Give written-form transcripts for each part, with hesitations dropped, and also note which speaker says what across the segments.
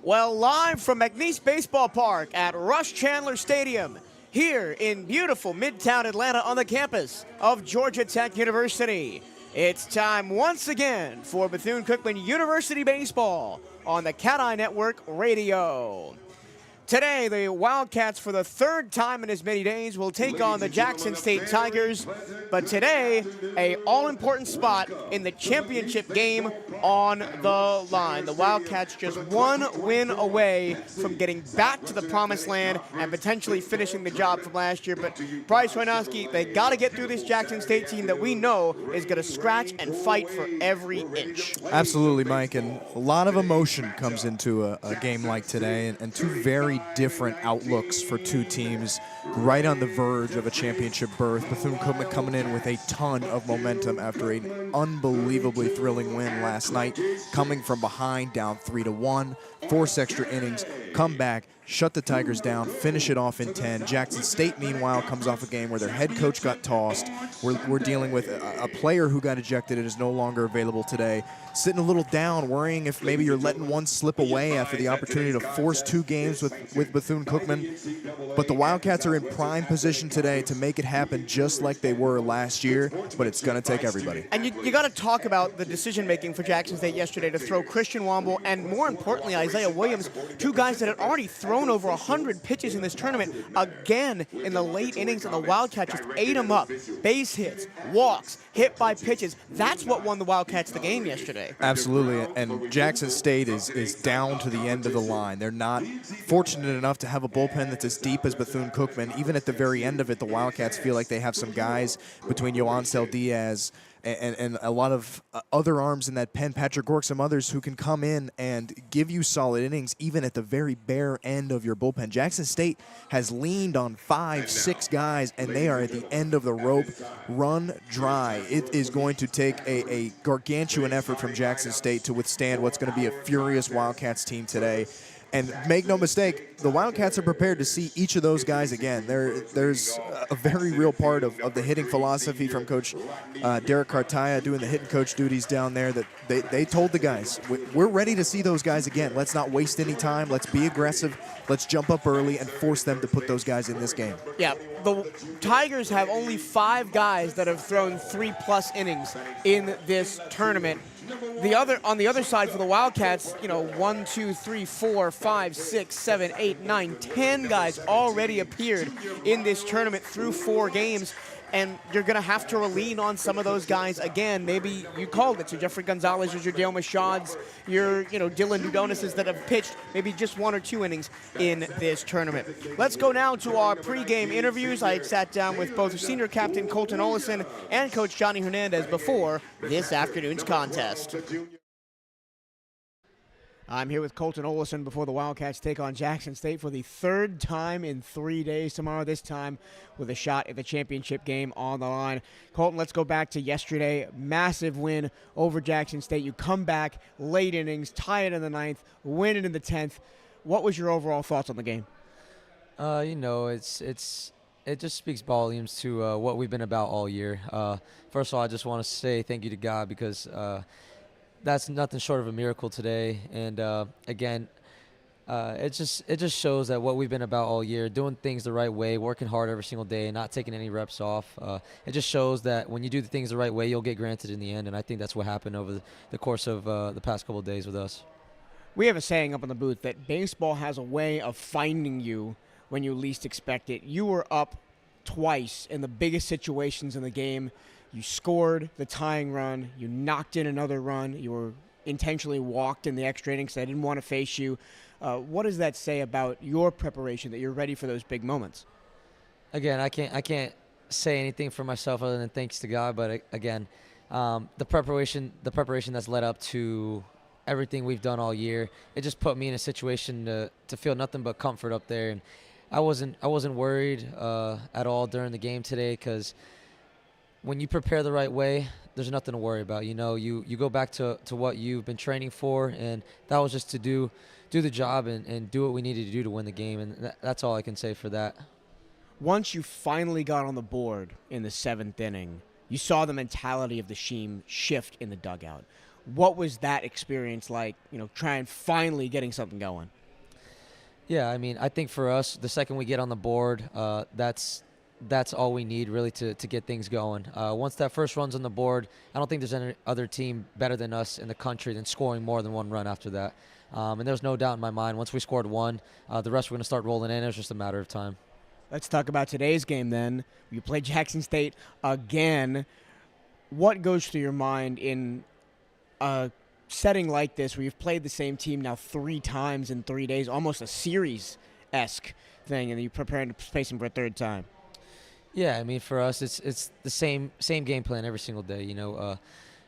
Speaker 1: Well, live from McNeese Baseball Park at Rush Chandler Stadium, here in beautiful Midtown Atlanta on the campus of Georgia Tech University. It's time once again for Bethune-Cookman University Baseball on the CatEye Network radio. Today, the Wildcats, for the third time in as many days, will take on the Jackson State Tigers. But today, a all-important spot in the championship game on the line. The Wildcats just one win away from getting back to the promised land and potentially finishing the job from last year. But Bryce Wojnowski, they got to get through this Jackson State team that we know is going to scratch and fight for every inch.
Speaker 2: Absolutely, Mike, and a lot of emotion comes into a game like today, and two very different outlooks for two teams right on the verge of a championship berth. Bethune-Cookman coming in with a ton of momentum after an unbelievably thrilling win last night, coming from behind, down 3-1, force extra innings, come back, shut the Tigers down, finish it off in 10. Jackson State, meanwhile, comes off a game where their head coach got tossed. We're dealing with a player who got ejected and is no longer available today. Sitting a little down, worrying if maybe you're letting one slip away after the opportunity to force two games with Bethune-Cookman. But the Wildcats are in prime position today to make it happen just like they were last year, but it's going to take everybody.
Speaker 1: And you got to talk about the decision-making for Jackson State yesterday to throw Christian Womble and, more importantly, Isaiah Williams, two guys that had already thrown over 100 pitches in this tournament, again in the late innings, and the Wildcats just ate them up. Base hits, walks, hit by pitches. That's what won the Wildcats the game yesterday.
Speaker 2: Absolutely, and Jackson State is down to the end of the line. They're not fortunate enough to have a bullpen that's as deep as Bethune-Cookman. Even at the very end of it, the Wildcats feel like they have some guys between Yoancel Diaz and a lot of other arms in that pen, Patrick Gork, some others who can come in and give you solid innings even at the very bare end of your bullpen. Jackson State has leaned on 5-6 guys, and they are at the end of the rope, run dry. It is going to take a gargantuan effort from Jackson State to withstand what's going to be a furious Wildcats team today. And make no mistake, the Wildcats are prepared to see each of those guys again. There's a very real part of the hitting philosophy from Coach Derek Cartaya doing the hitting coach duties down there that they told the guys, we're ready to see those guys again. Let's not waste any time. Let's be aggressive. Let's jump up early and force them to put those guys in this game.
Speaker 1: Yeah, the Tigers have only 5 guys that have thrown 3+ innings in this tournament. On the other side for the Wildcats, 1, 2, 3, 4, 5, 6, 7, 8, 9, 10 guys already appeared in this tournament through 4 games. And you're going to have to lean on some of those guys again. Maybe you called it. So Jeffrey Gonzalez, your Dale Mashads, your Dylan Dudonis's that have pitched maybe just 1 or 2 innings in this tournament. Let's go now to our pregame interviews. I sat down with both senior captain Colton Olison and Coach Johnny Hernandez before this afternoon's contest. I'm here with Colton Olison before the Wildcats take on Jackson State for the 3rd time in 3 days tomorrow, this time with a shot at the championship game on the line. Colton, let's go back to yesterday. Massive win over Jackson State. You come back, late innings, tie it in the 9th, win it in the 10th. What was your overall thoughts on the game?
Speaker 3: It just speaks volumes to what we've been about all year. First of all, I just want to say thank you to God because that's nothing short of a miracle today. And again, it just shows that what we've been about all year, doing things the right way, working hard every single day, and not taking any reps off. It just shows that when you do the things the right way, you'll get granted in the end. And I think that's what happened over the course of the past couple of days with us.
Speaker 1: We have a saying up in the booth that baseball has a way of finding you when you least expect it. You were up twice in the biggest situations in the game. You scored the tying run. You knocked in another run. You were intentionally walked in the extra innings because I didn't want to face you. What does that say about your preparation, that you're ready for those big moments?
Speaker 3: Again, I can't say anything for myself other than thanks to God. But again, the preparation that's led up to everything we've done all year, it just put me in a situation to feel nothing but comfort up there. And I wasn't worried at all during the game today because when you prepare the right way, there's nothing to worry about. You go back to what you've been training for, and that was just to do the job and do what we needed to do to win the game, and that's all I can say for that.
Speaker 1: Once you finally got on the board in the 7th inning, you saw the mentality of the team shift in the dugout. What was that experience like, trying finally getting something going?
Speaker 3: Yeah, I mean, I think for us, the second we get on the board, that's all we need really to get things going. Once that first run's on the board, I don't think there's any other team better than us in the country than scoring more than one run after that. And there's no doubt in my mind, once we scored one, the rest were going to start rolling in. It was just a matter of time.
Speaker 1: Let's talk about today's game then. You play Jackson State again. What goes through your mind in a setting like this where you've played the same team now 3 times in 3 days, almost a series-esque thing, and you're preparing to face them for a third time?
Speaker 3: Yeah, I mean, for us, it's the same game plan every single day.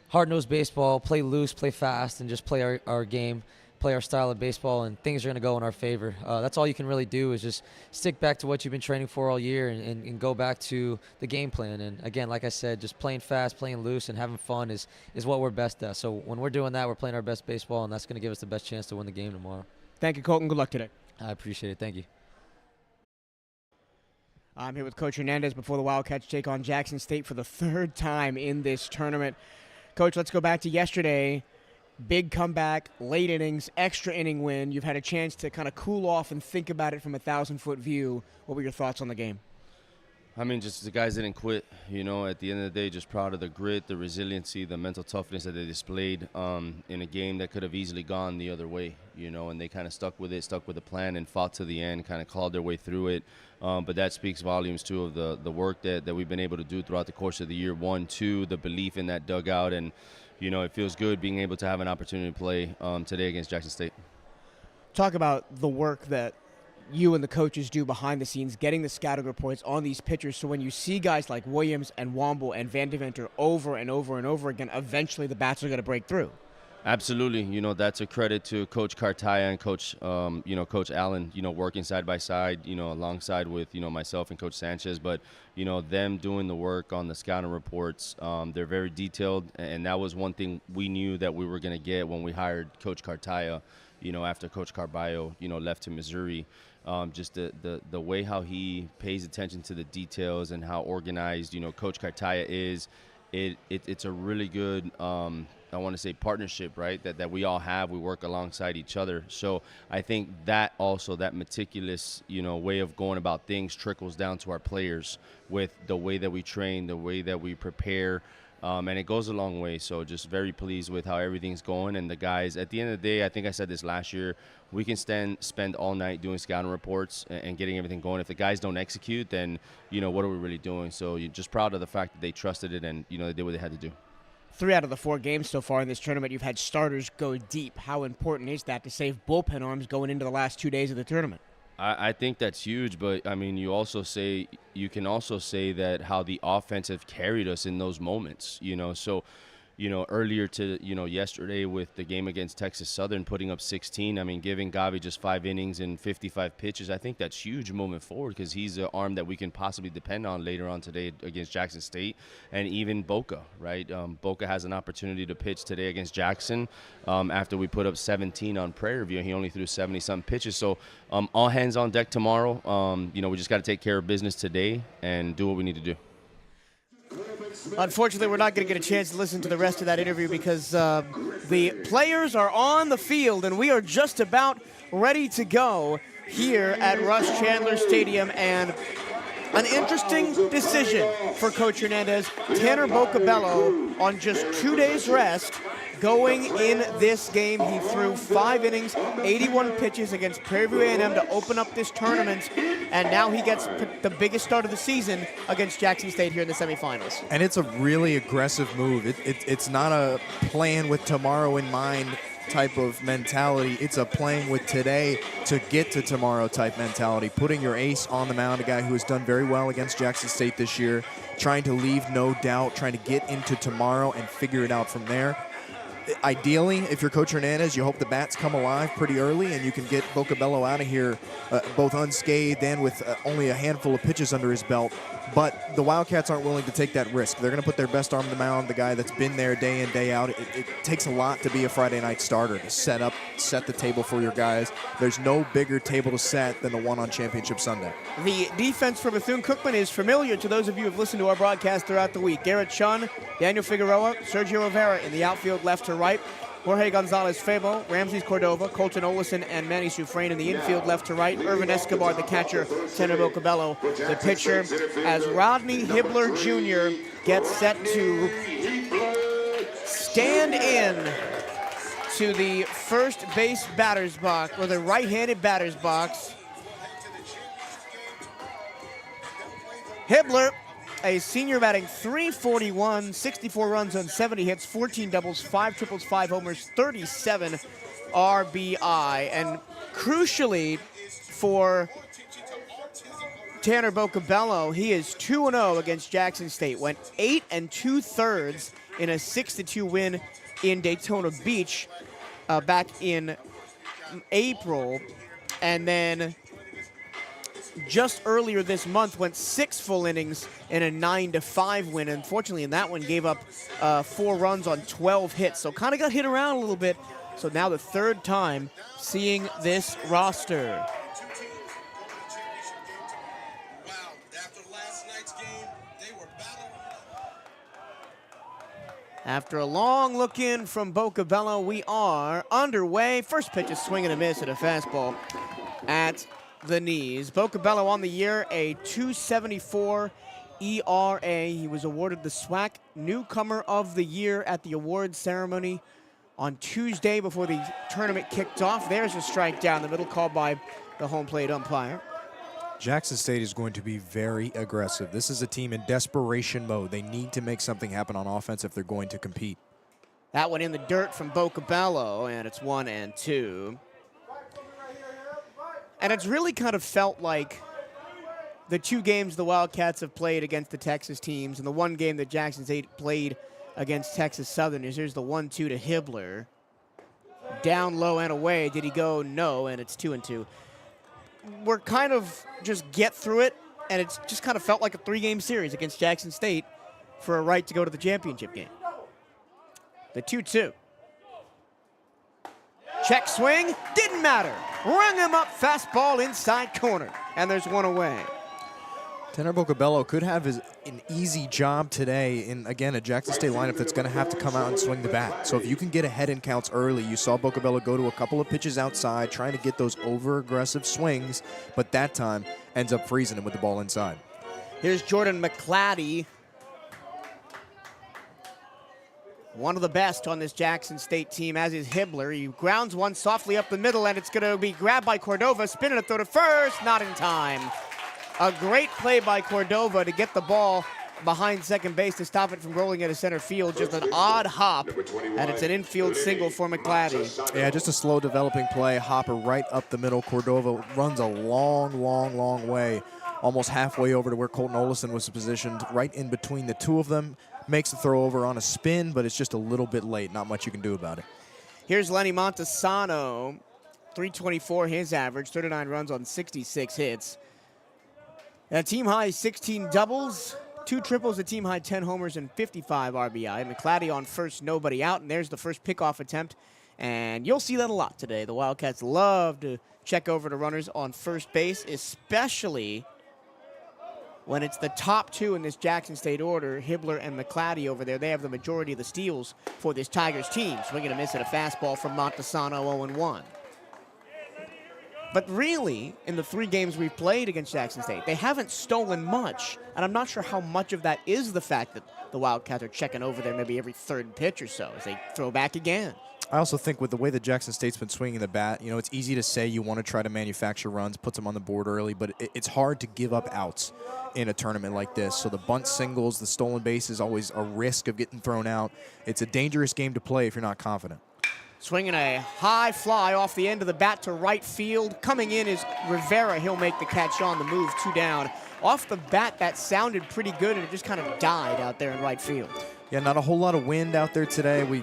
Speaker 3: Hard-nosed baseball, play loose, play fast, and just play our game, play our style of baseball, and things are going to go in our favor. That's all you can really do is just stick back to what you've been training for all year and go back to the game plan. And, again, like I said, just playing fast, playing loose, and having fun is what we're best at. So when we're doing that, we're playing our best baseball, and that's going to give us the best chance to win the game tomorrow.
Speaker 1: Thank you, Colton. Good luck today.
Speaker 3: I appreciate it. Thank you.
Speaker 1: I'm here with Coach Hernandez before the Wildcats take on Jackson State for the 3rd time in this tournament. Coach, let's go back to yesterday. Big comeback, late innings, extra inning win. You've had a chance to kind of cool off and think about it from a 1,000-foot view. What were your thoughts on the game?
Speaker 4: I mean, just the guys didn't quit. At the end of the day, just proud of the grit, the resiliency, the mental toughness that they displayed in a game that could have easily gone the other way, and they kind of stuck with the plan and fought to the end, kind of clawed their way through it. But that speaks volumes, too, of the work that we've been able to do throughout the course of the year. 1, 2, the belief in that dugout. And, it feels good being able to have an opportunity to play today against Jackson State.
Speaker 1: Talk about the work that you and the coaches do behind the scenes, getting the scouting reports on these pitchers, so when you see guys like Williams and Womble and Van Deventer over and over and over again, eventually the bats are going to break through.
Speaker 4: Absolutely. That's a credit to Coach Cartaya and Coach Allen, working side by side, alongside with, myself and Coach Sanchez. But, them doing the work on the scouting reports, they're very detailed. And that was one thing we knew that we were going to get when we hired Coach Cartaya, after Coach Carballo, left to Missouri. Just the way how he pays attention to the details and how organized, Coach Cartaya is. It's a really good I want to say partnership, right, that we all have. We work alongside each other. So I think that also, that meticulous, way of going about things trickles down to our players with the way that we train, the way that we prepare, and it goes a long way. So just very pleased with how everything's going. And the guys, at the end of the day, I think I said this last year, we can spend all night doing scouting reports and getting everything going. If the guys don't execute, then, what are we really doing? So you're just proud of the fact that they trusted it and, they did what they had to do.
Speaker 1: 3 out of the 4 games so far in this tournament, you've had starters go deep. How important is that to save bullpen arms going into the last 2 days of the tournament?
Speaker 4: I think that's huge, but, I mean, you can also say that how the offense have carried us in those moments, So, earlier to, yesterday with the game against Texas Southern, putting up 16, I mean, giving Gavi just 5 innings and 55 pitches, I think that's huge moving forward because he's an arm that we can possibly depend on later on today against Jackson State, and even Boca, right? Boca has an opportunity to pitch today against Jackson after we put up 17 on Prairie View, and he only threw 70-something pitches. So all hands on deck tomorrow. We just got to take care of business today and do what we need to do.
Speaker 1: Unfortunately, we're not going to get a chance to listen to the rest of that interview because the players are on the field, and we are just about ready to go here at Rush Chandler Stadium. And an interesting decision for Coach Hernandez. Tanner Bocabello on just 2 days rest. Going in this game, he threw 5 innings, 81 pitches against Prairie View A&M to open up this tournament, and now he gets the biggest start of the season against Jackson State here in the semifinals.
Speaker 2: And it's a really aggressive move. It's not a plan with tomorrow in mind type of mentality. It's a playing with today to get to tomorrow type mentality. Putting your ace on the mound, a guy who has done very well against Jackson State this year, trying to leave no doubt, trying to get into tomorrow and figure it out from there. Ideally, if you're Coach Hernandez, you hope the bats come alive pretty early and you can get Bocabello out of here both unscathed and with only a handful of pitches under his belt. But the Wildcats aren't willing to take that risk. They're going to put their best arm on the mound, the guy that's been there day in, day out. It takes a lot to be a Friday night starter, to set the table for your guys. There's no bigger table to set than the one on Championship Sunday.
Speaker 1: The defense for Bethune-Cookman is familiar to those of you who have listened to our broadcast throughout the week. Garrett Chun, Daniel Figueroa, Sergio Rivera in the outfield left to right. Jorge Gonzalez-Febo, Ramses Cordova, Colton Olison, and Manny Sufrain in the infield left to right. Irvin Escobar, the catcher, Tanner Bocabello, the pitcher, as Rodney Hibbler Jr. gets set to stand in to the first base batter's box, or the right-handed batter's box. Hibbler, a senior, batting .341, 64 runs on 70 hits, 14 doubles, 5 triples, 5 homers, 37 RBI. And crucially for Tanner Bocabello, he is 2-0 against Jackson State. Went 8 2/3 in a 6-2 win in Daytona Beach back in April. And then just earlier this month went 6 full innings in a 9-5 win. Unfortunately, in that one, gave up 4 runs on 12 hits. So kind of got hit around a little bit. So now the third time seeing this roster. After a long look in from Bocabello, we are underway. First pitch is swing and a miss at a fastball at the knees. Bocabello on the year, a .274 ERA. He was awarded the SWAC Newcomer of the Year at the awards ceremony on Tuesday before the tournament kicked off. There's a strike down the middle called by the home plate umpire.
Speaker 2: Jackson State is going to be very aggressive. This is a team in desperation mode. They need to make something happen on offense if they're going to compete.
Speaker 1: That one in the dirt from Bocabello, and it's 1-2. And it's really kind of felt like the 2 games the Wildcats have played against the Texas teams and the 1 game that Jackson State played against Texas Southern is here's the 1-2 to Hibbler. Down low and away. Did he go? No, and it's 2-2. We're kind of just get through it, and it's just kind of felt like a 3-game series against Jackson State for a right to go to the championship game. The 2-2. Check swing, didn't matter. Rung him up, fastball inside corner, and there's 1 away.
Speaker 2: Tanner Bocabello could have an easy job today in, again, a Jackson State lineup that's going to have to come out and swing the bat. So if you can get ahead in counts early, you saw Bocabello go to a couple of pitches outside, trying to get those over-aggressive swings, but that time ends up freezing him with the ball inside.
Speaker 1: Here's Jordan McClatty, one of the best on this Jackson State team, as is Hibbler. He grounds one softly up the middle, and it's going to be grabbed by Cordova, spinning a throw to first, not in time. A great play by Cordova to get the ball behind second base to stop it from rolling into center field. Just an odd hop, and it's an infield single for McClatty.
Speaker 2: Yeah, just a slow developing play. Hopper right up the middle. Cordova runs a long way, almost halfway over to where Colton Olison was positioned, right in between the 2 of them. Makes the throw over on a spin, but it's just a little bit late. Not much you can do about it.
Speaker 1: Here's Lenny Montesano, .324 his average, 39 runs on 66 hits. A team high 16 doubles, 2 triples, a team high 10 homers, and 55 RBI. McClatty on first, nobody out, and there's the first pickoff attempt. And you'll see that a lot today. The Wildcats love to check over to runners on first base, especially when it's the top 2 in this Jackson State order, Hibbler and McClatty over there. They have the majority of the steals for this Tigers team. Swinging a miss at a fastball from Montesano, 0-1. But really, in the 3 games we've played against Jackson State, they haven't stolen much. And I'm not sure how much of that is the fact that the Wildcats are checking over there maybe every 3rd pitch or so as they throw back again.
Speaker 2: I also think with the way that Jackson State's been swinging the bat, you know, it's easy to say you want to try to manufacture runs, put them on the board early, but it's hard to give up outs in a tournament like this. So the bunt singles, the stolen base is always a risk of getting thrown out. It's a dangerous game to play if you're not confident.
Speaker 1: Swinging a high fly off the end of the bat to right field. Coming in is Rivera. He'll make the catch on the move, 2 down. Off the bat, that sounded pretty good, and it just kind of died out there in right field.
Speaker 2: Yeah, not a whole lot of wind out there today. We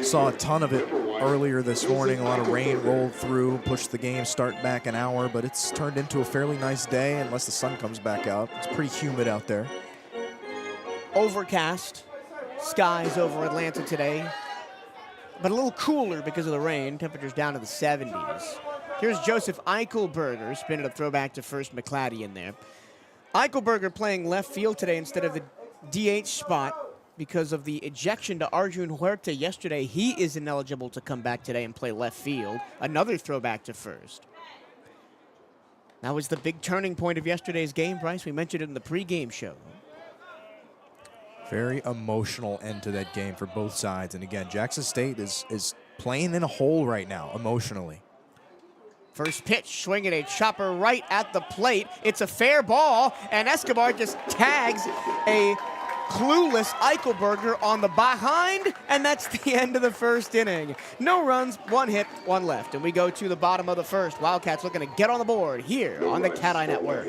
Speaker 2: saw a ton of it earlier this morning. A lot of rain rolled through, pushed the game start back an hour, but it's turned into a fairly nice day unless the sun comes back out. It's pretty humid out there.
Speaker 1: Overcast skies over Atlanta today, but a little cooler because of the rain. Temperatures down to the 70s. Here's Joseph Eichelberger spinning a throwback to first McClatty in there. Eichelberger playing left field today instead of the DH spot because of the ejection to Arjun Huerta yesterday. He is ineligible to come back today and play left field. Another throwback to first. That was the big turning point of yesterday's game, Bryce. We mentioned it in the pregame show.
Speaker 2: Very emotional end to that game for both sides. And again, Jackson State is playing in a hole right now emotionally.
Speaker 1: First pitch, swinging a chopper right at the plate. It's a fair ball, and Escobar just tags a clueless Eichelberger on the behind, and that's the end of the first inning. No runs, 1 hit, 1 left, and we go to the bottom of the first. Wildcats looking to get on the board here on the CatEye Network.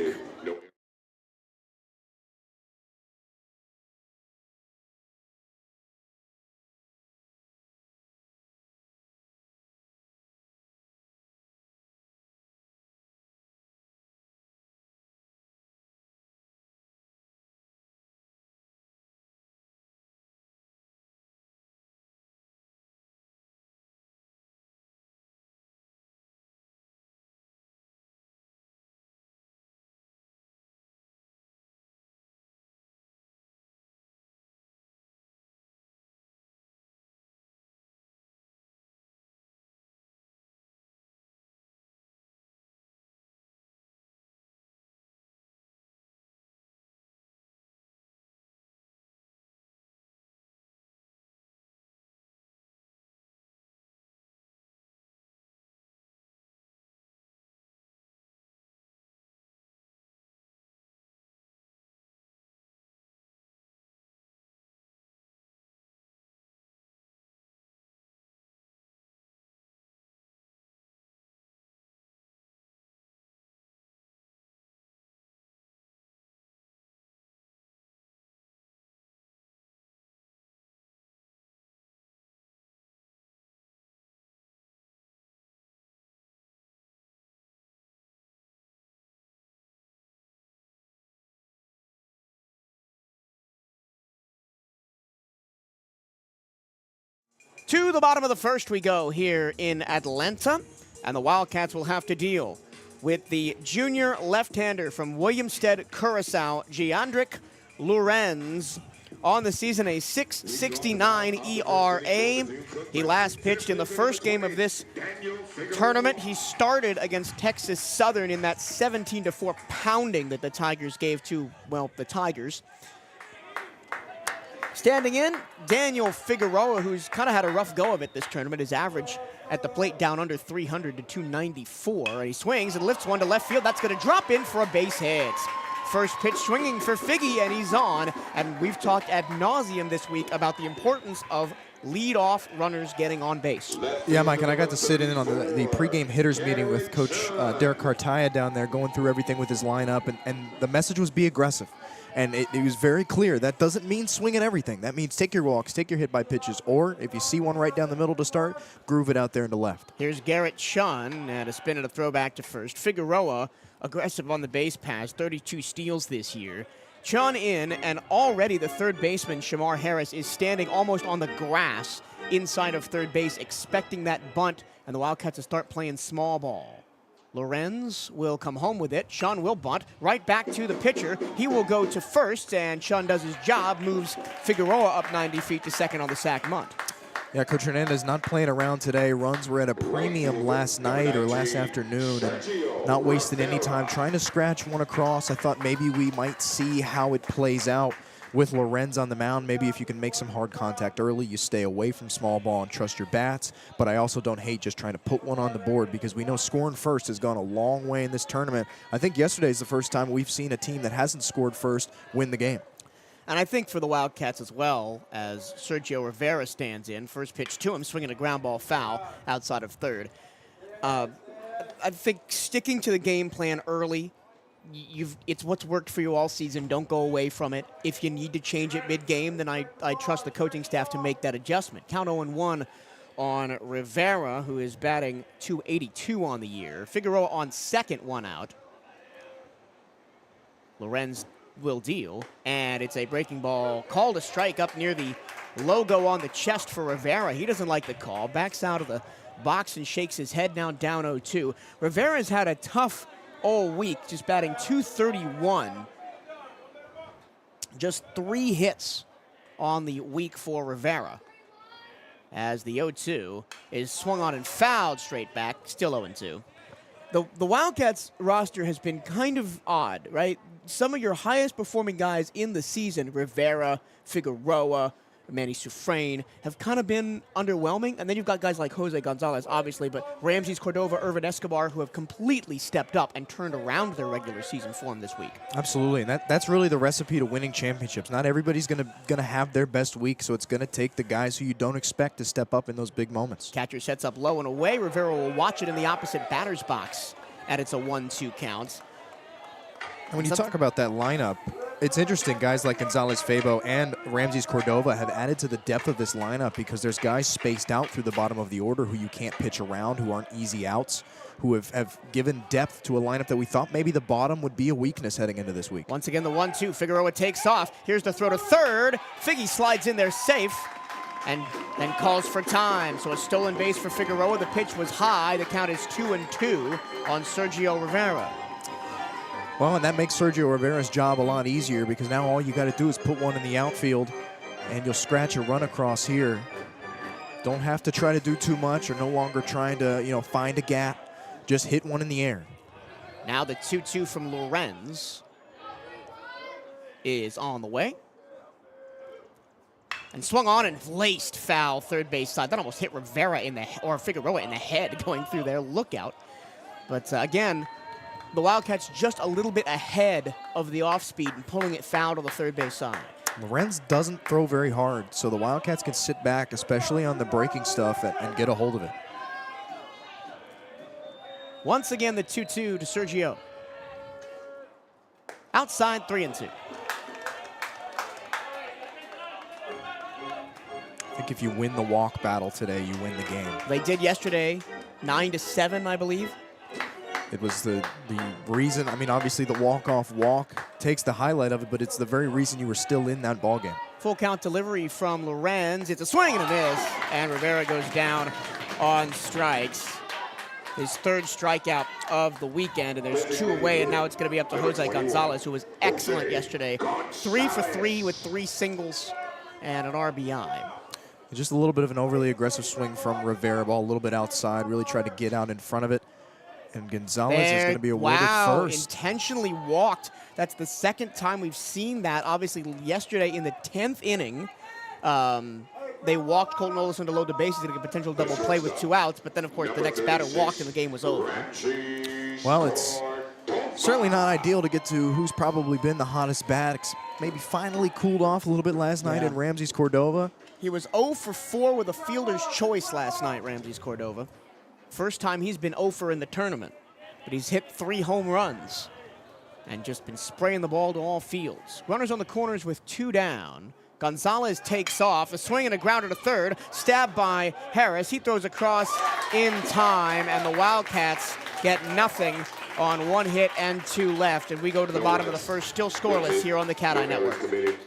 Speaker 1: To the bottom of the first we go here in Atlanta, and the Wildcats will have to deal with the junior left-hander from Williamstead, Curacao, Giandric Lorenz. On the season, a 6.69 ERA. He last pitched in the first game of this tournament. He started against Texas Southern in that 17-4 pounding that the Tigers gave to, well, the Tigers. Standing in, Daniel Figueroa, who's kind of had a rough go of it this tournament. His average at the plate down under 300 to 294. And he swings and lifts one to left field. That's going to drop in for a base hit. First pitch swinging for Figgy, and he's on. And we've talked ad nauseum this week about the importance of lead-off runners getting on base.
Speaker 2: Yeah, Mike, and I got to sit in on the pregame hitters meeting with Coach Derek Cartaya down there, going through everything with his lineup, and the message was be aggressive. And it was very clear. That doesn't mean swinging everything. That means take your walks, take your hit by pitches, or if you see one right down the middle to start, groove it out there into left.
Speaker 1: Here's Garrett Chun at a spin and a throwback to first. Figueroa, aggressive on the base pass, 32 steals this year. Chun in, and already the third baseman, Shamar Harris, is standing almost on the grass inside of third base, expecting that bunt, and the Wildcats to start playing small ball. Lorenz will come home with it. Chun will bunt right back to the pitcher. He will go to first, and Chun does his job, moves Figueroa up 90 feet to second on the sac bunt.
Speaker 2: Yeah, Coach Hernandez not playing around today. Runs were at a premium last night or last afternoon, and not wasted any time trying to scratch one across. I thought maybe we might see how it plays out with Lorenz on the mound. Maybe if you can make some hard contact early, you stay away from small ball and trust your bats. But I also don't hate just trying to put one on the board, because we know scoring first has gone a long way in this tournament. I think yesterday is the first time we've seen a team that hasn't scored first win the game.
Speaker 1: And I think for the Wildcats as well, as Sergio Rivera stands in, first pitch to him, swinging a ground ball foul outside of third. I think sticking to the game plan early, it's what's worked for you all season. Don't go away from it. If you need to change it mid-game, then I trust the coaching staff to make that adjustment. Count 0-1 on Rivera, who is batting .282 on the year. Figueroa on second, 1 out. Lorenz will deal, and it's a breaking ball called a strike up near the logo on the chest for Rivera. He doesn't like the call, backs out of the box and shakes his head now, down 0-2. Rivera's had a tough all week, just batting .231. Just 3 hits on the week for Rivera, as the 0-2 is swung on and fouled straight back, still 0-2. The Wildcats roster has been kind of odd, right? Some of your highest performing guys in the season, Rivera, Figueroa, Manny Sufrain, have kind of been underwhelming. And then you've got guys like Jose Gonzalez, obviously, but Ramses Cordova, Irvin Escobar, who have completely stepped up and turned around their regular season form this week.
Speaker 2: Absolutely, and that's really the recipe to winning championships. Not everybody's gonna have their best week, so it's gonna take the guys who you don't expect to step up in those big moments.
Speaker 1: Catcher sets up low and away. Rivera will watch it in the opposite batter's box, and it's a 1-2 count.
Speaker 2: And when you talk about that lineup, it's interesting. Guys like Gonzalez Fabo and Ramses Cordova have added to the depth of this lineup because there's guys spaced out through the bottom of the order who you can't pitch around, who aren't easy outs, who have given depth to a lineup that we thought maybe the bottom would be a weakness heading into this week.
Speaker 1: Once again, the 1-2. Figueroa takes off. Here's the throw to third. Figgy slides in there safe and then calls for time. So a stolen base for Figueroa. The pitch was high. The count is 2-2 on Sergio Rivera.
Speaker 2: Well, and that makes Sergio Rivera's job a lot easier because now all you got to do is put one in the outfield and you'll scratch a run across here. Don't have to try to do too much or no longer trying to, find a gap. Just hit one in the air.
Speaker 1: Now the 2-2 from Lorenz is on the way. And swung on and laced foul third base side. That almost hit Rivera or Figueroa in the head going through there. Look out. But again, the Wildcats just a little bit ahead of the off speed and pulling it foul to the third base side.
Speaker 2: Lorenz doesn't throw very hard, so the Wildcats can sit back, especially on the breaking stuff, and get a hold of it.
Speaker 1: Once again, the 2-2 to Sergio. Outside, 3-2.
Speaker 2: I think if you win the walk battle today, you win the game.
Speaker 1: They did yesterday, 9-7, I believe.
Speaker 2: It was the reason, obviously the walk-off walk takes the highlight of it, but it's the very reason you were still in that ballgame.
Speaker 1: Full count delivery from Lorenz. It's a swing and a miss, and Rivera goes down on strikes. His third strikeout of the weekend, and there's 2 away, and now it's going to be up to Jose Gonzalez, who was excellent yesterday. 3 for 3 with 3 singles and an RBI.
Speaker 2: Just a little bit of an overly aggressive swing from Rivera, ball a little bit outside, really tried to get out in front of it. And Gonzalez is going to be awarded first.
Speaker 1: Intentionally walked. That's the second time we've seen that. Obviously, yesterday in the 10th inning, they walked Colton Olson to load the bases to get a potential double play with 2 outs. But then, of course, the next batter walked and the game was over.
Speaker 2: Well, it's certainly not ideal to get to who's probably been the hottest bat. Maybe finally cooled off a little bit last night in Ramses Cordova.
Speaker 1: He was 0 for 4 with a fielder's choice last night, Ramses Cordova. First time he's been 0 for in the tournament, but he's hit 3 home runs and just been spraying the ball to all fields. Runners on the corners with 2 down. Gonzalez takes off, a swing and a grounder to third, stabbed by Harris. He throws across in time, and the Wildcats get nothing on 1 hit and 2 left. And we go to the bottom of the first, still scoreless here on the CatEye Network.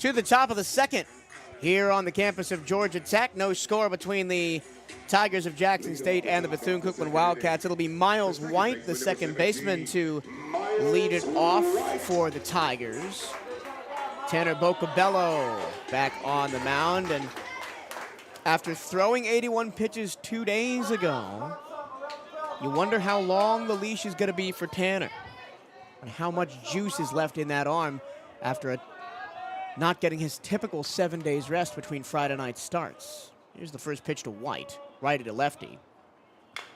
Speaker 1: to the top of the second here on the campus of Georgia Tech. No score between the Tigers of Jackson State and the Bethune-Cookman Wildcats. It'll be Miles White, the second baseman, to lead it off for the Tigers. Tanner Bocabello back on the mound, and after throwing 81 pitches 2 days ago, you wonder how long the leash is going to be for Tanner and how much juice is left in that arm after not getting his typical 7 days rest between Friday night starts. Here's the first pitch to White, righty to lefty.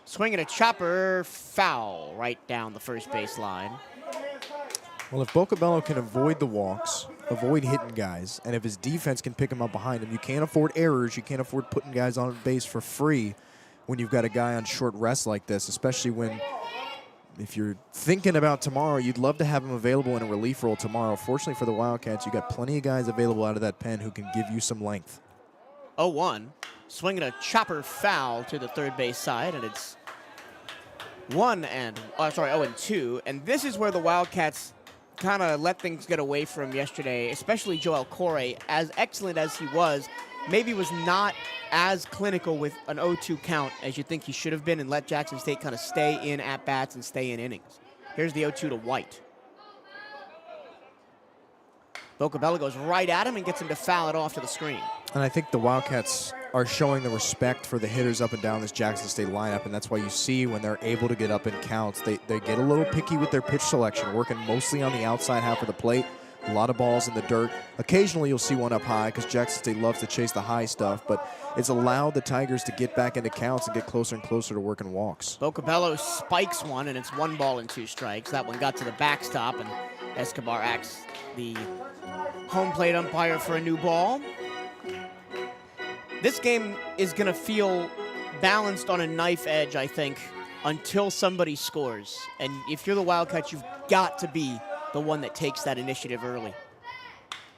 Speaker 1: Swinging a chopper, foul right down the first base line.
Speaker 2: Well, if Bocabello can avoid the walks, avoid hitting guys, and if his defense can pick him up behind him, you can't afford errors. You can't afford putting guys on base for free when you've got a guy on short rest like this, especially when, if you're thinking about tomorrow, you'd love to have him available in a relief role tomorrow. Fortunately for the Wildcats, you got plenty of guys available out of that pen who can give you some length.
Speaker 1: 0-1, swinging a chopper foul to the third base side, and it's 0-2, and this is where the Wildcats kind of let things get away from yesterday, especially Joel Corey, as excellent as he was, maybe was not as clinical with an 0-2 count as you think he should have been, and let Jackson State kind of stay in at-bats and stay in innings. Here's the 0-2 to White. Bocabello goes right at him and gets him to foul it off to the screen.
Speaker 2: And I think the Wildcats are showing the respect for the hitters up and down this Jackson State lineup, and that's why you see when they're able to get up in counts, they get a little picky with their pitch selection, working mostly on the outside half of the plate. A lot of balls in the dirt. Occasionally you'll see one up high because Jackson State loves to chase the high stuff, but it's allowed the Tigers to get back into counts and get closer and closer to working walks.
Speaker 1: Bocabello spikes one, and it's 1 2 strikes. That one got to the backstop, and Escobar acts the home plate umpire for a new ball. This game is going to feel balanced on a knife edge, I think, until somebody scores. And if you're the Wildcats, you've got to be the one that takes that initiative early.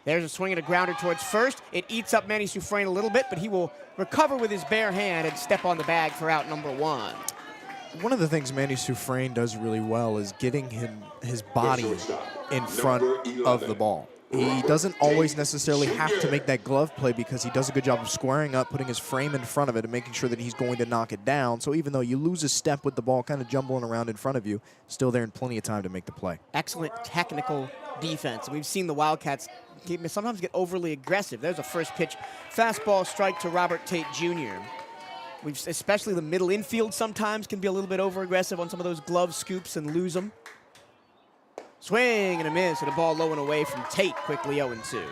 Speaker 1: There's a swing and a grounder towards first. It eats up Manny Sufrain a little bit, but he will recover with his bare hand and step on the bag for out number 1.
Speaker 2: One of the things Manny Sufrain does really well is getting his body in front of the ball. He doesn't always necessarily have to make that glove play because he does a good job of squaring up, putting his frame in front of it, and making sure that he's going to knock it down. So even though you lose a step with the ball kind of jumbling around in front of you, still there in plenty of time to make the play.
Speaker 1: Excellent technical defense. We've seen the Wildcats sometimes get overly aggressive. There's a first pitch fastball strike to Robert Tate Jr. Especially the middle infield sometimes can be a little bit over-aggressive on some of those glove scoops and lose them. Swing and a miss, and a ball low and away from Tate, quickly 0-2.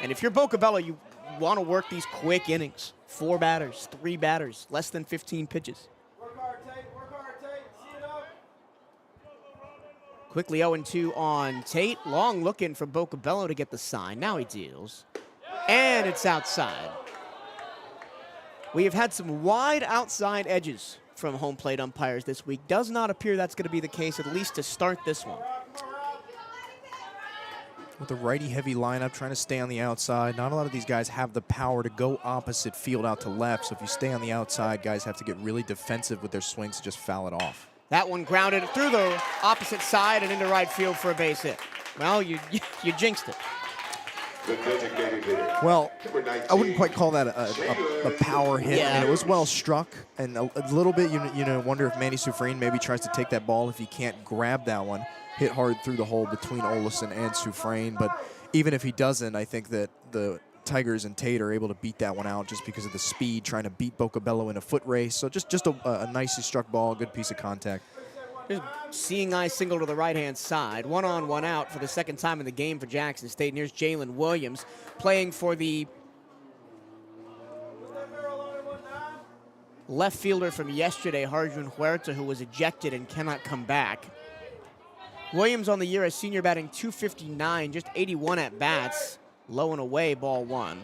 Speaker 1: And if you're Bocabello, you want to work these quick innings. 4 batters, 3 batters, less than 15 pitches.
Speaker 5: Work hard, Tate. Work hard, Tate. See it up.
Speaker 1: Quickly 0-2 on Tate. Long looking for Bocabello to get the sign. Now he deals. And it's outside. We have had some wide outside edges from home plate umpires this week. Does not appear that's going to be the case, at least to start this one.
Speaker 2: With a righty-heavy lineup, trying to stay on the outside. Not a lot of these guys have the power to go opposite field out to left, so if you stay on the outside, guys have to get really defensive with their swings to just foul it off.
Speaker 1: That one grounded through the opposite side and into right field for a base hit. Well, you jinxed it.
Speaker 2: Well, I wouldn't quite call that a power hit.
Speaker 1: Yeah.
Speaker 2: I mean, it was well struck, and a little bit, you know, wonder if Manny Sufrain maybe tries to take that ball if he can't grab that one. Hit hard through the hole between Olesen and Sufrain, but even if he doesn't, I think that the Tigers and Tate are able to beat that one out just because of the speed, trying to beat Bocabello in a foot race. So just a nicely struck ball, a good piece of contact.
Speaker 1: Here's seeing eye single to the right-hand side. 1 on, 1 out for the second time in the game for Jackson State. And here's Jalen Williams playing for the left fielder from yesterday, Harjun Huerta, who was ejected and cannot come back. Williams on the year as senior batting .259, just 81 at-bats. Low and away, ball 1.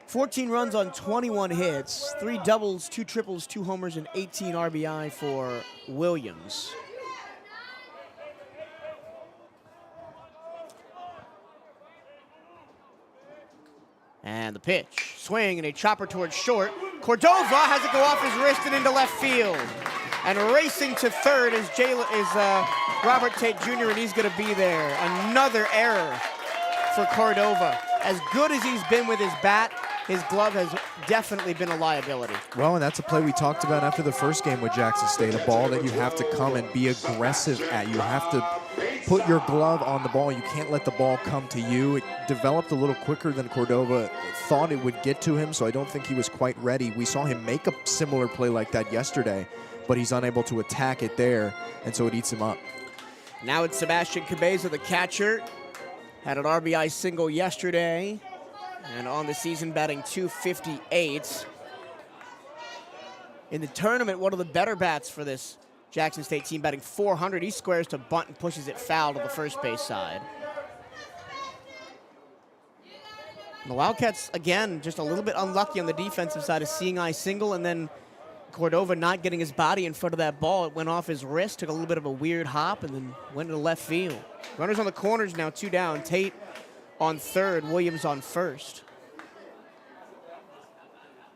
Speaker 1: 14 runs on 21 hits, 3 doubles, 2 triples, 2 homers, and 18 RBI for Williams. And the pitch, swing and a chopper towards short. Cordova has it go off his wrist and into left field. And racing to third is Robert Tate Jr., and he's going to be there. Another error for Cordova. As good as he's been with his bat, his glove has definitely been a liability.
Speaker 2: Well, and that's a play we talked about after the first game with Jackson State, a ball that you have to come and be aggressive at. You have to put your glove on the ball. You can't let the ball come to you. It developed a little quicker than Cordova thought it would get to him, so I don't think he was quite ready. We saw him make a similar play like that yesterday, but he's unable to attack it there, and so it eats him up.
Speaker 1: Now it's Sebastian Cabeza, the catcher. Had an RBI single yesterday, and on the season batting .258. In the tournament, one of the better bats for this Jackson State team, batting .400. He squares to bunt and pushes it foul to the first base side. And the Wildcats, again, just a little bit unlucky on the defensive side, of seeing eye single, and then Cordova not getting his body in front of that ball. It went off his wrist, took a little bit of a weird hop, and then went to left field. Runners on the corners now, 2 down. Tate on third, Williams on first.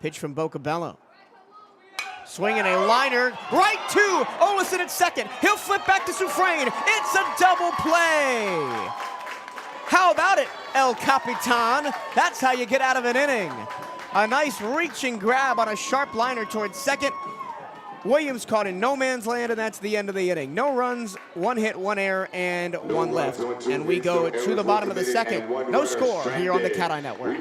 Speaker 1: Pitch from Bocabello. Swinging a liner, right to Olison at second. He'll flip back to Soufrain. It's a double play. How about it, El Capitan? That's how you get out of an inning. A nice reaching grab on a sharp liner towards second. Williams caught in no man's land, and that's the end of the inning. No runs, 1 hit, 1 error, and 1 left. And we go to the bottom of the second. No score here on the CatEye Network.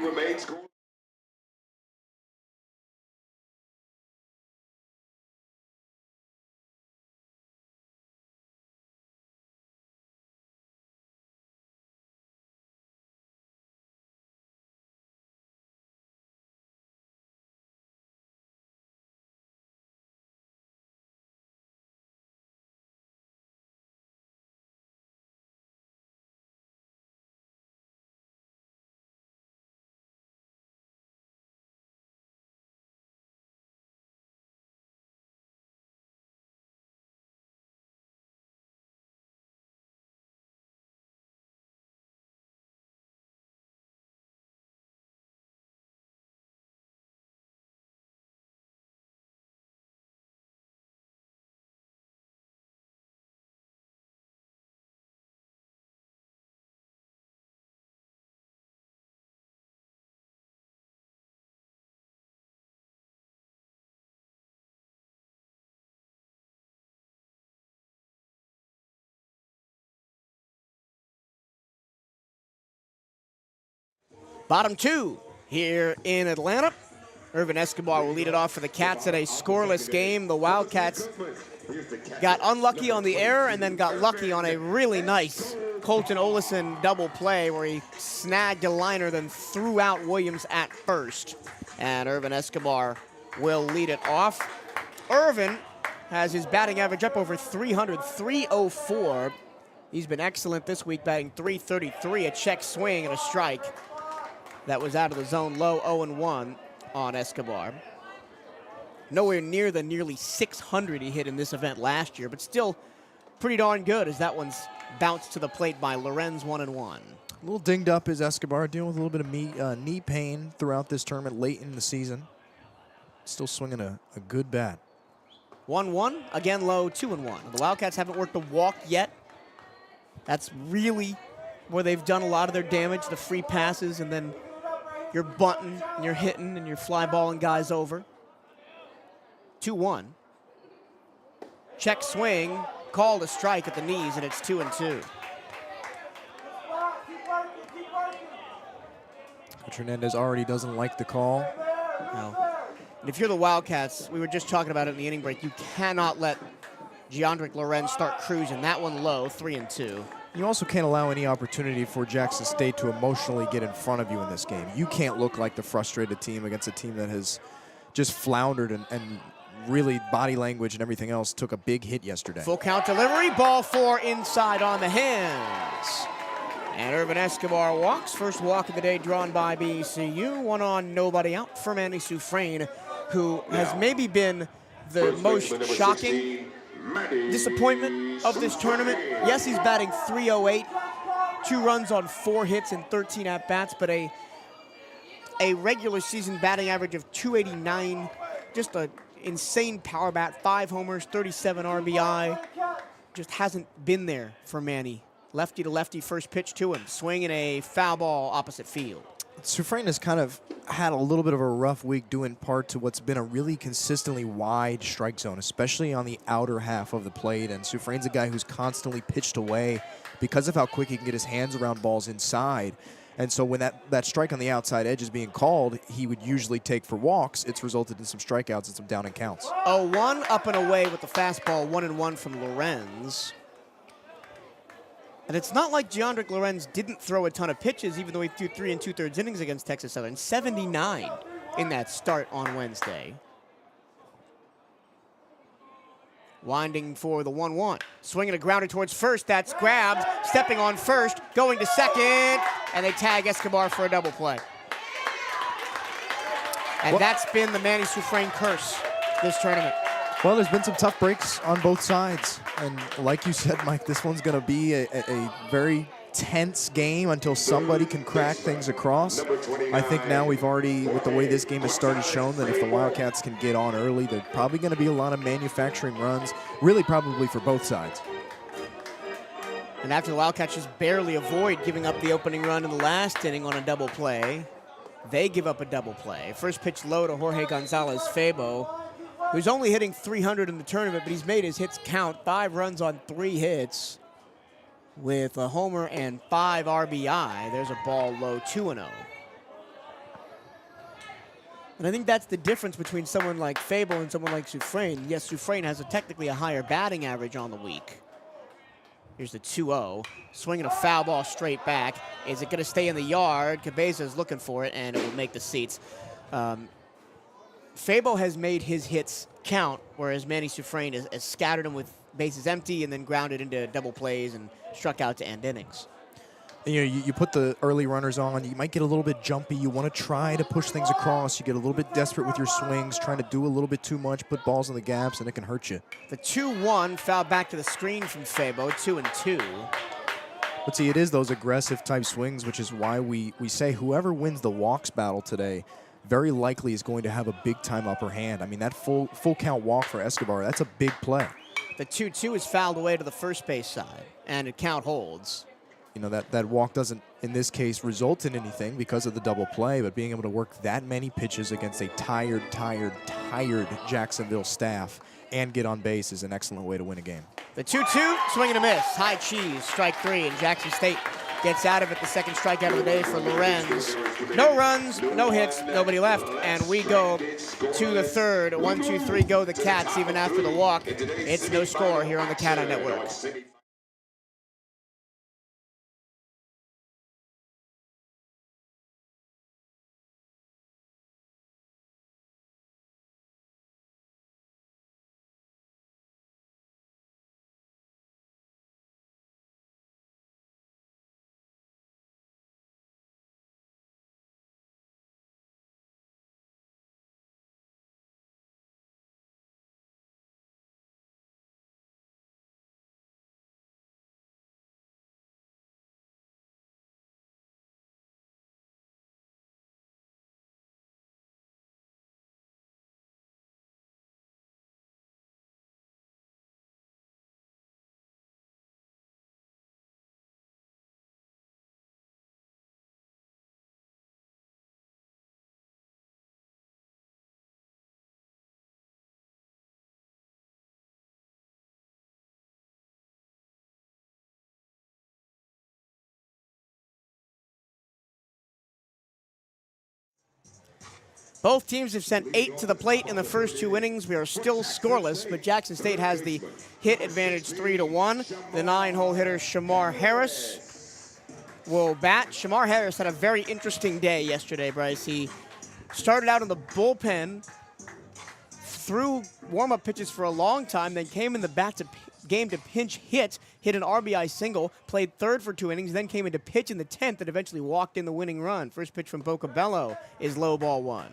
Speaker 1: Bottom 2 here in Atlanta. Irvin Escobar will lead it off for the Cats in a scoreless game. The Wildcats got unlucky on the error and then got lucky on a really nice Colton Olison double play where he snagged a liner, then threw out Williams at first. And Irvin Escobar will lead it off. Irvin has his batting average up over 300, 304. He's been excellent this week, batting .333, a check swing and a strike. That was out of the zone low, 0-1 on Escobar. Nowhere near the nearly 600 he hit in this event last year, but still pretty darn good as that one's bounced to the plate by Lorenz, 1-1.
Speaker 2: A little dinged up is Escobar, dealing with a little bit of knee pain throughout this tournament late in the season. Still swinging a good bat.
Speaker 1: 1-1, again low, 2-1. The Wildcats haven't worked the walk yet. That's really where they've done a lot of their damage, the free passes, and then you're bunting, and you're hitting, and you're fly balling guys over. 2-1. Check swing, called a strike at the knees, and it's 2-2.
Speaker 2: Coach Hernandez already doesn't like the call.
Speaker 1: No. And if you're the Wildcats, we were just talking about it in the inning break, you cannot let Giandrick Lorenz start cruising. That one low, 3-2.
Speaker 2: You also can't allow any opportunity for Jackson State to emotionally get in front of you in this game. You can't look like the frustrated team against a team that has just floundered and really body language and everything else took a big hit yesterday.
Speaker 1: Full count delivery, ball 4 inside on the hands. And Irvin Escobar walks. First walk of the day drawn by BCU. 1 on, nobody out for Manny Soufrain, who has maybe been the most shocking disappointment of this tournament. Yes, he's batting .308, 2 runs on 4 hits and 13 at-bats, but a regular season batting average of .289, just an insane power bat, 5 homers, 37 RBI. Just hasn't been there for Manny Lefty to lefty, first pitch to him. Swinging a foul ball opposite field.
Speaker 2: Soufrain has kind of had a little bit of a rough week due in part to what's been a really consistently wide strike zone, especially on the outer half of the plate. And Soufrain's a guy who's constantly pitched away because of how quick he can get his hands around balls inside. And so when that strike on the outside edge is being called, he would usually take for walks. It's resulted in some strikeouts and some down and counts.
Speaker 1: 0-1 up and away with the fastball, 1-1 from Lorenz. And it's not like Jandrick Lorenz didn't throw a ton of pitches, even though he threw 3 2/3 innings against Texas Southern. 79 in that start on Wednesday. Winding for the 1-1. Swinging a grounder towards first. That's grabbed. Stepping on first. Going to second. And they tag Escobar for a double play. And that's been the Manny Soufrain curse this tournament.
Speaker 2: Well, there's been some tough breaks on both sides. And like you said, Mike, this one's going to be a very tense game until somebody can crack things across. I think now we've already, with the way this game has started, shown that if the Wildcats can get on early, there's probably going to be a lot of manufacturing runs, really probably for both sides.
Speaker 1: And after the Wildcats just barely avoid giving up the opening run in the last inning on a double play, they give up a double play. First pitch low to Jorge Gonzalez-Fabo, who's only hitting 300 in the tournament, but he's made his hits count. 5 runs on 3 hits with a homer and 5 RBI. There's a ball low, 2-0. And I think that's the difference between someone like Fabo and someone like Soufrain. Yes, Soufrain has technically a higher batting average on the week. Here's the 2-0. Swinging a foul ball straight back. Is it going to stay in the yard? Cabeza is looking for it, and it will make the seats. Fabo has made his hits count, whereas Manny Soufrain has scattered them with bases empty and then grounded into double plays and struck out to end innings.
Speaker 2: You know, you put the early runners on, you might get a little bit jumpy. You want to try to push things across. You get a little bit desperate with your swings, trying to do a little bit too much, put balls in the gaps, and it can hurt you.
Speaker 1: The 2-1 foul back to the screen from Fabo, 2-2.
Speaker 2: But see, it is those aggressive type swings, which is why we say whoever wins the walks battle today very likely is going to have a big-time upper hand. I mean, that full count walk for Escobar, that's a big play.
Speaker 1: The 2-2 is fouled away to the first base side, and a count holds.
Speaker 2: You know, that walk doesn't, in this case, result in anything because of the double play, but being able to work that many pitches against a tired Jacksonville staff and get on base is an excellent way to win a game.
Speaker 1: The 2-2, swing and a miss. High cheese, strike 3, and Jackson State gets out of it. The second strikeout of the day for Lorenz. No runs, no hits, nobody left, and we go to the third. 1, 2, 3, go the Cats even after the walk. It's no score here on the CatEye Network. Both teams have sent 8 to the plate in the first 2 innings. We are still scoreless, but Jackson State has the hit advantage 3-1. The 9-hole hitter, Shamar Harris, will bat. Shamar Harris had a very interesting day yesterday, Bryce. He started out in the bullpen, threw warm-up pitches for a long time, then came in the game to pinch hit an RBI single, played third for 2 innings, then came in to pitch in the 10th and eventually walked in the winning run. First pitch from Bocabello is low, ball 1.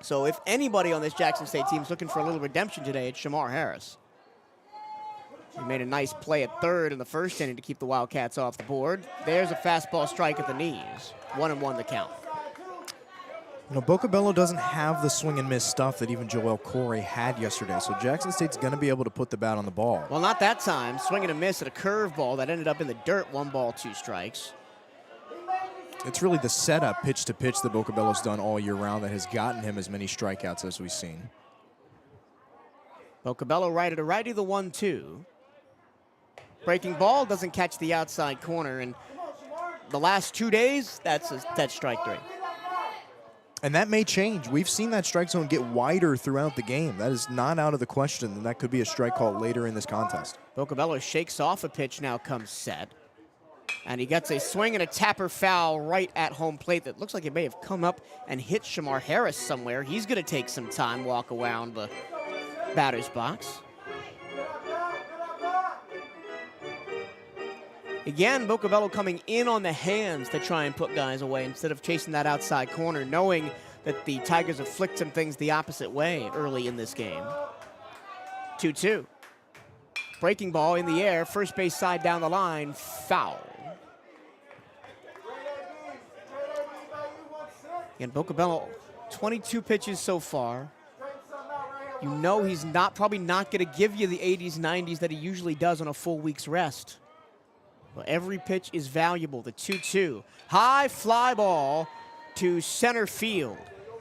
Speaker 1: So if anybody on this Jackson State team is looking for a little redemption today, it's Shamar Harris. He made a nice play at third in the first inning to keep the Wildcats off the board. There's a fastball strike at the knees. 1-1 the count.
Speaker 2: You know, Bocabello doesn't have the swing and miss stuff that even Joel Corey had yesterday, so Jackson State's going to be able to put the bat on the ball.
Speaker 1: Well, not that time. Swing and a miss at a curveball that ended up in the dirt. 1 ball, 2 strikes.
Speaker 2: It's really the setup pitch to pitch that Bocabello's done all year round that has gotten him as many strikeouts as we've seen.
Speaker 1: Bocabello righty to righty, the 1-2. Breaking ball doesn't catch the outside corner, and the last 2 days, that's strike 3.
Speaker 2: And that may change. We've seen that strike zone get wider throughout the game. That is not out of the question, and that could be a strike call later in this contest.
Speaker 1: Bocabello shakes off a pitch, now comes set. And he gets a swing and a tapper foul right at home plate that looks like it may have come up and hit Shamar Harris somewhere. He's going to take some time, walk around the batter's box. Again, Bocabello coming in on the hands to try and put guys away instead of chasing that outside corner, knowing that the Tigers have flicked some things the opposite way early in this game. 2-2. Breaking ball in the air, first base side down the line, foul. And Bocabello, 22 pitches so far. You know he's probably not going to give you the 80s, 90s that he usually does on a full week's rest. Well, every pitch is valuable. The 2-2. High fly ball to center field.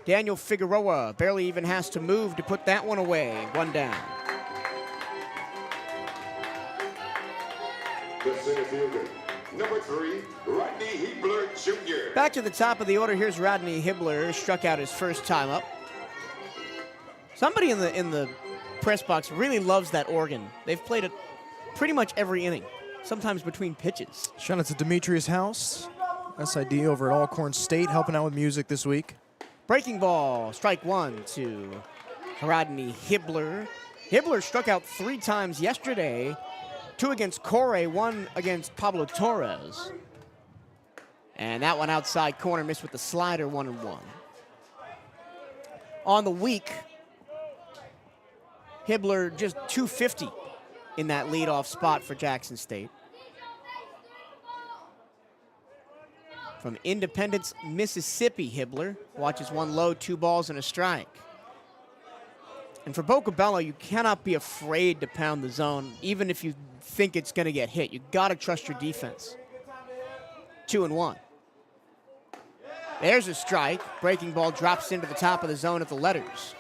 Speaker 1: Daniel Figueroa barely even has to move to put that one away. 1 down.
Speaker 6: The center fielder, number 3, Rodney Hiebler Jr.
Speaker 1: Back to the top of the order. Here's Rodney Hiebler. Struck out his first time up. Somebody in the press box really loves that organ. They've played it pretty much every inning, sometimes between pitches.
Speaker 2: Shout out to Demetrius House, SID over at Alcorn State, helping out with music this week.
Speaker 1: Breaking ball, strike 1 to Rodney Hiebler. Hiebler struck out 3 times yesterday. 2 against Corey, 1 against Pablo Torres. And that one outside corner, missed with the slider, 1-1. On the week, Hiebler just 250 in that leadoff spot for Jackson State. From Independence, Mississippi, Hiebler watches 1 low, 2 balls and a strike. And for Bocabello, you cannot be afraid to pound the zone, even if you think it's going to get hit. You got to trust your defense. 2-1. There's a strike. Breaking ball drops into the top of the zone at the letters.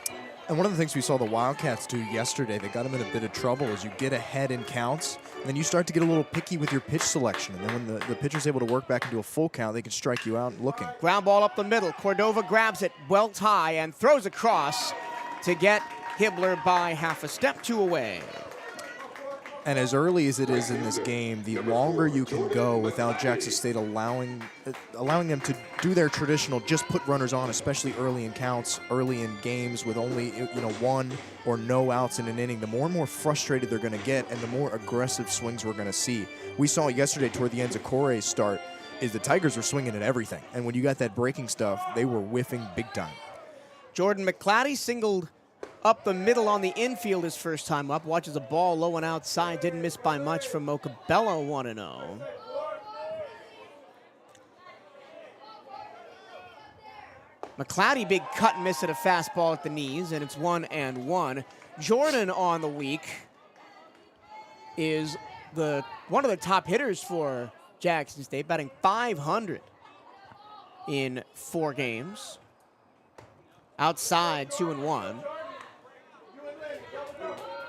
Speaker 2: And one of the things we saw the Wildcats do yesterday, they got them in a bit of trouble, is you get ahead in counts, and then you start to get a little picky with your pitch selection. And then when the pitcher's able to work back into a full count, they can strike you out looking.
Speaker 1: Ground ball up the middle. Cordova grabs it, belt high, and throws across to get Hiebler by half a step, 2 away.
Speaker 2: And as early as it is in this game, the longer you can go without Jackson State allowing them to do their traditional just put runners on, especially early in counts, early in games with only 1 or no outs in an inning, the more and more frustrated they're going to get and the more aggressive swings we're going to see. We saw yesterday toward the ends of Corey's start is the Tigers were swinging at everything. And when you got that breaking stuff, they were whiffing big time.
Speaker 1: Jordan McClatty singled up the middle on the infield his first time up. Watches a ball low and outside. Didn't miss by much from Bocabello, 1-0. McClatty, big cut and miss at a fastball at the knees, and it's 1-1. Jordan on the week is one of the top hitters for Jackson State, batting .500 in 4 games. Outside, 2-1.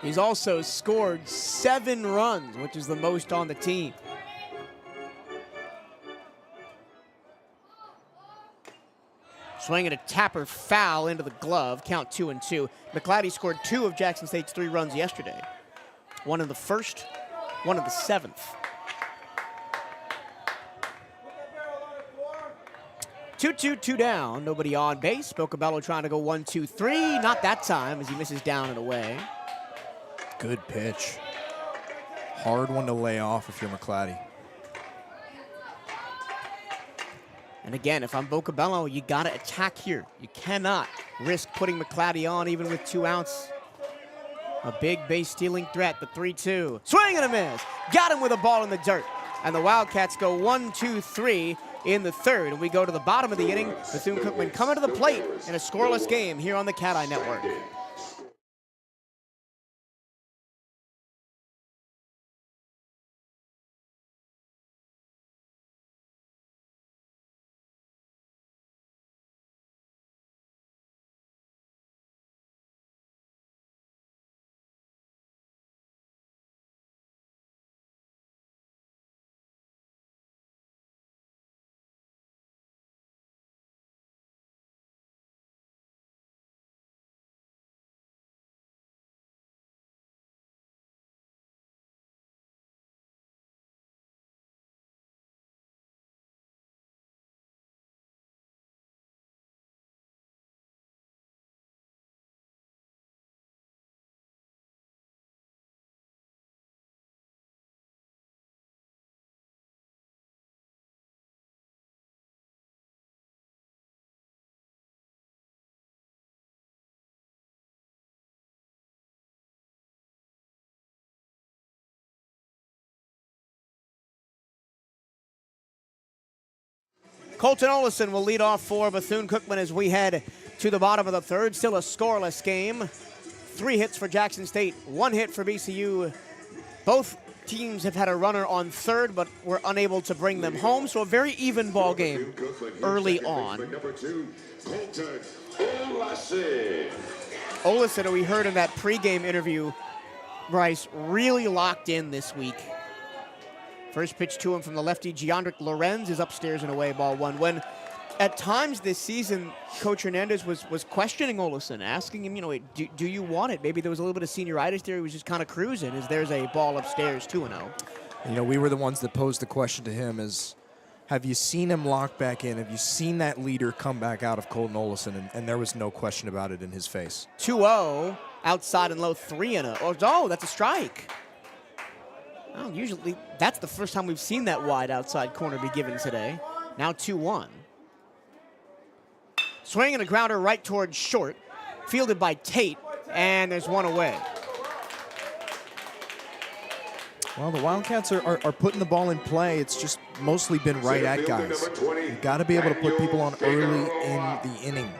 Speaker 1: He's also scored 7 runs, which is the most on the team. Swinging a tapper foul into the glove, count 2-2. McClatty scored 2 of Jackson State's 3 runs yesterday. 1 in the first, 1 in the 7th. 2-2, 2 down, nobody on base. Bocabello trying to go 1-2-3, not that time as he misses down and away.
Speaker 2: Good pitch. Hard one to lay off if you're McClatty.
Speaker 1: And again, if I'm Bocabello, you got to attack here. You cannot risk putting McClatty on even with 2 outs. A big base stealing threat, the 3-2. Swing and a miss. Got him with a ball in the dirt. And the Wildcats go 1-2-3 in the third. And we go to the bottom of the inning. Bethune-Cookman coming to the plate in a scoreless game here on the CatEye Network. Colton Olison will lead off for Bethune-Cookman as we head to the bottom of the third. Still a scoreless game. 3 hits for Jackson State, 1 hit for BCU. Both teams have had a runner on third, but were unable to bring them home. So a very even ball game early on. Olison, who we heard in that pregame interview, Bryce, really locked in this week. First pitch to him from the lefty, Giandric Lorenz is upstairs and away, ball 1. When at times this season, Coach Hernandez was questioning Olison, asking him, do you want it? Maybe there was a little bit of senioritis there. He was just kind of cruising as there's a ball upstairs, 2-0.
Speaker 2: We were the ones that posed the question to him is, have you seen him lock back in? Have you seen that leader come back out of Colton Olison? And there was no question about it in his face.
Speaker 1: 2-0, outside and low, 3-0. Oh, that's a strike. Well, usually that's the first time we've seen that wide outside corner be given today. Now 2-1. Swing and a grounder right towards short. Fielded by Tate, and there's one away.
Speaker 2: Well, the Wildcats are putting the ball in play. It's just mostly been right at guys. You've got to be able to put people on early in the inning.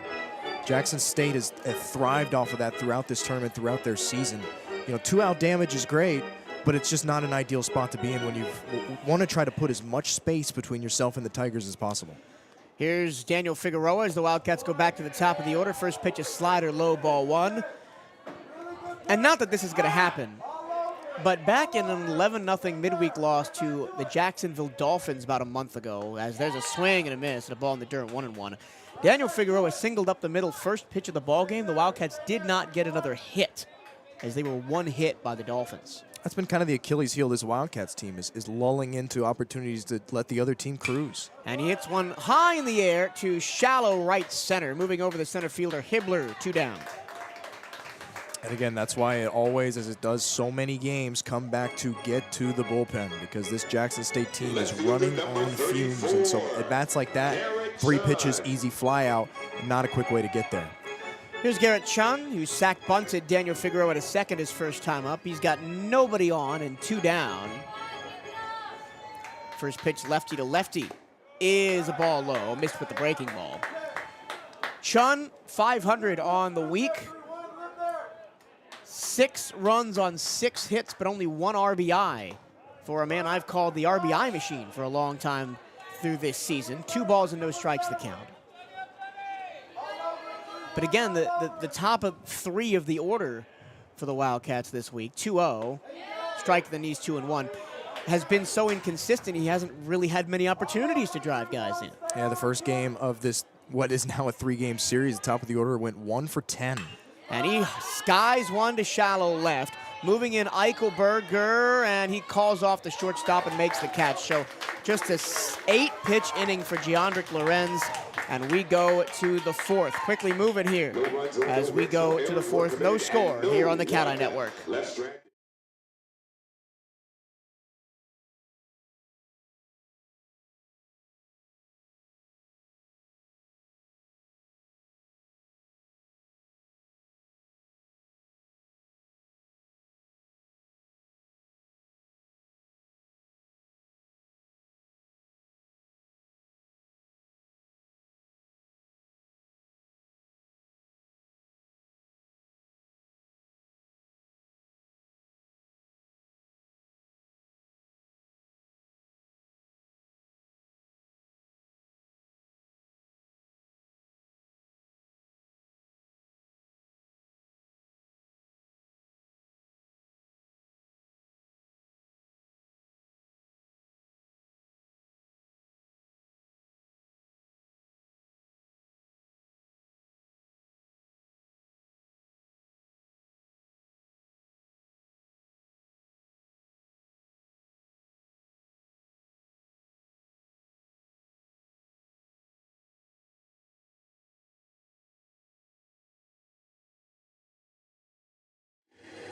Speaker 2: Jackson State has thrived off of that throughout this tournament, throughout their season. 2-out damage is great, but it's just not an ideal spot to be in when you want to try to put as much space between yourself and the Tigers as possible.
Speaker 1: Here's Daniel Figueroa as the Wildcats go back to the top of the order. First pitch is slider, low, ball 1. And not that this is going to happen, but back in an 11-0 midweek loss to the Jacksonville Dolphins about a month ago, as there's a swing and a miss and a ball in the dirt, 1-1. Daniel Figueroa singled up the middle first pitch of the ball game. The Wildcats did not get another hit as they were 1 hit by the Dolphins.
Speaker 2: That's been kind of the Achilles heel of this Wildcats team is lulling into opportunities to let the other team cruise.
Speaker 1: And he hits one high in the air to shallow right center, moving over the center fielder, Hibbler, 2 down.
Speaker 2: And again, that's why it always, as it does so many games, come back to get to the bullpen, because this Jackson State team is running on fumes. And so at bats like that, 3 pitches, easy fly out, not a quick way to get there.
Speaker 1: Here's Garrett Chung, who sack bunted Daniel Figueroa to second his first time up. He's got nobody on and 2 down. First pitch lefty to lefty is a ball low, missed with the breaking ball. Chun, 500 on the week. 6 runs on 6 hits, but only 1 RBI for a man I've called the RBI machine for a long time through this season. 2 balls and no strikes the count. But again, the top of 3 of the order for the Wildcats this week, 2-0, strike to the knees 2-1, has been so inconsistent he hasn't really had many opportunities to drive guys in.
Speaker 2: Yeah, the first game of this, what is now a 3-game series, the top of the order went 1 for 10.
Speaker 1: And he skies one to shallow left. Moving in Eichelberger, and he calls off the shortstop and makes the catch. So just a 8-pitch inning for Giandric Lorenz. And we go to the 4th. Quickly moving here as we go to the 4th. No score here on the CatEye Network.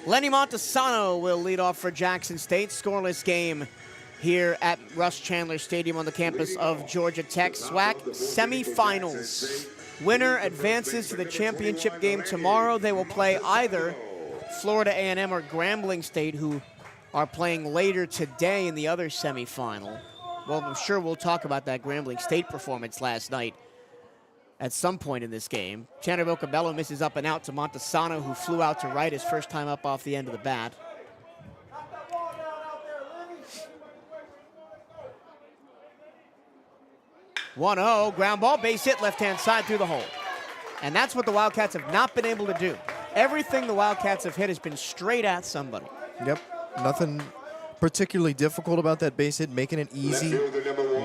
Speaker 1: Lenny Montesano will lead off for Jackson State. Scoreless game here at Russ Chandler Stadium on the campus of Georgia Tech. SWAC semifinals. Winner advances to the championship game tomorrow. They will play either Florida A&M or Grambling State, who are playing later today in the other semifinal. Well, I'm sure we'll talk about that Grambling State performance last night at some point in this game. Chandler Vocabello misses up and out to Montesano, who flew out to right his first time up off the end of the bat. 1-0, ground ball, base hit, left-hand side through the hole. And that's what the Wildcats have not been able to do. Everything the Wildcats have hit has been straight at somebody.
Speaker 2: Yep, nothing particularly difficult about that base hit, making it easy.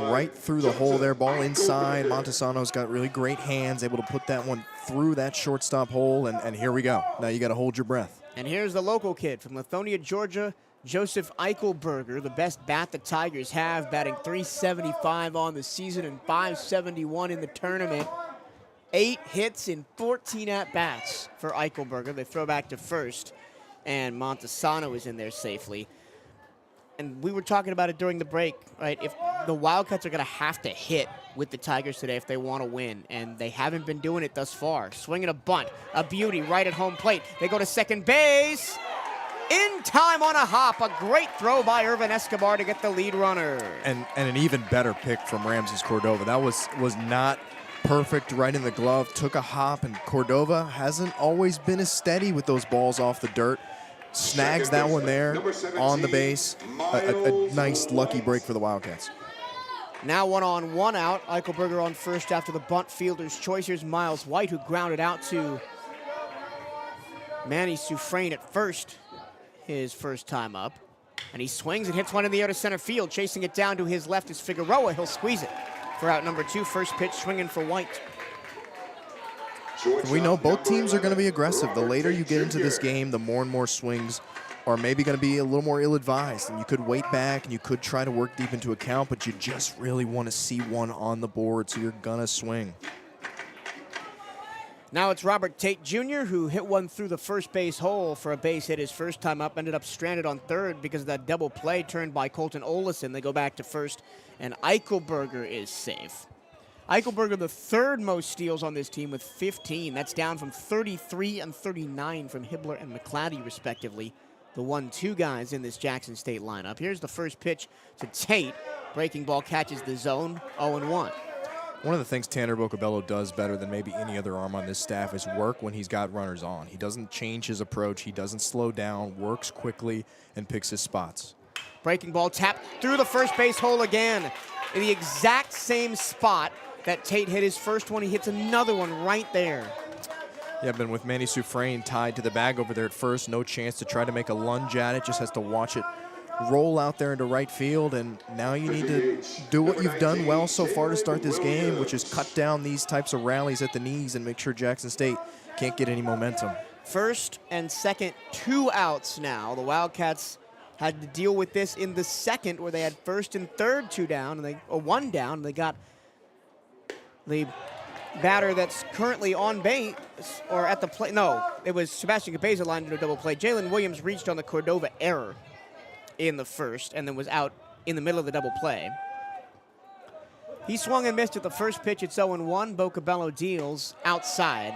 Speaker 2: Right through the hole there, ball inside. Montesano's got really great hands, able to put that one through that shortstop hole, and here we go. Now you got to hold your breath.
Speaker 1: And here's the local kid from Lithonia, Georgia, Joseph Eichelberger, the best bat the Tigers have, batting .375 on the season and .571 in the tournament. 8 hits in 14 at-bats for Eichelberger. They throw back to first, and Montesano is in there safely. And we were talking about it during the break, right? If the Wildcats are going to have to hit with the Tigers today if they want to win, and they haven't been doing it thus far. Swinging a bunt, a beauty right at home plate. They go to second base. In time on a hop, a great throw by Irvin Escobar to get the lead runner.
Speaker 2: And an even better pick from Ramses Cordova. That was not perfect, right in the glove. Took a hop, and Cordova hasn't always been as steady with those balls off the dirt. Snags that one there on the base. A nice lucky break for the Wildcats.
Speaker 1: Now 1 on, 1 out. Eichelberger on first after the bunt, fielder's choice. Here's Miles White, who grounded out to Manny Sufrain at first, his first time up. And he swings and hits one in the air to center field. Chasing it down to his left is Figueroa. He'll squeeze it for out number 2. First pitch swinging for White.
Speaker 2: We know both teams are going to be aggressive. The later you get into this game, the more and more swings are maybe going to be a little more ill-advised. And you could wait back and you could try to work deep into a count, but you just really want to see one on the board, so you're going to swing.
Speaker 1: Now it's Robert Tate Jr., who hit one through the first base hole for a base hit his first time up, ended up stranded on third because of that double play turned by Colton Olison. They go back to first, and Eichelberger is safe. Eichelberger, the third most steals on this team with 15. That's down from 33 and 39 from Hibbler and McClatty, respectively, the 1-2 guys in this Jackson State lineup. Here's the first pitch to Tate. Breaking ball catches the zone, 0-1.
Speaker 2: One of the things Tanner Vocabello does better than maybe any other arm on this staff is work when he's got runners on. He doesn't change his approach. He doesn't slow down, works quickly, and picks his spots. Breaking ball tapped through the first base hole again. In the exact same spot that Tate hit his first one, he hits another one right there. Yeah, been with Manny Sufrain tied to the bag over there at first. No chance to try to make a lunge at it. Just has to watch it roll out there into right field, and now you need to do what you've done well so far to start this game, which is cut down these types of rallies at the knees and make sure Jackson State can't get any momentum. First and second, 2 outs now. The Wildcats had to deal with this in the second, where they had first and third 2 down, and 1 down, and they got the batter that's currently on base or at the plate. No, it was Sebastian Cabeza lined into a double play. Jalen Williams reached on the Cordova error in the first and then was out in the middle of the double play. He swung and missed at the first pitch. It's 0-1. Vocabello deals outside,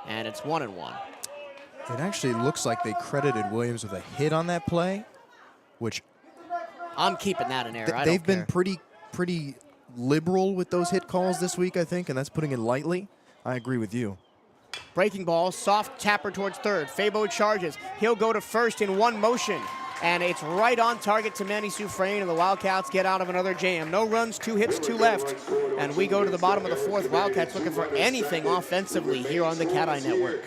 Speaker 2: and it's 1-1. It actually looks like they credited Williams with a hit on that play, which I'm keeping that in error. They've been pretty liberal with those hit calls this week, I think, and that's putting it lightly. I agree with you. Breaking ball, soft tapper towards third. Fabo charges. He'll go to first in one motion, and it's right on target to Manny Sufrain, and the Wildcats get out of another jam. No runs, 2 hits, 2 left, and we go to the bottom of the 4th. Wildcats looking for anything offensively here on the CatEye Network.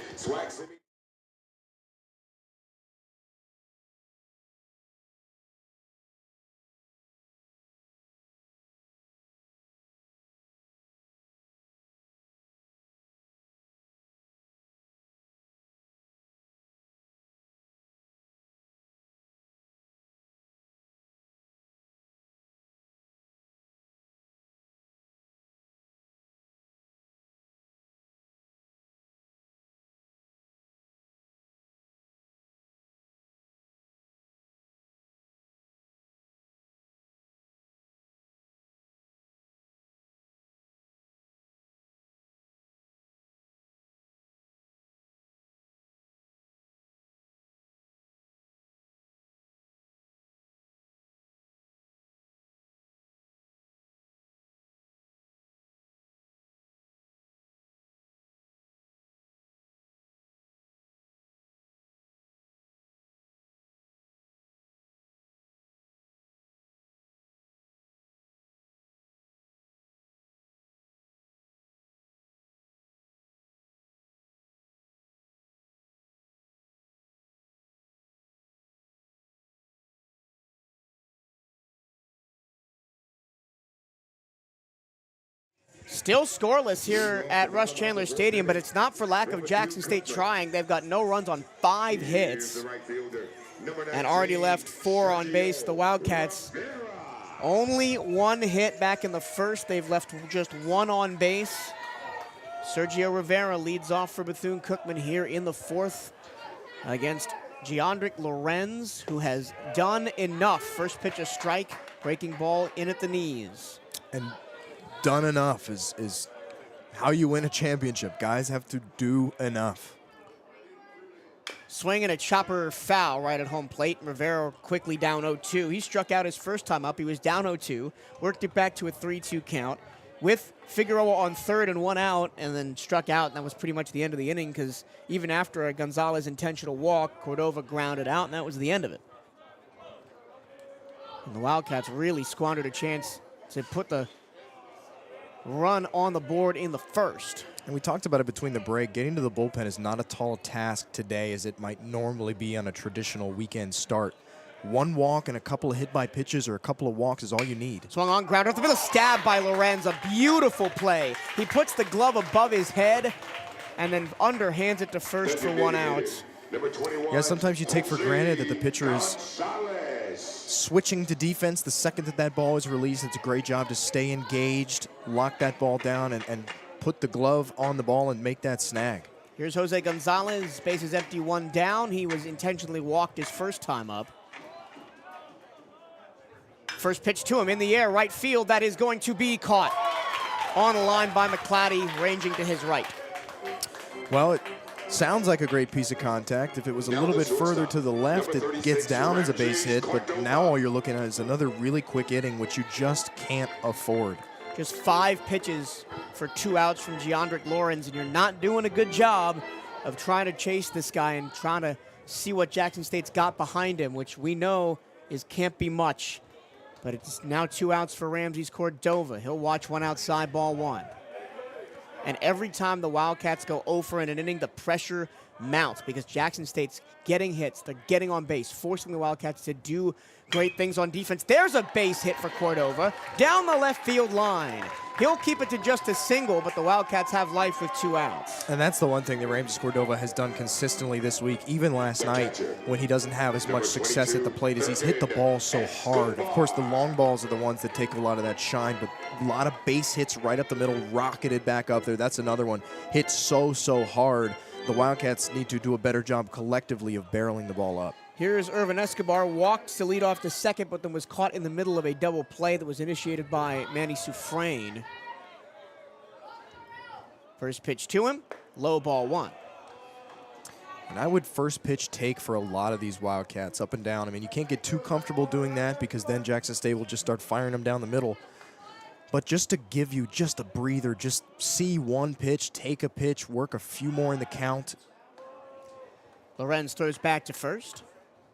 Speaker 1: Still scoreless here at Rush Chandler Stadium, but it's not for lack of Jackson State trying. They've got no runs on 5 hits and already left 4 on base. The Wildcats only 1 hit back in the first. They've left just 1 on base. Sergio Rivera leads off for Bethune-Cookman here in the 4th against Giandric Lorenz, who has done enough. First pitch a strike, breaking ball in at the knees.
Speaker 2: And done enough is how you win a championship. Guys have to do enough.
Speaker 1: Swing and a chopper foul right at home plate. Rivera quickly down 0-2. He struck out his first time up. He was down 0-2, worked it back to a 3-2 count with Figueroa on third and 1 out, and then struck out, and that was pretty much the end of the inning because even after a Gonzalez intentional walk, Cordova grounded out, and that was the end of it. And the Wildcats really squandered a chance to put the run on the board in the first.
Speaker 2: And we talked about it between the break. Getting to the bullpen is not a tall task today as it might normally be on a traditional weekend start. 1 walk and a couple of hit by pitches or a couple of walks is all you need.
Speaker 1: Swung on ground, off the middle, stab by Lorenz, a beautiful play. He puts the glove above his head and then underhands it to first for 1 out.
Speaker 2: Yeah, sometimes you take for granted that the pitcher is switching to defense the second that ball is released. It's a great job to stay engaged, lock that ball down, and put the glove on the ball and make that snag.
Speaker 1: Here's Jose Gonzalez, base is empty, 1 down. He was intentionally walked his first time up. First pitch to him in the air, right field. That is going to be caught on a line by McClatty, ranging to his right.
Speaker 2: Well, it sounds like a great piece of contact. If it was a little bit further to the left, it gets down as a base hit, but now all you're looking at is another really quick inning, which you just can't afford.
Speaker 1: Just 5 pitches for 2 outs from Giandric Lorenz, and you're not doing a good job of trying to chase this guy and trying to see what Jackson State's got behind him, which we know can't be much. But it's now 2 outs for Ramses Cordova. He'll watch 1 outside, ball 1. And every time the Wildcats go 0 for in an inning, the pressure mounts because Jackson State's getting hits. They're getting on base, forcing the Wildcats to do great things on defense. There's a base hit for Cordova down the left field line. He'll keep it to just a single, but the Wildcats have life with 2 outs.
Speaker 2: And that's the one thing that Ramses Cordova has done consistently this week, even last night when he doesn't have as much success at the plate, is he's hit the ball so hard. Of course, the long balls are the ones that take a lot of that shine, but a lot of base hits right up the middle, rocketed back up there. That's another one. Hit so hard. The Wildcats need to do a better job collectively of barreling the ball up.
Speaker 1: Here's Irvin Escobar, walked to lead off to second, but then was caught in the middle of a double play that was initiated by Manny Soufrain. First pitch to him, low, ball 1.
Speaker 2: And I would first pitch take for a lot of these Wildcats up and down. I mean, you can't get too comfortable doing that because then Jackson State will just start firing them down the middle. But just to give you just a breather, just see 1 pitch, take a pitch, work a few more in the count.
Speaker 1: Lorenz throws back to first.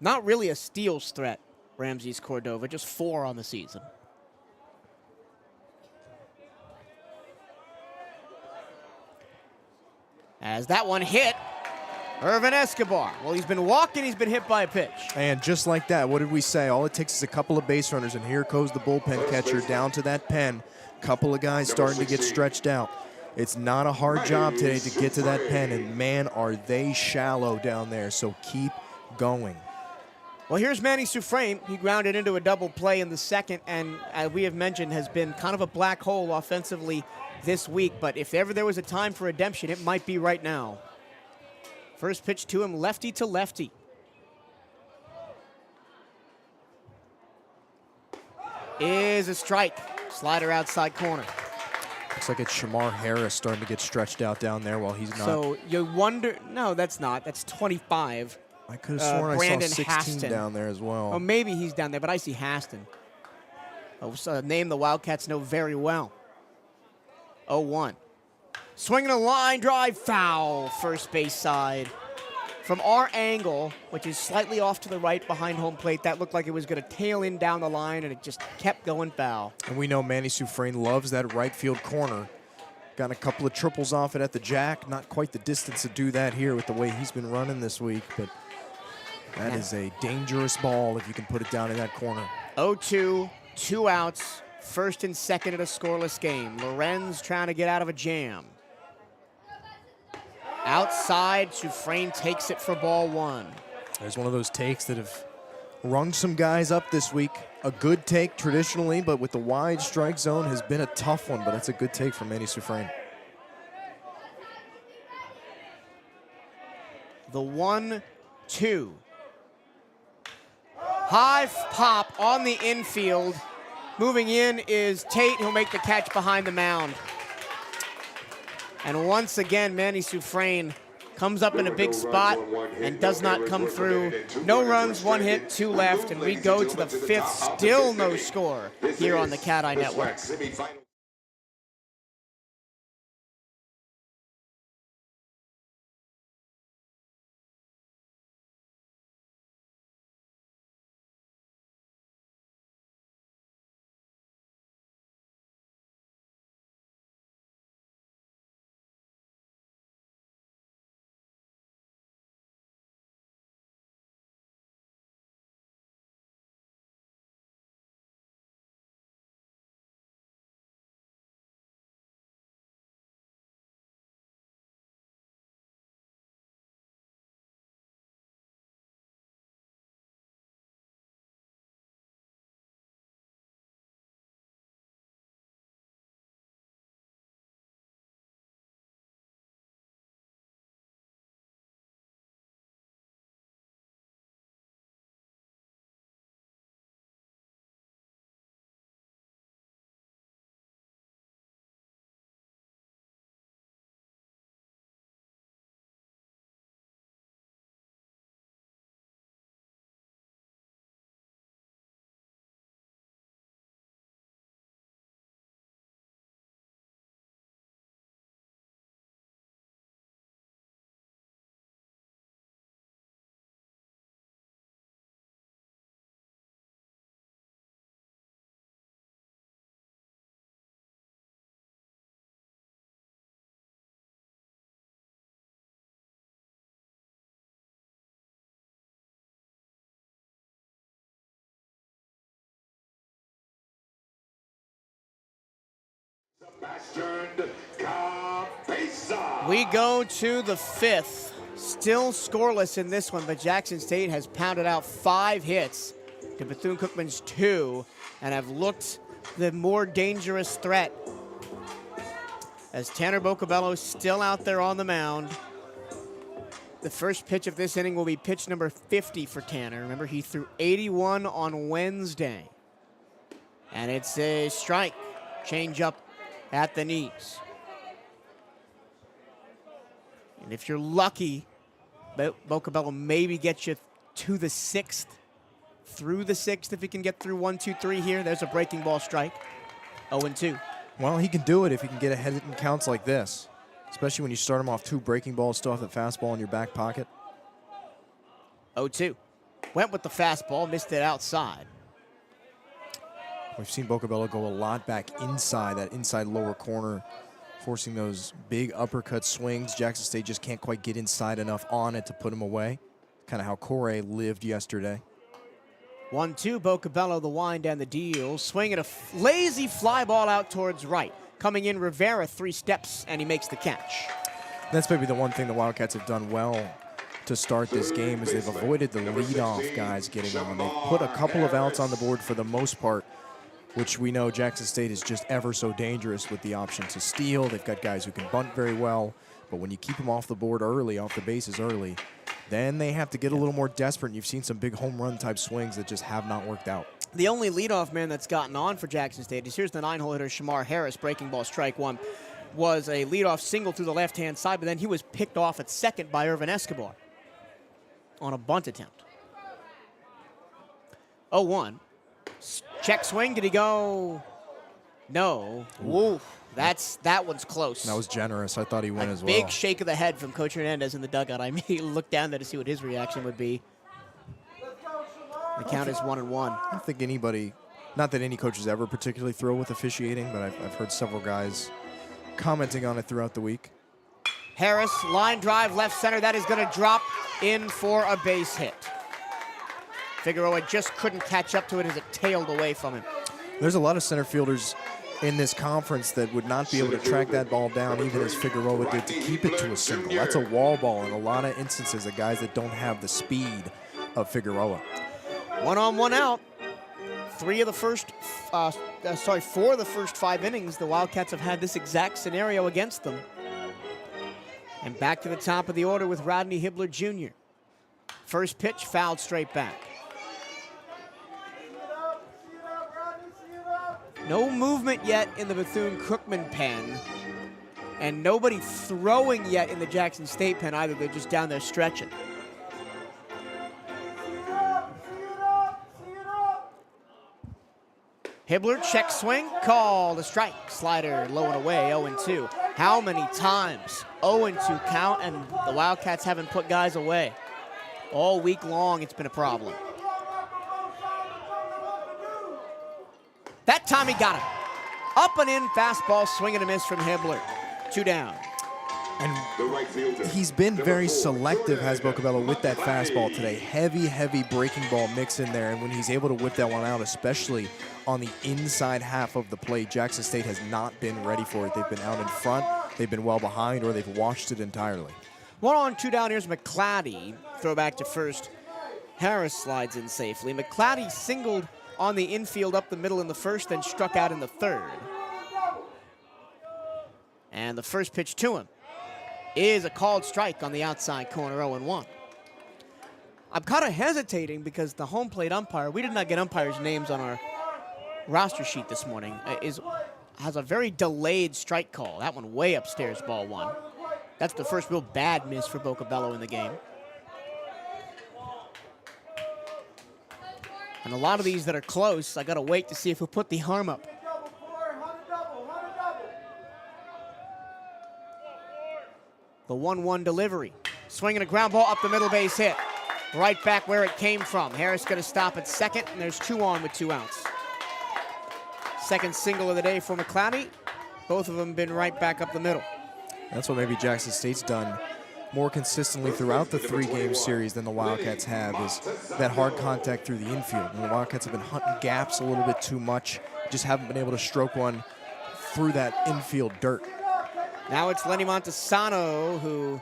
Speaker 1: Not really a steals threat, Ramses Cordova, just 4 on the season. As that one hit, Irvin Escobar. Well, he's been walking, he's been hit by a pitch.
Speaker 2: And just like that, what did we say? All it takes is a couple of base runners, and here goes the bullpen catcher down to that pen. Couple of guys starting to get stretched out. It's not a hard job today to get to that pen, and man, are they shallow down there, so keep going.
Speaker 1: Well, here's Manny Soufrain. He grounded into a double play in the second, and as we have mentioned, has been kind of a black hole offensively this week, but if ever there was a time for redemption, it might be right now. First pitch to him, lefty to lefty. Is a strike. Slider outside corner.
Speaker 2: Looks like it's Shamar Harris starting to get stretched out down there while he's not.
Speaker 1: So you wonder, no, that's not. That's 25.
Speaker 2: I could have sworn I
Speaker 1: Brandon
Speaker 2: saw 16
Speaker 1: Haston
Speaker 2: down there as well.
Speaker 1: Oh, maybe he's down there, but I see Haston. A name the Wildcats know very well. 0-1. Swinging a line drive, foul, first base side. From our angle, which is slightly off to the right behind home plate, that looked like it was going to tail in down the line, and it just kept going foul.
Speaker 2: And we know Manny Soufrain loves that right field corner. Got a couple of triples off it at the jack. Not quite the distance to do that here with the way he's been running this week, but that is a dangerous ball if you can put it down in that corner.
Speaker 1: 0-2, 2 outs First and second in a scoreless game. Lorenz trying to get out of a jam. Outside, Soufrain takes it for ball one.
Speaker 2: There's one of those takes that have rung some guys up this week. A good take traditionally, but with the wide strike zone has been a tough one, but that's a good take from Manny Soufrain.
Speaker 1: The 1-2. High pop on the infield. Moving in is Tate, who'll make the catch behind the mound. And once again, Manny Soufrain comes up in a big spot and does not come through. No runs, 1 hit, 2 left, and we go to the 5th, still no score here on the CatEye Network. We go to the 5th. Still scoreless in this one, but Jackson State has pounded out 5 hits to Bethune-Cookman's 2 and have looked the more dangerous threat. As Tanner Bocabello still out there on the mound. The first pitch of this inning will be pitch number 50 for Tanner. Remember, he threw 81 on Wednesday. And it's a strike. Change up at the knees. And if you're lucky, Bocabello maybe gets you to the 6th, through the 6th if he can get through 1, 2, 3 here. There's a breaking ball strike. 0-2.
Speaker 2: Well, he can do it if he can get ahead in counts like this, especially when you start him off 2 breaking balls, still have the fastball in your back pocket.
Speaker 1: 0-2. Went with the fastball, missed it outside.
Speaker 2: We've seen Bocabello go a lot back inside, that inside lower corner, forcing those big uppercut swings. Jackson State just can't quite get inside enough on it to put him away. Kind of how Corey lived yesterday.
Speaker 1: 1-2, Bocabello, the wind and the deal. Swinging a lazy fly ball out towards right. Coming in, Rivera 3 steps, and he makes the catch.
Speaker 2: That's maybe the one thing the Wildcats have done well to start this game is they've avoided the leadoff guys getting on. They put a couple of outs on the board for the most part, which we know Jackson State is just ever so dangerous with the option to steal. They've got guys who can bunt very well, but when you keep them off the board early, off the bases early, then they have to get a little more desperate, and you've seen some big home run type swings that just have not worked out.
Speaker 1: The only leadoff man that's gotten on for Jackson State is here's the 9-hole hitter, Shamar Harris, breaking ball strike 1. Was a leadoff single through the left-hand side, but then he was picked off at second by Irvin Escobar on a bunt attempt. 0-1. Check swing, did he go? No. Oof. That one's close.
Speaker 2: That was generous. I thought he went as well.
Speaker 1: Big shake of the head from Coach Hernandez in the dugout. I immediately looked down there to see what his reaction would be. The count is 1-1.
Speaker 2: I don't think anybody, not that any coaches ever particularly throw with officiating, but I've heard several guys commenting on it throughout the week.
Speaker 1: Harris, line drive, left center. That is going to drop in for a base hit. Figueroa just couldn't catch up to it as it tailed away from him.
Speaker 2: There's a lot of center fielders in this conference that would not be able to track that ball down, even as Figueroa did, to keep it to a single. That's a wall ball in a lot of instances of guys that don't have the speed of Figueroa.
Speaker 1: 1 on, 1 out. For the first 5 innings, the Wildcats have had this exact scenario against them. And back to the top of the order with Rodney Hibbler Jr. First pitch fouled straight back. No movement yet in the Bethune-Cookman pen. And nobody throwing yet in the Jackson State pen either. They're just down there stretching. Hibbler, check swing, called a strike. Slider low and away, 0-2. How many times? 0-2 count, and the Wildcats haven't put guys away. All week long, it's been a problem. That time he got him. Up and in, fastball, swing and a miss from Hibbler. 2 down.
Speaker 2: And he's been very selective, has Bocabello, with that fastball today. Heavy breaking ball mix in there, and when he's able to whip that one out, especially on the inside half of the plate, Jackson State has not been ready for it. They've been out in front, they've been well behind, or they've watched it entirely.
Speaker 1: 1 on, 2 down. Here's McClatty. Throw back to first. Harris slides in safely. McClatty singled on the infield up the middle in the first, then struck out in the third. And the first pitch to him is a called strike on the outside corner, 0-1. I'm kind of hesitating because the home plate umpire, we did not get umpires' names on our roster sheet this morning, has a very delayed strike call. That one way upstairs, ball 1. That's the first real bad miss for Bocabello in the game. And a lot of these that are close, I got to wait to see if he'll put the arm up. The 1-1 delivery. Swinging a ground ball up the middle, base hit. Right back where it came from. Harris going to stop at second, and there's 2 on with 2 outs. Second single of the day for McClatty. Both of them been right back up the middle.
Speaker 2: That's what maybe Jackson State's done more consistently throughout the 3-game series than the Wildcats have, is that hard contact through the infield. And the Wildcats have been hunting gaps a little bit too much, just haven't been able to stroke one through that infield dirt.
Speaker 1: Now it's Lenny Montesano, who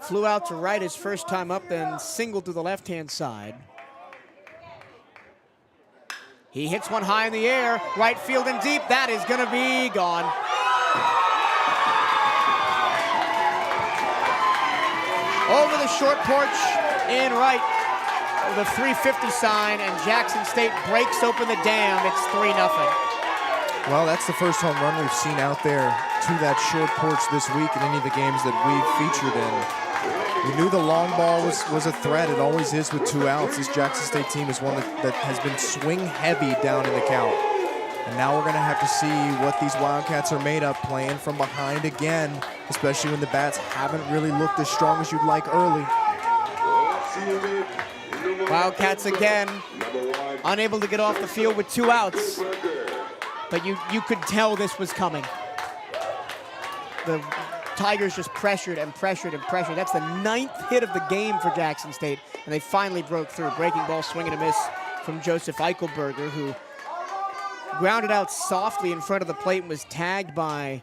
Speaker 1: flew out to right his first time up, then singled to the left-hand side. He hits one high in the air, right field and deep. That is going to be gone. Over the short porch in right, the 350 sign, and Jackson State breaks open the dam. It's 3-0.
Speaker 2: Well, that's the first home run we've seen out there to that short porch this week in any of the games that we've featured in. We knew the long ball was a threat. It always is with 2 outs. This Jackson State team is one that has been swing heavy down in the count. And now we're going to have to see what these Wildcats are made of, playing from behind again, especially when the bats haven't really looked as strong as you'd like early.
Speaker 1: Wildcats again, unable to get off the field with 2 outs. But you could tell this was coming. The Tigers just pressured and pressured and pressured. That's the 9th hit of the game for Jackson State, and they finally broke through. Breaking ball, swing and a miss from Joseph Eichelberger, who grounded out softly in front of the plate and was tagged by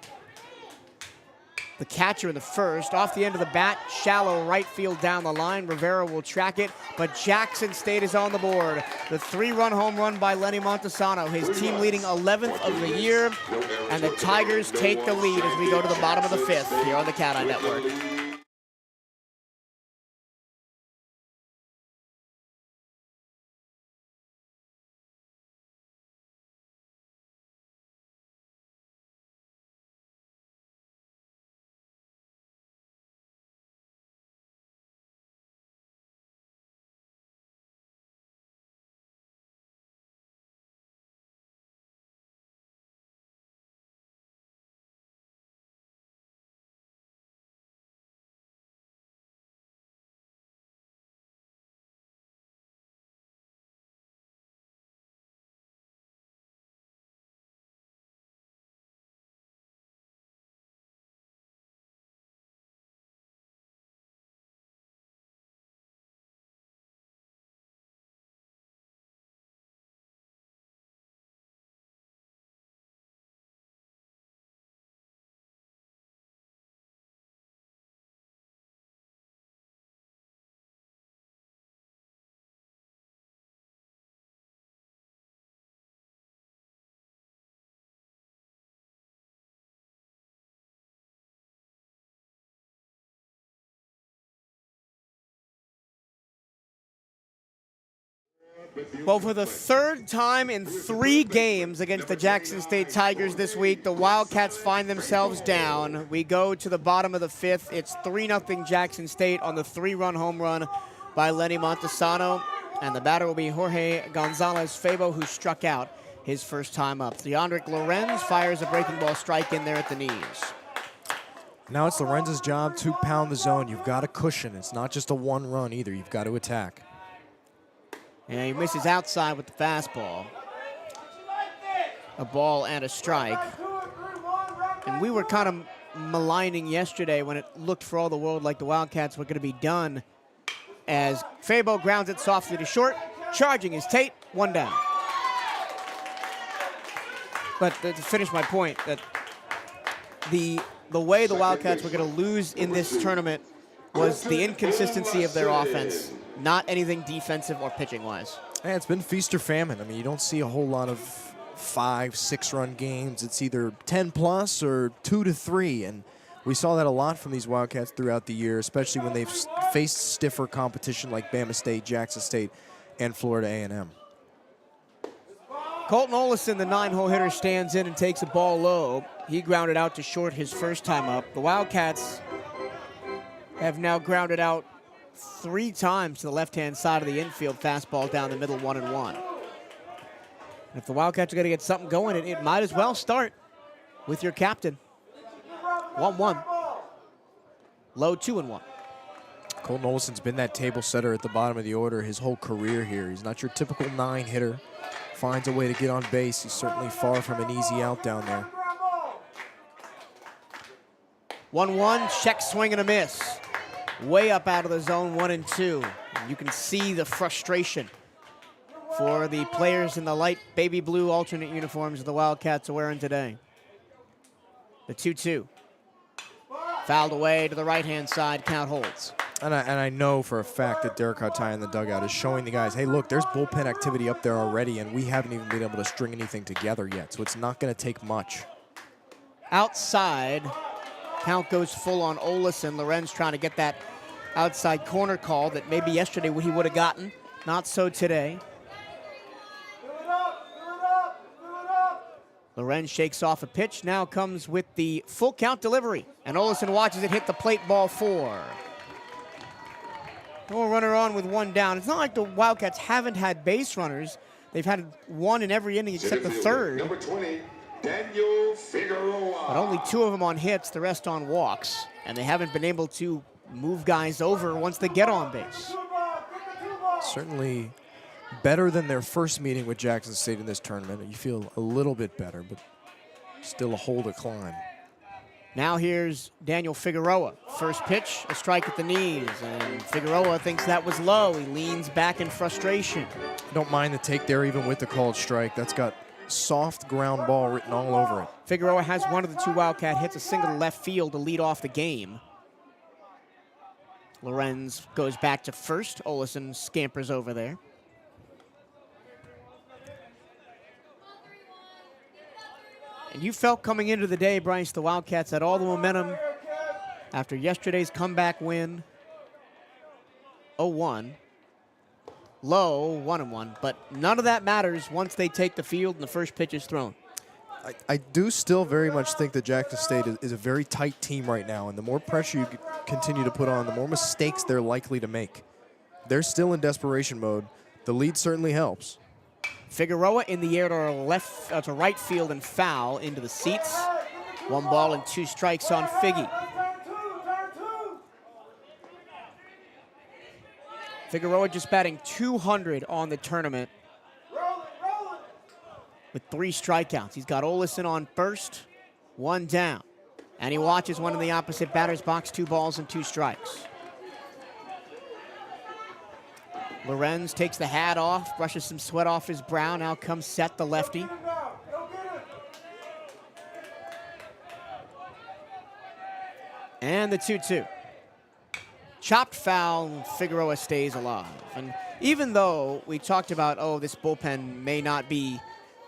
Speaker 1: the catcher in the first. Off the end of the bat, shallow right field down the line. Rivera will track it, but Jackson State is on the board. The 3-run home run by Lenny Montesano, his team leading 11th of the year, and the Tigers take the lead as we go to the bottom of the 5th here on the CatEye Network. Well, for the third time in 3 games against the Jackson State Tigers this week, the Wildcats find themselves down. We go to the bottom of the 5th. It's 3-0 Jackson State on the 3-run home run by Lenny Montesano. And the batter will be Jorge Gonzalez-Fabo, who struck out his first time up. Deandrick Lorenz fires a breaking ball strike in there at the knees.
Speaker 2: Now it's Lorenz's job to pound the zone. You've got to cushion. It's not just a 1 run either. You've got to attack.
Speaker 1: And he misses outside with the fastball. A ball and a strike. And we were kind of maligning yesterday when it looked for all the world like the Wildcats were going to be done, as Fabo grounds it softly to short. Charging is Tate, 1 down. But to finish my point, that the way the Wildcats were going to lose in this tournament was the inconsistency of their offense, not anything defensive or pitching-wise.
Speaker 2: Yeah, it's been feast or famine. I mean, you don't see a whole lot of 5-6 run games. It's either 10+ or 2-3, and we saw that a lot from these Wildcats throughout the year, especially when they've faced stiffer competition like Bama State, Jackson State, and Florida A&M.
Speaker 1: Colton Olison, the 9-hole hitter, stands in and takes a ball low. He grounded out to short his first time up. The Wildcats have now grounded out 3 times to the left-hand side of the infield, fastball down the middle, 1-1. If the Wildcats are going to get something going, it might as well start with your captain. 1-1. Low, 2-1.
Speaker 2: Colton Olison's been that table setter at the bottom of the order his whole career here. He's not your typical 9 hitter. Finds a way to get on base. He's certainly far from an easy out down there.
Speaker 1: 1-1, check swing and a miss. Way up out of the zone, 1-2. And you can see the frustration for the players in the light baby blue alternate uniforms the Wildcats are wearing today. The 2-2. Fouled away to the right-hand side, count holds.
Speaker 2: And I know for a fact that Derek CatEye in the dugout is showing the guys, hey, look, there's bullpen activity up there already, and we haven't even been able to string anything together yet, so it's not going to take much.
Speaker 1: Outside, count goes full on Olison. Lorenz trying to get that outside corner call that maybe yesterday he would have gotten. Not so today. Lorenz shakes off a pitch, now comes with the full count delivery, and Olison watches it hit the plate, ball 4. No runner on with 1 down. It's not like the Wildcats haven't had base runners. They've had 1 in every inning except the 3rd.
Speaker 6: Number 20, Daniel Figueroa.
Speaker 1: But only 2 of them on hits, the rest on walks. And they haven't been able to move guys over once they get on base.
Speaker 2: Certainly better than their first meeting with Jackson State in this tournament. You feel a little bit better, but still a hole to climb.
Speaker 1: Now here's Daniel Figueroa. First pitch, a strike at the knees, and Figueroa thinks that was low. He leans back in frustration.
Speaker 2: Don't mind the take there even with the called strike. That's got soft ground ball written all over it.
Speaker 1: Figueroa has one of the 2 Wildcat hits, a single to left field to lead off the game. Lorenz goes back to first. Olison scampers over there. And you felt coming into the day, Bryce, the Wildcats had all the momentum after yesterday's comeback win. 0-1. Low, 1-1. But none of that matters once they take the field and the first pitch is thrown.
Speaker 2: I do still very much think that Jackson State is a very tight team right now, and the more pressure you continue to put on, the more mistakes they're likely to make. They're still in desperation mode. The lead certainly helps.
Speaker 1: Figueroa in the air to right field and foul into the seats. 1 ball and 2 strikes on Figgy. Figueroa just batting 200 on the tournament with 3 strikeouts. He's got Olison on first, 1 down. And he watches one in the opposite batter's box, 2 balls and 2 strikes. Lorenz takes the hat off, brushes some sweat off his brow. Now comes Seth, the lefty. And the 2-2. Chopped foul, Figueroa stays alive. And even though we talked about, oh, this bullpen may not be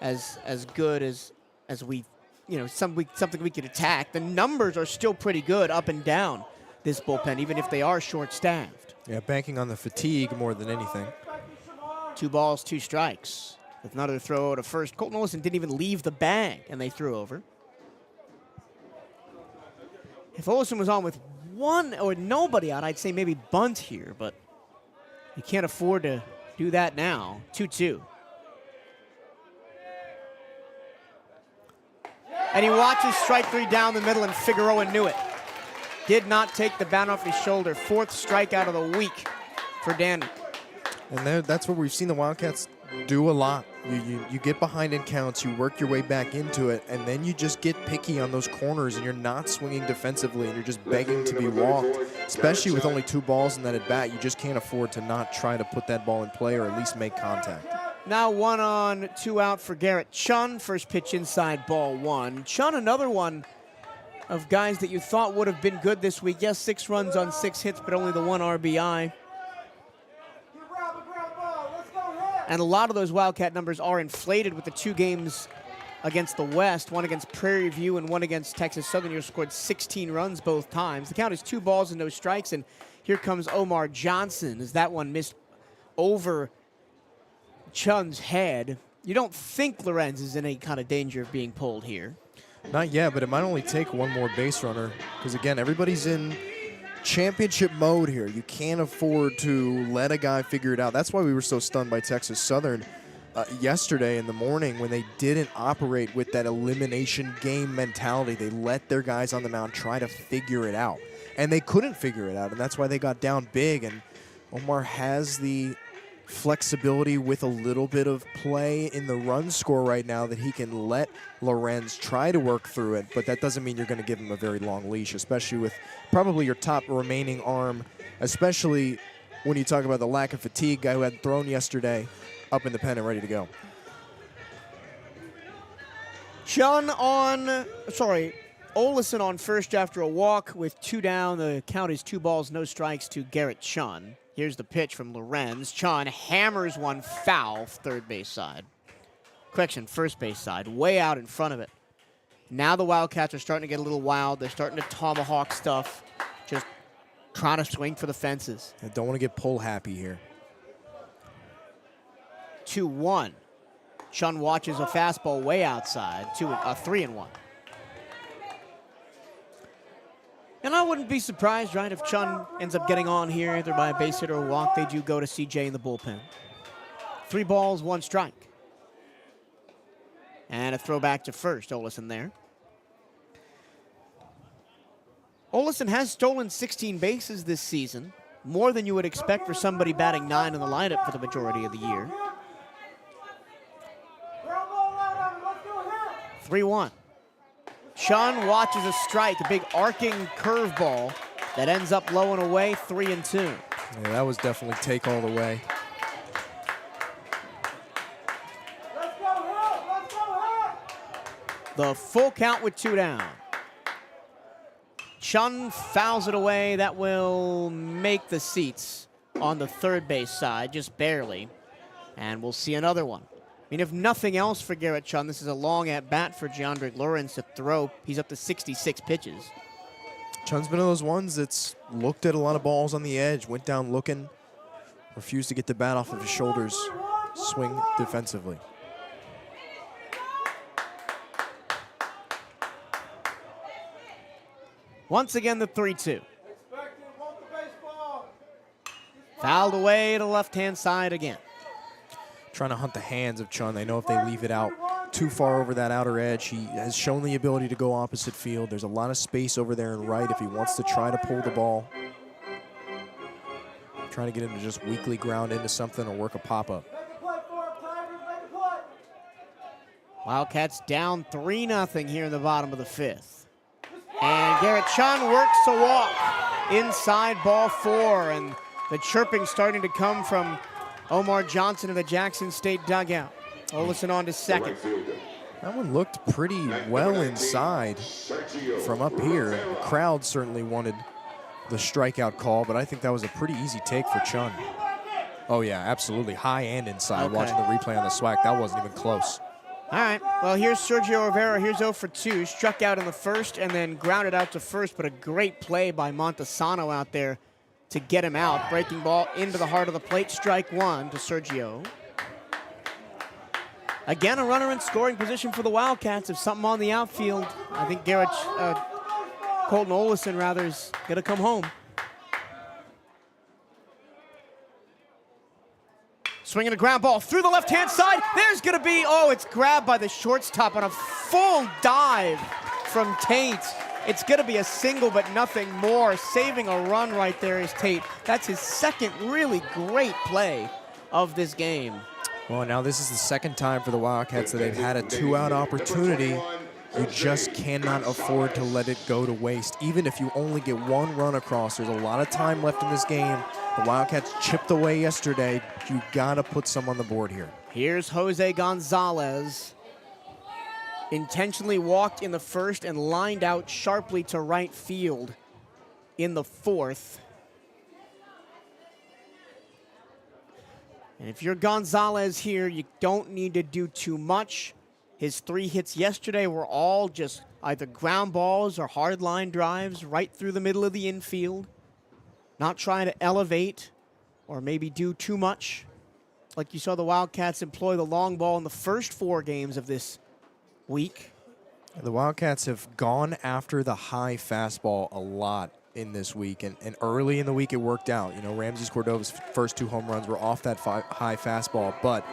Speaker 1: as good as we, something we could attack, the numbers are still pretty good up and down this bullpen, even if they are short-staffed.
Speaker 2: Yeah, banking on the fatigue more than anything.
Speaker 1: 2 balls, 2 strikes. With another throw to first. Colton Olson didn't even leave the bag, and they threw over. If Olson was on with one or nobody out, I'd say maybe bunt here, but you can't afford to do that now. 2-2. And he watches strike 3 down the middle, and Figueroa knew it. Did not take the bat off his shoulder. 4th strikeout of the week for Danny.
Speaker 2: And that's what we've seen the Wildcats do a lot. You get behind in counts, you work your way back into it, and then you just get picky on those corners, and you're not swinging defensively, and you're just begging to be walked. Especially with only 2 balls in that at bat, you just can't afford to not try to put that ball in play or at least make contact.
Speaker 1: Now 1 on, 2 out for Garrett Chun. First pitch inside, ball 1. Chun, another one of guys that you thought would have been good this week. Yes, 6 runs on 6 hits, but only the 1 RBI. And a lot of those Wildcat numbers are inflated with the 2 games against the West, 1 against Prairie View and 1 against Texas Southern. You scored 16 runs both times. The count is 2 balls and no strikes, and here comes Omar Johnson as that one missed over Chun's head. You don't think Lorenz is in any kind of danger of being pulled here.
Speaker 2: Not yet, but it might only take 1 more base runner because, again, everybody's in championship mode here. You can't afford to let a guy figure it out. That's why we were so stunned by Texas Southern yesterday in the morning when they didn't operate with that elimination game mentality. They let their guys on the mound try to figure it out, and they couldn't figure it out, and that's why they got down big. And Omar has the flexibility with a little bit of play in the run score right now that he can let Lorenz try to work through it, but that doesn't mean you're going to give him a very long leash, especially with probably your top remaining arm, especially when you talk about the lack of fatigue, guy who had thrown yesterday up in the pen and ready to go.
Speaker 1: Olison on first after a walk with 2 down. The count is 2 balls, no strikes to Garrett Chun. Here's the pitch from Lorenz. Chun hammers one foul, third base side. Correction, first base side, way out in front of it. Now the Wildcats are starting to get a little wild. They're starting to tomahawk stuff, just trying to swing for the fences.
Speaker 2: I don't want to get pull happy here.
Speaker 1: 2-1. Chun watches a fastball way outside, 3-1. And I wouldn't be surprised, right, if Chun ends up getting on here, either by a base hit or a walk. They do go to CJ in the bullpen. 3 balls, 1 strike. And a throwback to first, Olison there. Olison has stolen 16 bases this season, more than you would expect for somebody batting 9 in the lineup for the majority of the year. 3-1. Chun watches a strike, a big arcing curveball that ends up low and away, 3-2.
Speaker 2: Yeah, that was definitely take all the way.
Speaker 1: The full count with 2 down. Chun fouls it away. That will make the seats on the third base side, just barely. And we'll see another one. I mean, if nothing else for Garrett Chun, this is a long at-bat for Gianndre Lorenz to throw. He's up to 66 pitches.
Speaker 2: Chun's been one of those ones that's looked at a lot of balls on the edge, went down looking, refused to get the bat off of his shoulders, swing defensively.
Speaker 1: Once again, the 3-2. Fouled away to the left-hand side again.
Speaker 2: Trying to hunt the hands of Chun. They know if they leave it out too far over that outer edge, he has shown the ability to go opposite field. There's a lot of space over there and right if he wants to try to pull the ball. Trying to get him to just weakly ground into something or work a pop-up.
Speaker 1: Wildcats down 3-0 here in the bottom of the 5th. And Garrett Chun works a walk inside ball 4, and the chirping starting to come from Omar Johnson in the Jackson State dugout. Olison on to second.
Speaker 2: That one looked pretty well inside from up here. The crowd certainly wanted the strikeout call, but I think that was a pretty easy take for Chun. Oh yeah, absolutely, high and inside.
Speaker 1: Okay.
Speaker 2: Watching the replay on the SWAC, that wasn't even close.
Speaker 1: All right, well, here's Sergio Rivera. Here's 0 for 2. Struck out in the first and then grounded out to first, but a great play by Montesano out there to get him out. Breaking ball into the heart of the plate. Strike 1 to Sergio. Again, a runner in scoring position for the Wildcats. If something on the outfield, I think Colton Olison, rather, is going to come home. Swinging a ground ball through the left-hand side. There's going to be, it's grabbed by the shortstop on a full dive from Tate. It's going to be a single, but nothing more. Saving a run right there is Tate. That's his second really great play of this game.
Speaker 2: Well, now this is the second time for the Wildcats that they've had a 2-out opportunity. You just cannot afford to let it go to waste. Even if you only get one run across, there's a lot of time left in this game. The Wildcats chipped away yesterday. You gotta put some on the board here.
Speaker 1: Here's Jose Gonzalez. Intentionally walked in the first and lined out sharply to right field in the fourth. And if you're Gonzalez here, you don't need to do too much. His 3 hits yesterday were all just either ground balls or hard line drives right through the middle of the infield. Not trying to elevate or maybe do too much. Like you saw the Wildcats employ the long ball in the first 4 games of this week.
Speaker 2: The Wildcats have gone after the high fastball a lot in this week, and early in the week it worked out. You know, Ramses Cordova's first 2 home runs were off that high fastball, but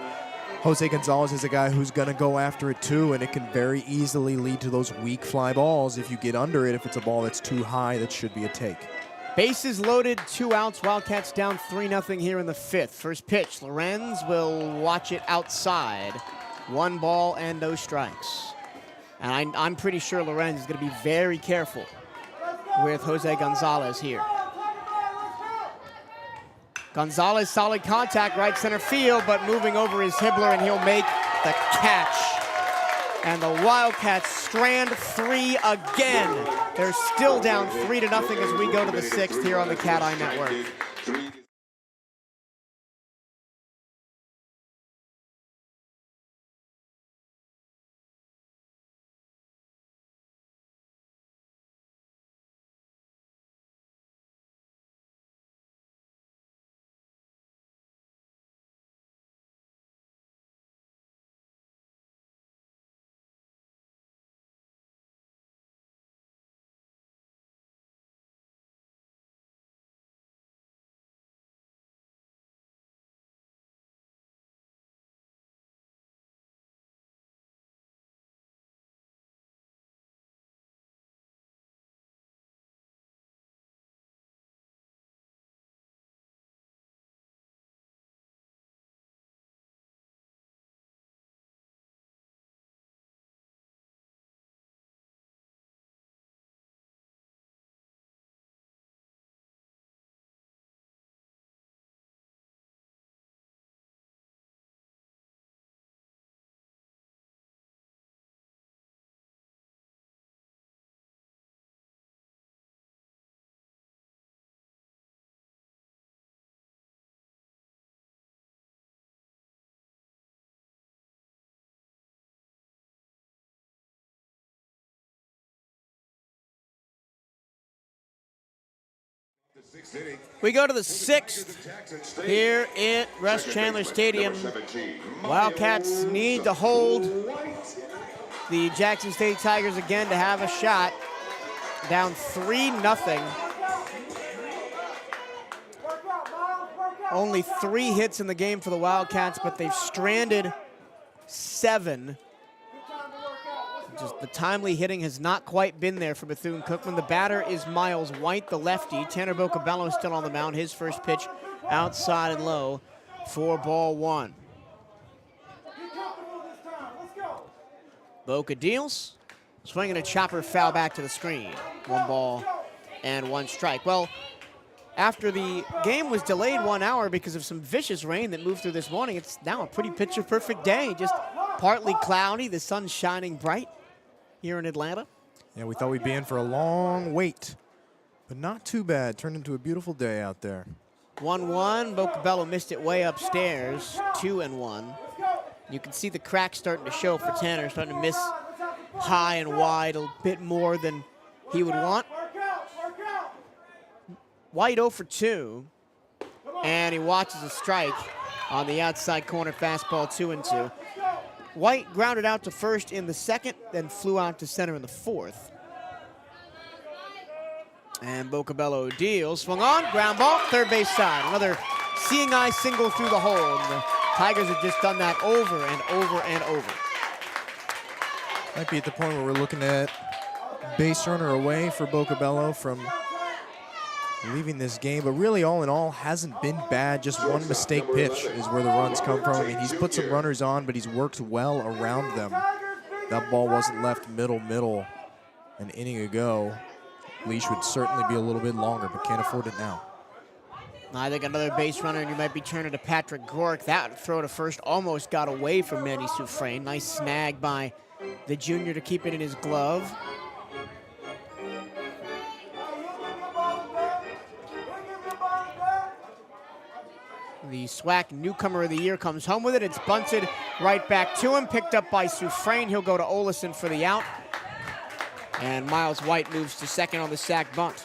Speaker 2: Jose Gonzalez is a guy who's going to go after it too, and it can very easily lead to those weak fly balls if you get under it. If it's a ball that's too high, that should be a take.
Speaker 1: Bases loaded, 2 outs. Wildcats down 3-0 here in the 5th. First pitch, Lorenz will watch it outside. 1 ball and no strikes. And I'm pretty sure Lorenz is going to be very careful with Jose Gonzalez here. Gonzalez, solid contact, right center field, but moving over is Hibbler, and he'll make the catch. And the Wildcats strand 3 again. They're still down 3-0 as we go to the 6th here on the CatEye Network. We go to the 6th here at Rush Chandler Stadium. Wildcats need to hold the Jackson State Tigers again to have a shot. Down 3-0. Only 3 hits in the game for the Wildcats, but they've stranded 7. Just the timely hitting has not quite been there for Bethune-Cookman. The batter is Miles White, the lefty. Tanner Bocabello still on the mound. His first pitch outside and low for ball 1. Boca deals. Swinging a chopper, foul back to the screen. 1 ball and 1 strike. Well, after the game was delayed 1 hour because of some vicious rain that moved through this morning, it's now a pretty picture-perfect day. Just partly cloudy, the sun's shining bright here in Atlanta.
Speaker 2: Yeah, we thought we'd be in for a long wait, but not too bad. Turned into a beautiful day out there.
Speaker 1: 1-1. Bocabello missed it way upstairs. 2-1. You can see the crack starting to show for Tanner, starting to miss high and wide a bit more than he would want. White 0 for 2, and he watches a strike on the outside corner fastball. 2-2. White grounded out to first in the second, then flew out to center in the fourth. And Bocabello deals, swung on, ground ball, third base side. Another seeing eye single through the hole. And the Tigers have just done that over and over and over.
Speaker 2: Might be at the point where we're looking at base runner away for Bocabello from leaving this game, but really all in all hasn't been bad. Just one mistake pitch is where the runs come from. I mean, he's put some runners on, but he's worked well around them. That ball wasn't left middle an inning ago. Leash would certainly be a little bit longer, but can't afford it now.
Speaker 1: I think another base runner, and you might be turning to Patrick Gork. That throw to first almost got away from Manny Soufrain. Nice snag by the junior to keep it in his glove. The SWAC newcomer of the year comes home with it. It's bunted right back to him, picked up by Soufrain. He'll go to Olison for the out. And Miles White moves to second on the sack bunt.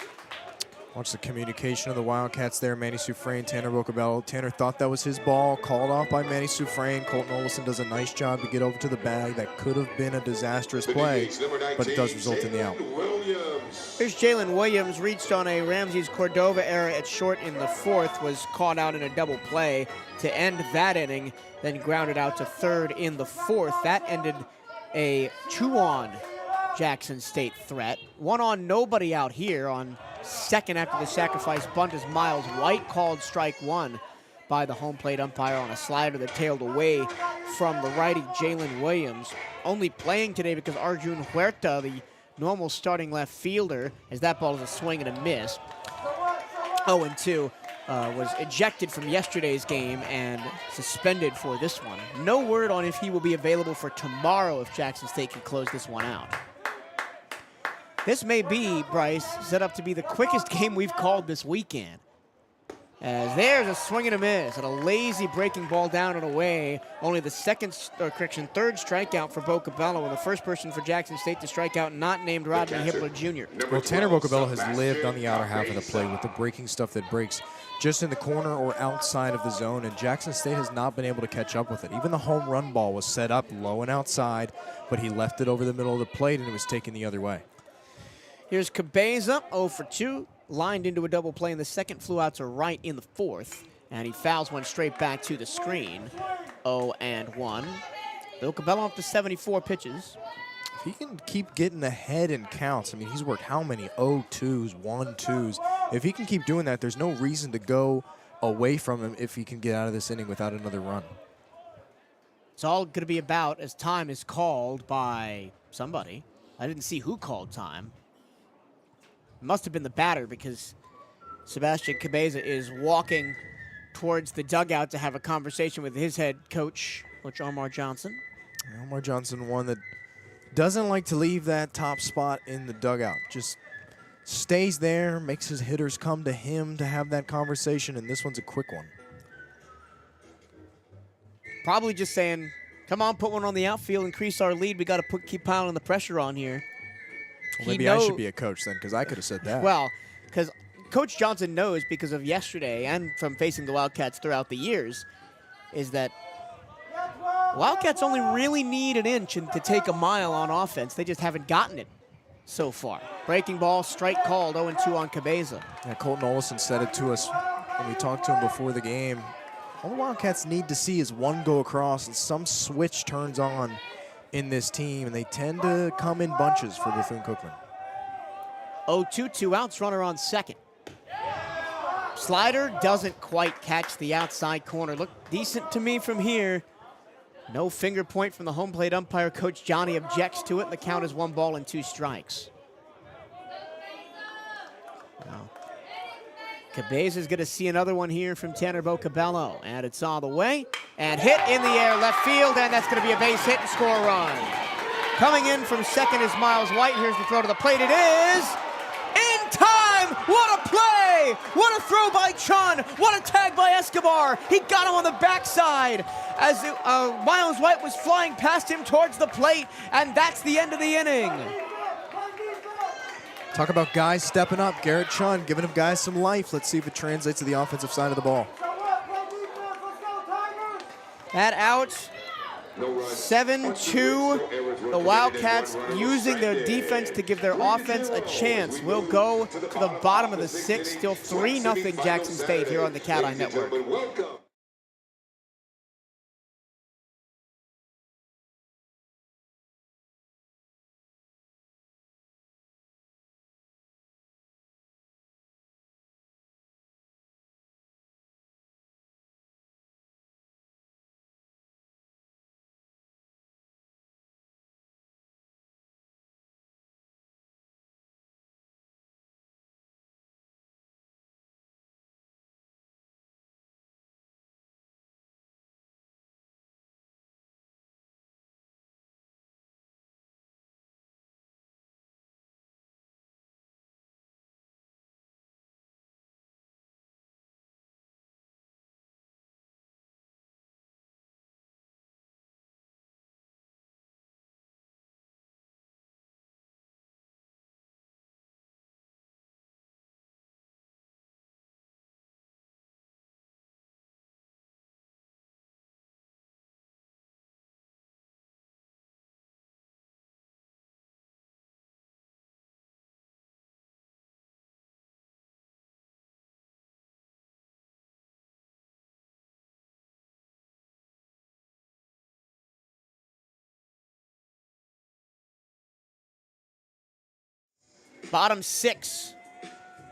Speaker 2: Watch the communication of the Wildcats there. Manny Soufrain, Tanner Bocabello. Tanner thought that was his ball, called off by Manny Soufrain. Colton Olison does a nice job to get over to the bag. That could have been a disastrous play, but it does result in the out.
Speaker 1: Here's Jalen Williams, reached on a Ramses Cordova error at short in the fourth, was caught out in a double play to end that inning, then grounded out to third in the fourth. That ended a 2-on Jackson State threat. 1-on nobody out here on second after the sacrifice bunt as Miles White called strike one by the home plate umpire on a slider that tailed away from the righty Jalen Williams. Only playing today because Arjun Huerta, the normal starting left fielder, as that ball is a swing and a miss. 0-2, was ejected from yesterday's game and suspended for this one. No word on if he will be available for tomorrow if Jackson State can close this one out. This may be, Bryce, set up to be the quickest game we've called this weekend. As there's a swing and a miss and a lazy breaking ball down and away. Only the third strikeout for Bocabello, and the first person for Jackson State to strike out not named Rodney Hippler Jr.
Speaker 2: Well, Tanner Bocabello has lived on the outer half of the plate with the breaking stuff that breaks just in the corner or outside of the zone, and Jackson State has not been able to catch up with it. Even the home run ball was set up low and outside, but he left it over the middle of the plate and it was taken the other way.
Speaker 1: Here's Cabeza, 0 for 2, lined into a double play in the second, flew out to right in the fourth, and he fouls one straight back to the screen. 0-1. Bocabello up to 74 pitches.
Speaker 2: If he can keep getting ahead in counts, I mean, he's worked how many 0-2s, 1-2s. If he can keep doing that, there's no reason to go away from him if he can get out of this inning without another run.
Speaker 1: It's all going to be about as time is called by somebody. I didn't see who called time. Must have been the batter because Sebastian Cabeza is walking towards the dugout to have a conversation with his head coach, Coach Omar Johnson.
Speaker 2: Omar Johnson, one that doesn't like to leave that top spot in the dugout. Just stays there, makes his hitters come to him to have that conversation, and this one's a quick one.
Speaker 1: Probably just saying, come on, put one on the outfield, increase our lead. We got to keep piling the pressure on here.
Speaker 2: Well, maybe I should be a coach then, because I could have said that.
Speaker 1: Well, because Coach Johnson knows, because of yesterday and from facing the Wildcats throughout the years, is that Wildcats only really need an inch to take a mile on offense. They just haven't gotten it so far. Breaking ball, strike called, 0-2 on Cabeza.
Speaker 2: Yeah, Colton Olison said it to us when we talked to him before the game. All the Wildcats need to see is one go across and some switch turns on in this team, and they tend to come in bunches for Bethune-Cookman.
Speaker 1: 0-2, 2 outs, runner on second. Slider doesn't quite catch the outside corner. Looked decent to me from here. No finger point from the home plate umpire. Coach Johnny objects to it, and the count is 1 ball and 2 strikes. Now, Cabeza is going to see another one here from Tanner Bocabello, and it's all the way, and hit in the air left field, and that's going to be a base hit and score a run. Coming in from second is Miles White. Here's the throw to the plate. It is in time. What a play! What a throw by Chun! What a tag by Escobar! He got him on the backside as Miles White was flying past him towards the plate, and that's the end of the inning.
Speaker 2: Talk about guys stepping up. Garrett Chun giving him guys some life. Let's see if it translates to the offensive side of the ball.
Speaker 1: That out 7-2. The Wildcats using their defense to give their offense a chance. We'll go to the bottom of the sixth. Still 3-0 Jackson State here on the CatEye Network. Bottom six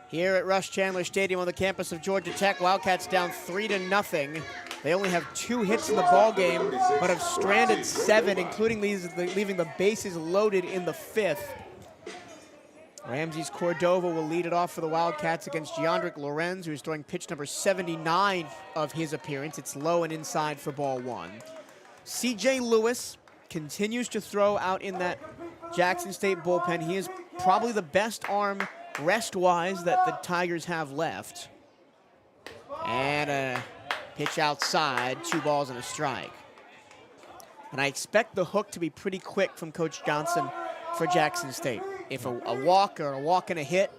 Speaker 1: here at Rush Chandler Stadium on the campus of Georgia Tech. Wildcats down 3-0. They only have 2 hits in the ball game, but have stranded 7, including leaving the bases loaded in the 5th. Ramses Cordova will lead it off for the Wildcats against Giandrick Lorenz, who's throwing pitch number 79 of his appearance. It's low and inside for ball 1. CJ Lewis continues to throw out in that Jackson State bullpen. He is probably the best arm rest-wise that the Tigers have left. And a pitch outside, 2 balls and a strike. And I expect the hook to be pretty quick from Coach Johnson for Jackson State. If a walk or a walk and a hit,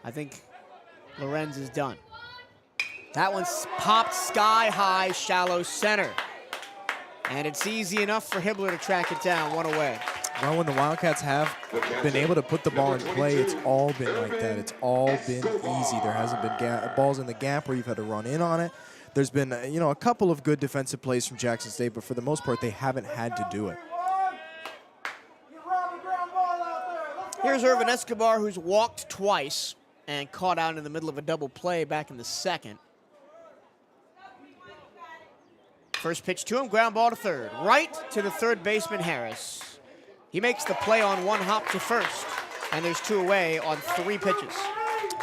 Speaker 1: I think Lorenz is done. That one's popped sky high, shallow center. And it's easy enough for Hibbler to track it down, 1 away.
Speaker 2: Well, when the Wildcats have been able to put the ball in play, it's all been like that. It's all been easy. There hasn't been balls in the gap where you've had to run in on it. There's been, a couple of good defensive plays from Jackson State, but for the most part, they haven't had to do it.
Speaker 1: Here's Irvin Escobar, who's walked twice and caught out in the middle of a double play back in the 2nd. First pitch to him, ground ball to third. Right to the third baseman, Harris. He makes the play on 1 hop to first, and there's 2 away on 3 pitches.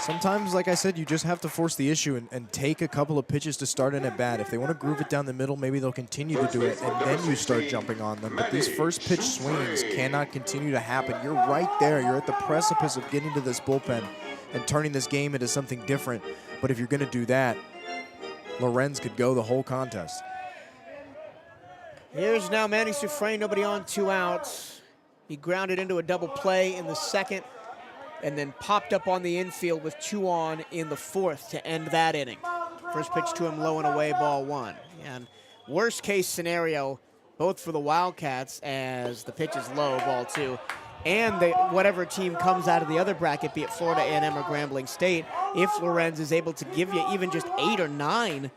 Speaker 2: Sometimes, like I said, you just have to force the issue and take a couple of pitches to start in at bat. If they want to groove it down the middle, maybe they'll continue to do it, and then you start jumping on them. But these first pitch swings cannot continue to happen. You're right there. You're at the precipice of getting to this bullpen and turning this game into something different. But if you're going to do that, Lorenz could go the whole contest.
Speaker 1: Here's now Manny Soufrain, nobody on, 2 outs. He grounded into a double play in the 2nd and then popped up on the infield with 2 on in the 4th to end that inning. First pitch to him, low and away, ball 1. And worst case scenario, both for the Wildcats as the pitch is low, ball 2, and whatever team comes out of the other bracket, be it Florida A&M or Grambling State, if Lorenz is able to give you even just 8 or 9,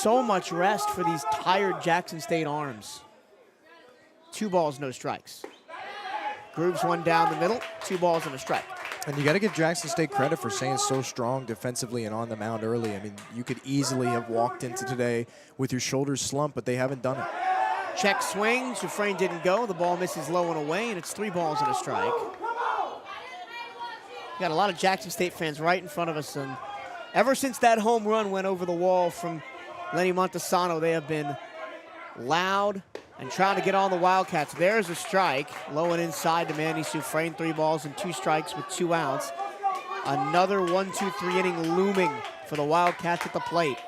Speaker 1: so much rest for these tired Jackson State arms. 2 balls, no strikes. Grooves 1 down the middle, 2 balls and a strike.
Speaker 2: And you got to give Jackson State credit for staying so strong defensively and on the mound early. I mean, you could easily have walked into today with your shoulders slumped, but they haven't done it.
Speaker 1: Check swing, Soufrain didn't go. The ball misses low and away, and it's 3 balls and a strike. We got a lot of Jackson State fans right in front of us, and ever since that home run went over the wall from Lenny Montesano, they have been loud and trying to get on the Wildcats. There's a strike, low and inside to Manny Soufrain. 3 balls and 2 strikes with 2 outs. Another 1-2-3 inning looming for the Wildcats at the plate.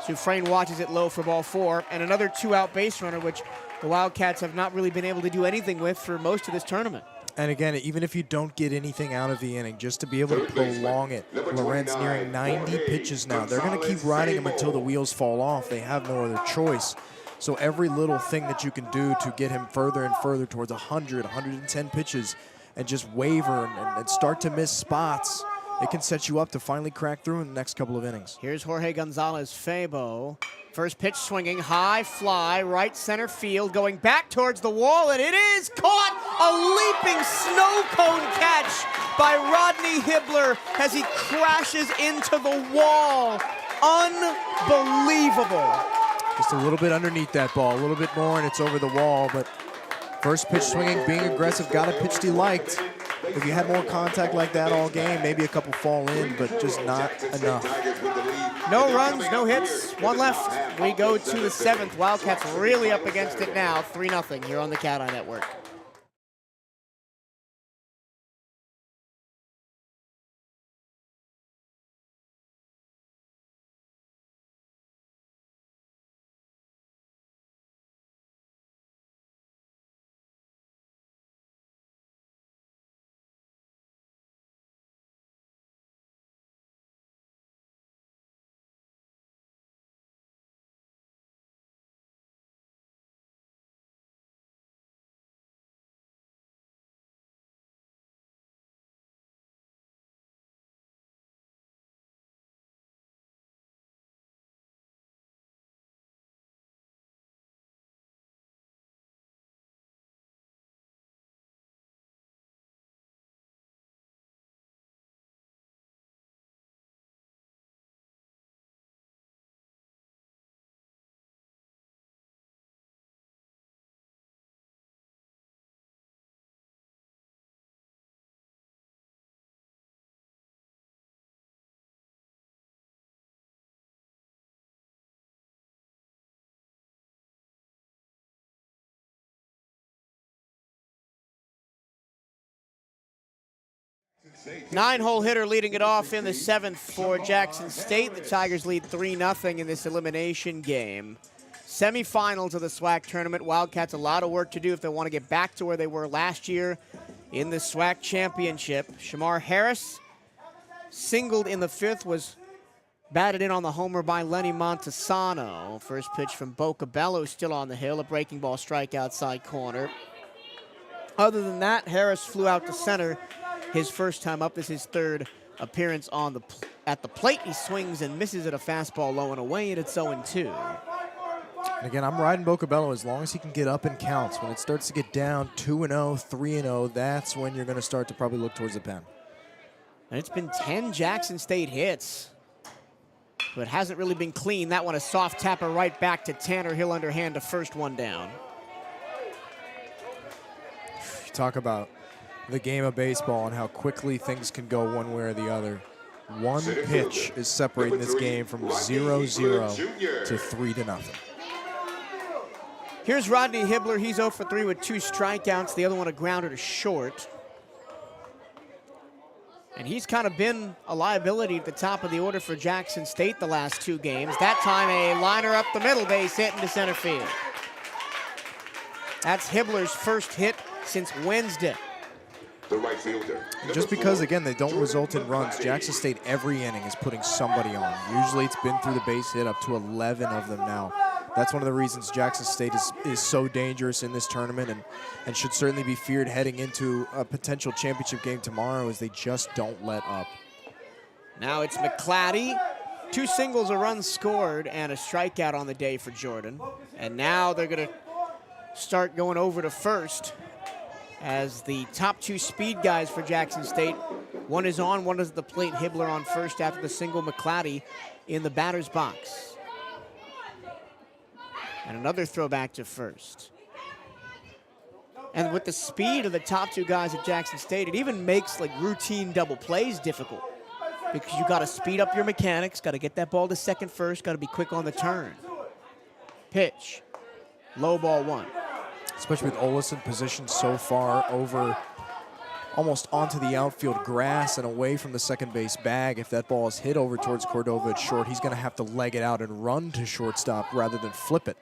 Speaker 1: Soufrain watches it low for ball 4, and another 2-out base runner, which the Wildcats have not really been able to do anything with for most of this tournament.
Speaker 2: And again, even if you don't get anything out of the inning, just to be able to prolong it. Lorenz nearing 90 pitches now. They're going to keep riding him until the wheels fall off. They have no other choice. So every little thing that you can do to get him further and further towards 100, 110 pitches and just waver and start to miss spots, it can set you up to finally crack through in the next couple of innings.
Speaker 1: Here's Jorge Gonzalez-Febo. First pitch swinging, high fly, right center field, going back towards the wall, and it is caught! A leaping snow cone catch by Rodney Hibbler as he crashes into the wall. Unbelievable.
Speaker 2: Just a little bit underneath that ball, a little bit more, and it's over the wall, but first pitch swinging, being aggressive, got a pitch he liked. If you had more contact like that all game, maybe a couple fall in, but just not enough.
Speaker 1: No runs, no hits, one left. We go to the 7th. Wildcats really up against it now, 3-0 here on the CatEye Network. Nine-hole hitter leading it off in the 7th for Jackson State. The Tigers lead 3-0 in this elimination game. Semifinals of the SWAC tournament. Wildcats a lot of work to do if they want to get back to where they were last year in the SWAC championship. Shamar Harris singled in the 5th, was batted in on the homer by Lenny Montesano. First pitch from Boca Bello still on the hill. A breaking ball strike outside corner. Other than that, Harris flew out to center. His first time up. This is his 3rd appearance on at the plate. He swings and misses at a fastball low and away, and it's 0-2.
Speaker 2: And again, I'm riding Bocabello as long as he can get up and counts. When it starts to get down 2-0, 3-0, that's when you're going to start to probably look towards the pen.
Speaker 1: And it's been 10 Jackson State hits, but it hasn't really been clean. That one a soft tapper right back to Tanner Hill underhand to first, one down.
Speaker 2: You talk about the game of baseball and how quickly things can go one way or the other. One pitch is separating this game from 0-0 to 3-0.
Speaker 1: Here's Rodney Hibbler. He's 0 for 3 with 2 strikeouts. The other one a grounder to short. And he's kind of been a liability at the top of the order for Jackson State the last 2 games. That time a liner up the middle, base hit into center field. That's Hibbler's first hit since Wednesday.
Speaker 6: The right fielder.
Speaker 2: And just because, again, they don't result in runs, Jackson State every inning is putting somebody on. Usually it's been through the base hit, up to 11 of them now. That's one of the reasons Jackson State is so dangerous in this tournament and should certainly be feared heading into a potential championship game tomorrow, as they just don't let up.
Speaker 1: Now it's McClatty. 2 singles, a run scored, and a strikeout on the day for Jordan. And now they're going to start going over to first as the top 2 speed guys for Jackson State. One is on, one is at the plate. Hibbler on first after the single. McClatty in the batter's box. And another throwback to first. And with the speed of the top 2 guys at Jackson State, it even makes like routine double plays difficult, because you got to speed up your mechanics, got to get that ball to second first, got to be quick on the turn. Pitch, low ball 1.
Speaker 2: Especially with Olison positioned so far over, almost onto the outfield grass and away from the second base bag. If that ball is hit over towards Cordova at short, he's going to have to leg it out and run to shortstop rather than flip it.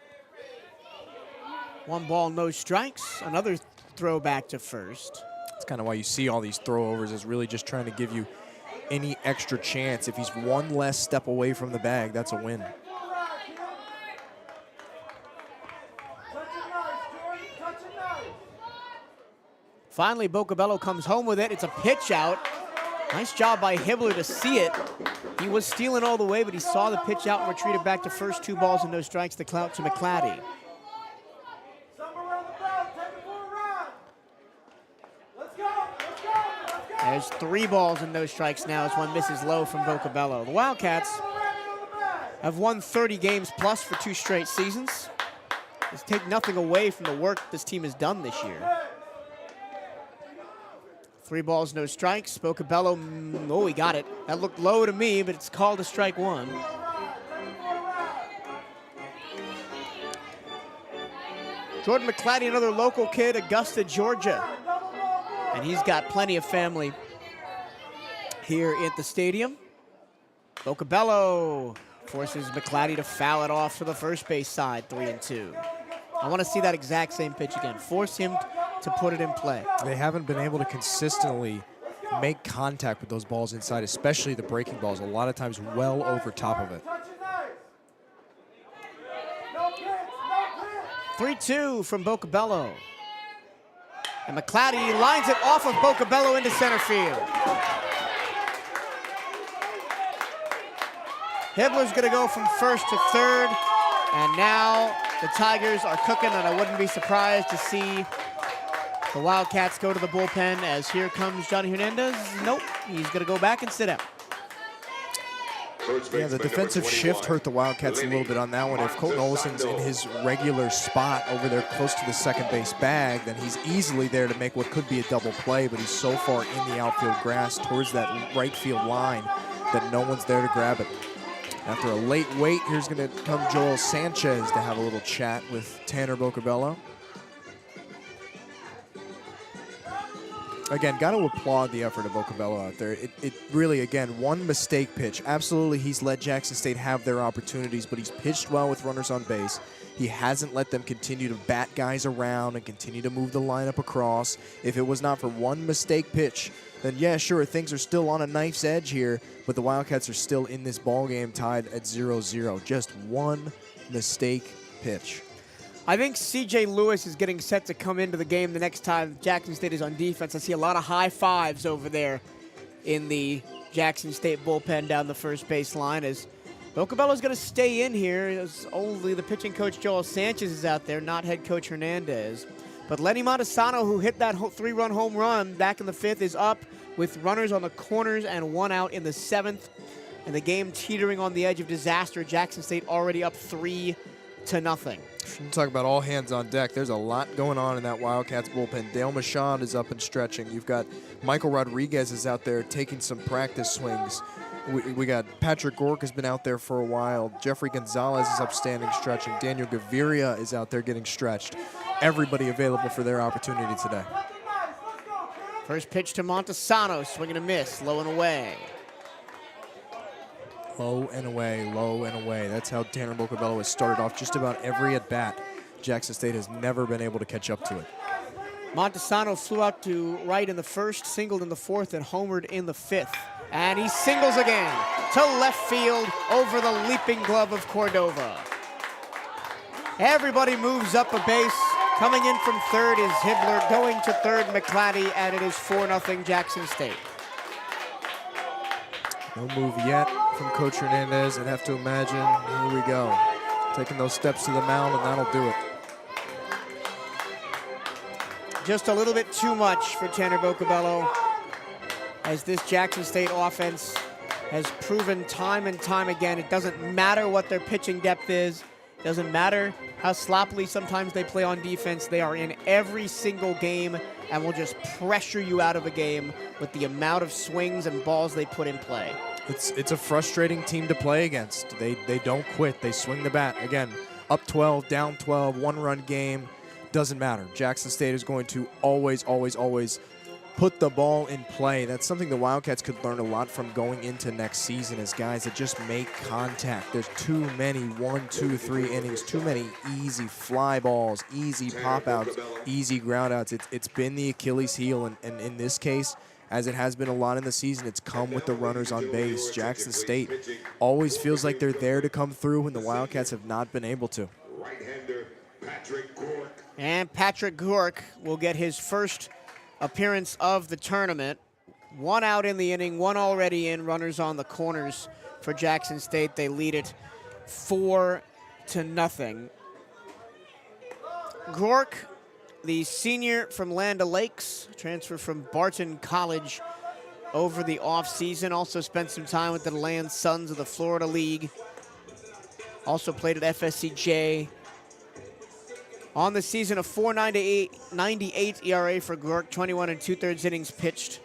Speaker 1: 1 ball, no strikes. Another throwback to first.
Speaker 2: It's kind of why you see all these throwovers, is really just trying to give you any extra chance. If he's one less step away from the bag, that's a win.
Speaker 1: Finally, Bocabello comes home with it. It's a pitch out. Nice job by Hibbler to see it. He was stealing all the way, but he saw the pitch out and retreated back to first, 2 balls and no strikes, the clout to McClatty. There's 3 balls and no strikes now as one misses low from Bocabello. The Wildcats have won 30 games plus for 2 straight seasons. Let's take nothing away from the work this team has done this year. 3 balls, no strikes. Bocabello, oh, he got it. That looked low to me, but it's called a strike 1. Jordan McClatty, another local kid, Augusta, Georgia. And he's got plenty of family here at the stadium. Bocabello forces McClatty to foul it off to the first base side, 3-2. I want to see that exact same pitch again. Force him to put it in play.
Speaker 2: They haven't been able to consistently make contact with those balls inside, especially the breaking balls, a lot of times well over top of it.
Speaker 1: 3-2 from Bocabello. And McClatty lines it off of Bocabello into center field. Hibbler's gonna go from first to third, and now the Tigers are cooking, and I wouldn't be surprised to see the Wildcats go to the bullpen, as here comes Johnny Hernandez. Nope, he's gonna go back and sit out.
Speaker 2: Yeah, the defensive shift hurt the Wildcats a little bit on that one. If Colton Olson's in his regular spot over there close to the second base bag, then he's easily there to make what could be a double play, but he's so far in the outfield grass towards that right field line that no one's there to grab it. After a late wait, here's going to come Joel Sanchez to have a little chat with Tanner Bocabello. Again, got to applaud the effort of Bocabello out there. It really, again, one mistake pitch. Absolutely, he's let Jackson State have their opportunities, but he's pitched well with runners on base. He hasn't let them continue to bat guys around and continue to move the lineup across. If it was not for one mistake pitch, then yeah, sure, things are still on a knife's edge here, but the Wildcats are still in this ball game tied at 0-0. Just one mistake pitch.
Speaker 1: I think C.J. Lewis is getting set to come into the game the next time Jackson State is on defense. I see a lot of high fives over there in the Jackson State bullpen down the first base line, as Bocabello's going to stay in here, as only the pitching coach Joel Sanchez is out there, not head coach Hernandez. But Lenny Montesano, who hit that 3-run home run back in the 5th, is up with runners on the corners and 1 out in the 7th. And the game teetering on the edge of disaster. Jackson State already up 3-0.
Speaker 2: Shouldn't talk about all hands on deck. There's a lot going on in that Wildcats bullpen. Dale Michaud is up and stretching. You've got Michael Rodriguez is out there taking some practice swings. We got Patrick Gork has been out there for a while. Jeffrey Gonzalez is upstanding stretching. Daniel Gaviria is out there getting stretched. Everybody available for their opportunity today.
Speaker 1: First pitch to Montesano, swing and a miss, low and away.
Speaker 2: Low and away, low and away. That's how Tanner Bocabello has started off just about every at-bat. Jackson State has never been able to catch up to it.
Speaker 1: Montesano flew out to right in the 1st, singled in the 4th, and homered in the 5th. And he singles again to left field over the leaping glove of Cordova. Everybody moves up a base. Coming in from 3rd is Hibbler, going to 3rd, McClatty, and it is 4-0 Jackson State.
Speaker 2: No move yet from Coach Hernandez. I'd have to imagine, here we go. Taking those steps to the mound, and that'll do it.
Speaker 1: Just a little bit too much for Tanner Bocabello, as this Jackson State offense has proven time and time again. It doesn't matter what their pitching depth is. It doesn't matter how sloppily sometimes they play on defense. They are in every single game and will just pressure you out of a game with the amount of swings and balls they put in play.
Speaker 2: It's a frustrating team to play against. They don't quit. They swing the bat. Again, up 12, down 12, 1-run game. Doesn't matter. Jackson State is going to always, always, always put the ball in play. That's something the Wildcats could learn a lot from going into next season, as guys that just make contact. There's too many 1, 2, 3 innings, too many easy fly balls, easy pop outs, easy ground outs. It's been the Achilles heel, and in this case, as it has been a lot in the season, it's come with the runners on base. Jackson State always feels like they're there to come through when the Wildcats have not been able to.
Speaker 6: Right-hander Patrick Gork.
Speaker 1: And Patrick Gork will get his first appearance of the tournament. 1 out in the inning, 1 already in, runners on the corners for Jackson State. They lead it 4-0. Gork, the senior from Land O'Lakes, transfer from Barton College over the offseason. Also spent some time with the Land Suns of the Florida League. Also played at FSCJ. On the season, a 4.98 ERA for Gork, 21 2/3 innings pitched.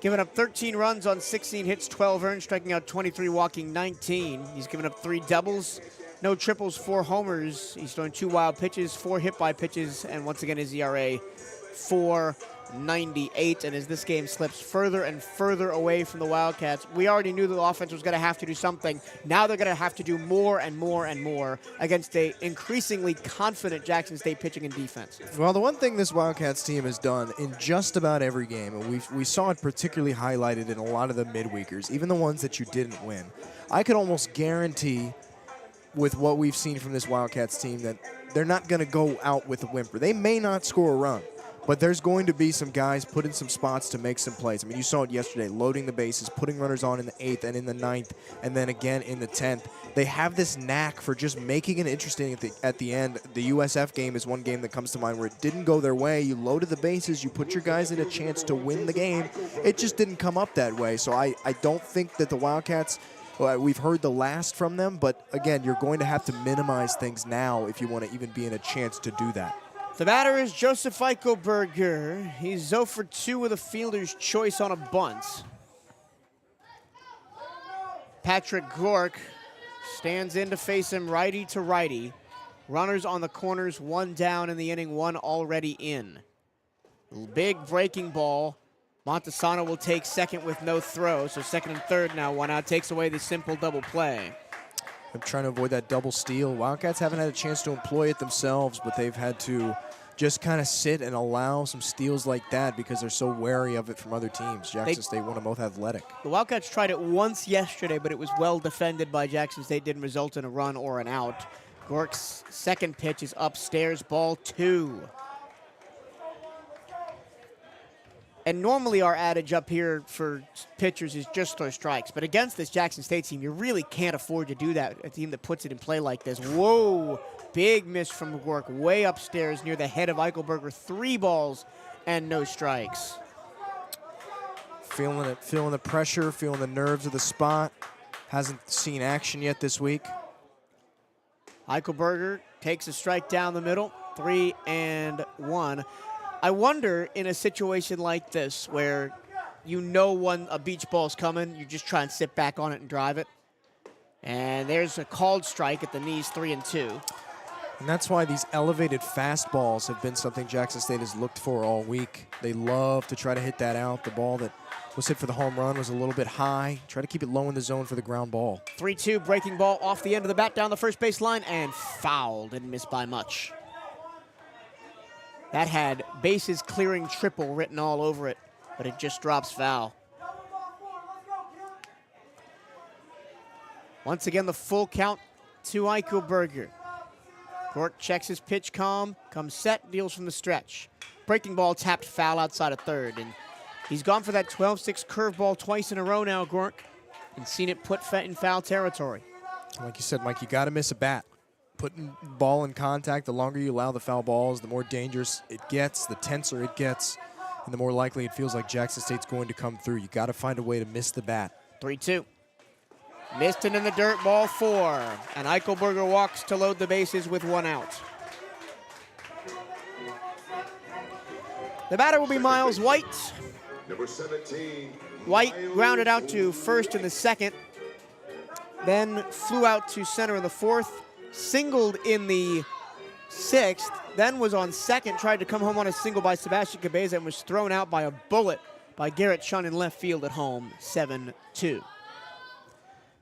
Speaker 1: Giving up 13 runs on 16 hits, 12 earned, striking out 23, walking 19. He's given up 3 doubles, no triples, 4 homers. He's thrown 2 wild pitches, 4 hit by pitches, and once again his ERA 4.98. And as this game slips further and further away from the Wildcats, we already knew the offense was going to have to do something. Now they're going to have to do more and more and more against a increasingly confident Jackson State pitching and defense.
Speaker 2: Well, the one thing this Wildcats team has done in just about every game, and we saw it particularly highlighted in a lot of the midweekers, even the ones that you didn't win, I could almost guarantee with what we've seen from this Wildcats team that they're not going to go out with a whimper. They may not score a run, but there's going to be some guys put in some spots to make some plays. I mean, you saw it yesterday, loading the bases, putting runners on in the 8th and in the 9th, and then again in the 10th. They have this knack for just making it interesting at the end. The USF game is one game that comes to mind where it didn't go their way. You loaded the bases, you put your guys in a chance to win the game. It just didn't come up that way. So I don't think that the Wildcats, we've heard the last from them, but again, you're going to have to minimize things now if you want to even be in a chance to do that.
Speaker 1: The batter is Joseph Eichelberger. He's 0 for 2 with a fielder's choice on a bunt. Patrick Gork stands in to face him righty to righty. Runners on the corners, 1 down in the inning, 1 already in. Big breaking ball. Montesano will take second with no throw, so second and third now, 1 out, takes away the simple double play.
Speaker 2: I'm trying to avoid that double steal. Wildcats haven't had a chance to employ it themselves, but they've had to just kind of sit and allow some steals like that because they're so wary of it from other teams. Jackson State won them both athletic.
Speaker 1: The Wildcats tried it once yesterday, but it was well defended by Jackson State. Didn't result in a run or an out. Gork's second pitch is upstairs, ball 2. And normally our adage up here for pitchers is just throw strikes. But against this Jackson State team, you really can't afford to do that. A team that puts it in play like this. Whoa, big miss from Gork way upstairs near the head of Eichelberger. 3 balls and no strikes.
Speaker 2: Feeling it, feeling the pressure, feeling the nerves of the spot. Hasn't seen action yet this week.
Speaker 1: Eichelberger takes a strike down the middle, 3-1. I wonder in a situation like this where you know when a beach ball's coming, you just try and sit back on it and drive it. And there's a called strike at the knees, 3-2.
Speaker 2: And that's why these elevated fastballs have been something Jackson State has looked for all week. They love to try to hit that out. The ball that was hit for the home run was a little bit high. Try to keep it low in the zone for the ground ball.
Speaker 1: 3-2, breaking ball off the end of the bat down the first base line and foul. Didn't miss by much. That had bases clearing triple written all over it, but it just drops foul. Once again, the full count to Eichelberger. Gork checks his pitch calm, comes set, deals from the stretch. Breaking ball tapped foul outside of third, and he's gone for that 12-6 curveball twice in a row now, Gork, and seen it put in foul territory.
Speaker 2: Like you said, Mike, you got to miss a bat. Putting ball in contact, the longer you allow the foul balls, the more dangerous it gets, the tenser it gets, and the more likely it feels like Jackson State's going to come through. You got to find a way to miss the bat.
Speaker 1: 3-2. Missed it in the dirt, ball 4. And Eichelberger walks to load the bases with 1 out. The batter will be Miles White.
Speaker 6: Number 17.
Speaker 1: White grounded out to first in the 2nd, then flew out to center in the 4th, singled in the sixth, then was on second, tried to come home on a single by Sebastian Cabeza and was thrown out by a bullet by Garrett Chun in left field at home, 7-2.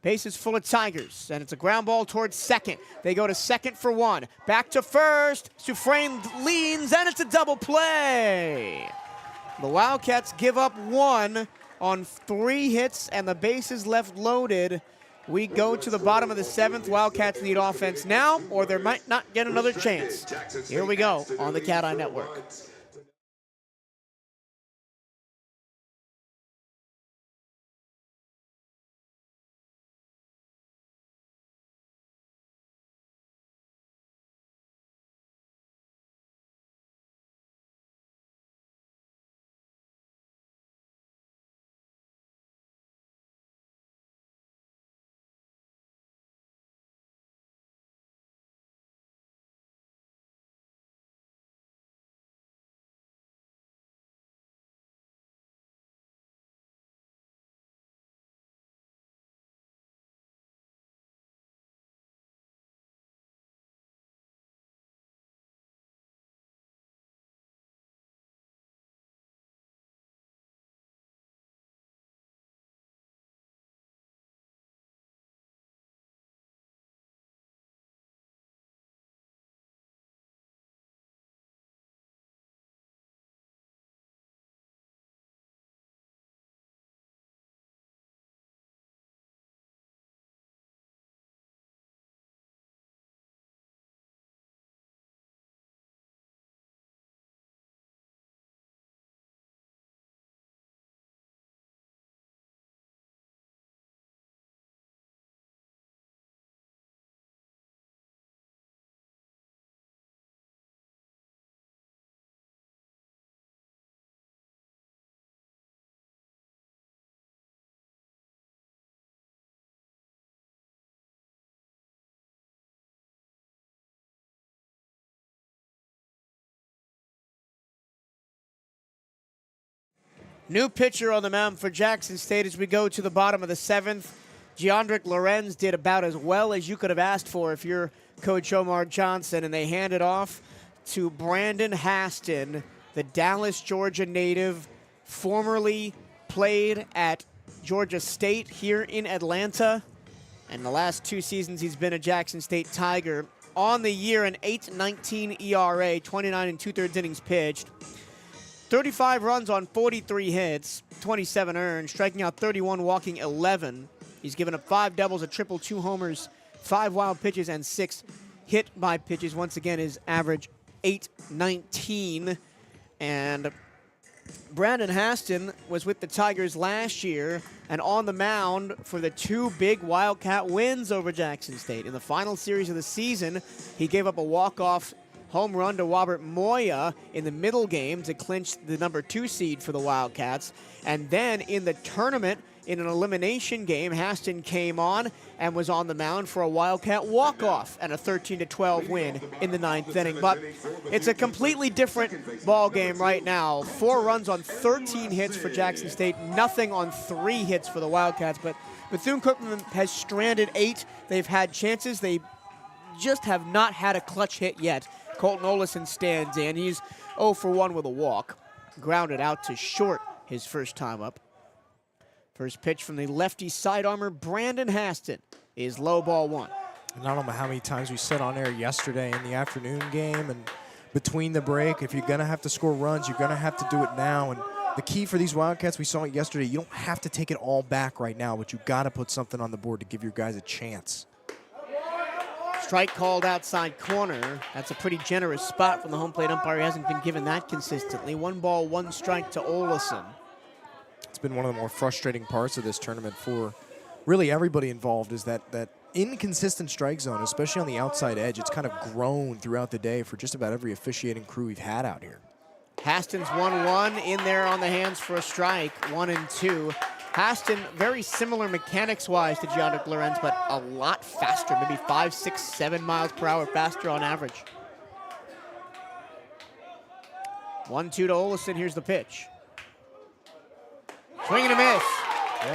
Speaker 1: Base is full of Tigers, and it's a ground ball towards second. They go to second for one. Back to first. Suffrain leans, and it's a double play. The Wildcats give up one on 3 hits, and the base is left loaded. We go to the bottom of the 7th. Wildcats need offense now, or they might not get another chance. Here we go on the CatEye Network. New pitcher on the mound for Jackson State as we go to the bottom of the 7th. Giandrick Lorenz did about as well as you could have asked for if you're Coach Omar Johnson, and they hand it off to Brandon Haston, the Dallas, Georgia native, formerly played at Georgia State here in Atlanta, and the last 2 seasons he's been a Jackson State Tiger. On the year, an 8.19 ERA, 29 2/3 innings pitched. 35 runs on 43 hits, 27 earned, striking out 31, walking 11. He's given up 5 doubles, a triple, 2 homers, 5 wild pitches, and 6 hit by pitches. Once again, his average 8.19. And Brandon Haston was with the Tigers last year and on the mound for the 2 big Wildcat wins over Jackson State. In the final series of the season, he gave up a walk-off home run to Robert Moya in the middle game to clinch the number 2 seed for the Wildcats. And then in the tournament, in an elimination game, Haston came on and was on the mound for a Wildcat walk-off and a 13-12 win in the 9th inning. But it's a completely different ball game right now. 4 runs on 13 hits for Jackson State, nothing on 3 hits for the Wildcats. But Bethune-Cookman has stranded 8. They've had chances. They just have not had a clutch hit yet. Colton Olison stands in. He's 0 for 1 with a walk. Grounded out to short his first time up. First pitch from the lefty side armor, Brandon Haston, is low ball 1.
Speaker 2: And I don't know how many times we said on air yesterday in the afternoon game and between the break, if you're going to have to score runs, you're going to have to do it now. And the key for these Wildcats, we saw it yesterday, you don't have to take it all back right now, but you've got to put something on the board to give your guys a chance.
Speaker 1: Strike called outside corner. That's a pretty generous spot from the home plate umpire. He hasn't been given that consistently. 1 ball, 1 strike to Olison.
Speaker 2: It's been one of the more frustrating parts of this tournament for really everybody involved is that inconsistent strike zone, especially on the outside edge. It's kind of grown throughout the day for just about every officiating crew we've had out here.
Speaker 1: Haston's 1-1 in there on the hands for a strike, 1-2. Haston, very similar mechanics-wise to Gianluca Lorenz, but a lot faster, maybe 5, 6, 7 miles per hour faster on average. 1-2 to Olison. Here's the pitch. Swing and a miss.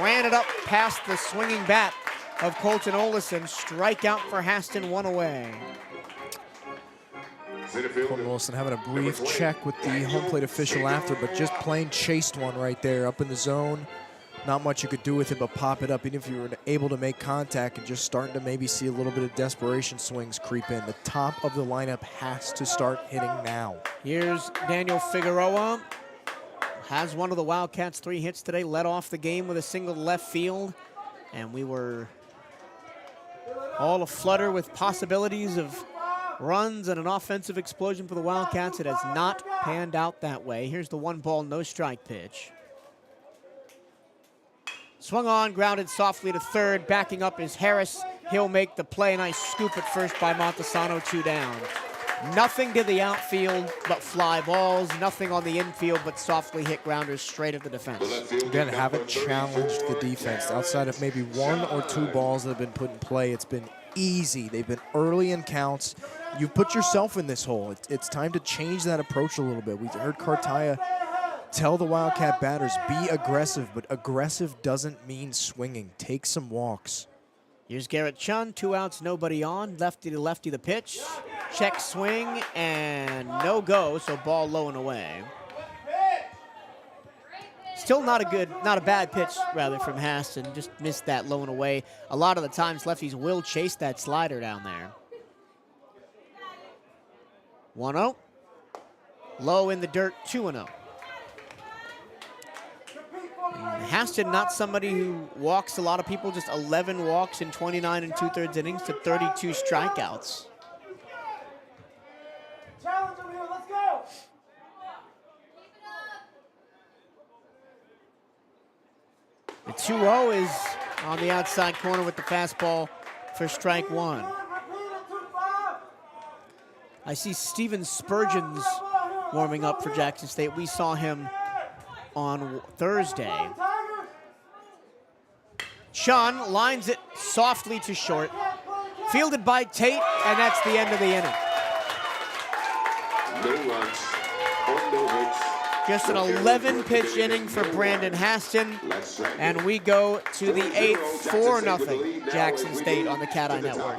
Speaker 1: Ran it up past the swinging bat of Colton Olison. Strikeout for Haston, 1 away.
Speaker 2: Colton Wilson having a brief check with the home plate official after, but just plain chased one right there up in the zone. Not much you could do with it but pop it up, even if you were able to make contact, and just starting to maybe see a little bit of desperation swings creep in. The top of the lineup has to start hitting now.
Speaker 1: Here's Daniel Figueroa. Has one of the Wildcats' 3 hits today, led off the game with a single left field, and we were all aflutter with possibilities of runs and an offensive explosion for the Wildcats. It has not panned out that way. Here's the 1-ball, no-strike pitch. Swung on, grounded softly to third. Backing up is Harris. He'll make the play. Nice scoop at first by Montesano, 2 down. Nothing to the outfield but fly balls. Nothing on the infield but softly hit grounders straight at the defense.
Speaker 2: Again, haven't challenged the defense. Outside of maybe 1 or 2 balls that have been put in play, it's been easy. They've been early in counts. You've put yourself in this hole. It's time to change that approach a little bit. We heard Cartaya tell the Wildcat batters, be aggressive, but aggressive doesn't mean swinging. Take some walks.
Speaker 1: Here's Garrett Chun, 2 outs, nobody on. Lefty to lefty the pitch. Check swing and no go, so ball low and away. Still not a bad pitch rather from Haston, just missed that low and away. A lot of the times lefties will chase that slider down there. 1-0. Low in the dirt, 2-0. Haston, not somebody who walks a lot of people, just 11 walks in 29 2/3 innings to 32 strikeouts.
Speaker 5: Challenge him here, let's go!
Speaker 1: The 2-0 is on the outside corner with the fastball for strike 1.
Speaker 5: Repeat it, 2-5.
Speaker 1: I see Steven Spurgeon's warming up for Jackson State. We saw him on Thursday. Sean lines it softly to short. Fielded by Tate, and that's the end of the inning.
Speaker 6: No runs, or no hits.
Speaker 1: Just an 11-pitch inning for Brandon Haston, and we go to the 8th, 4-0 Jackson State on the CatEye Network.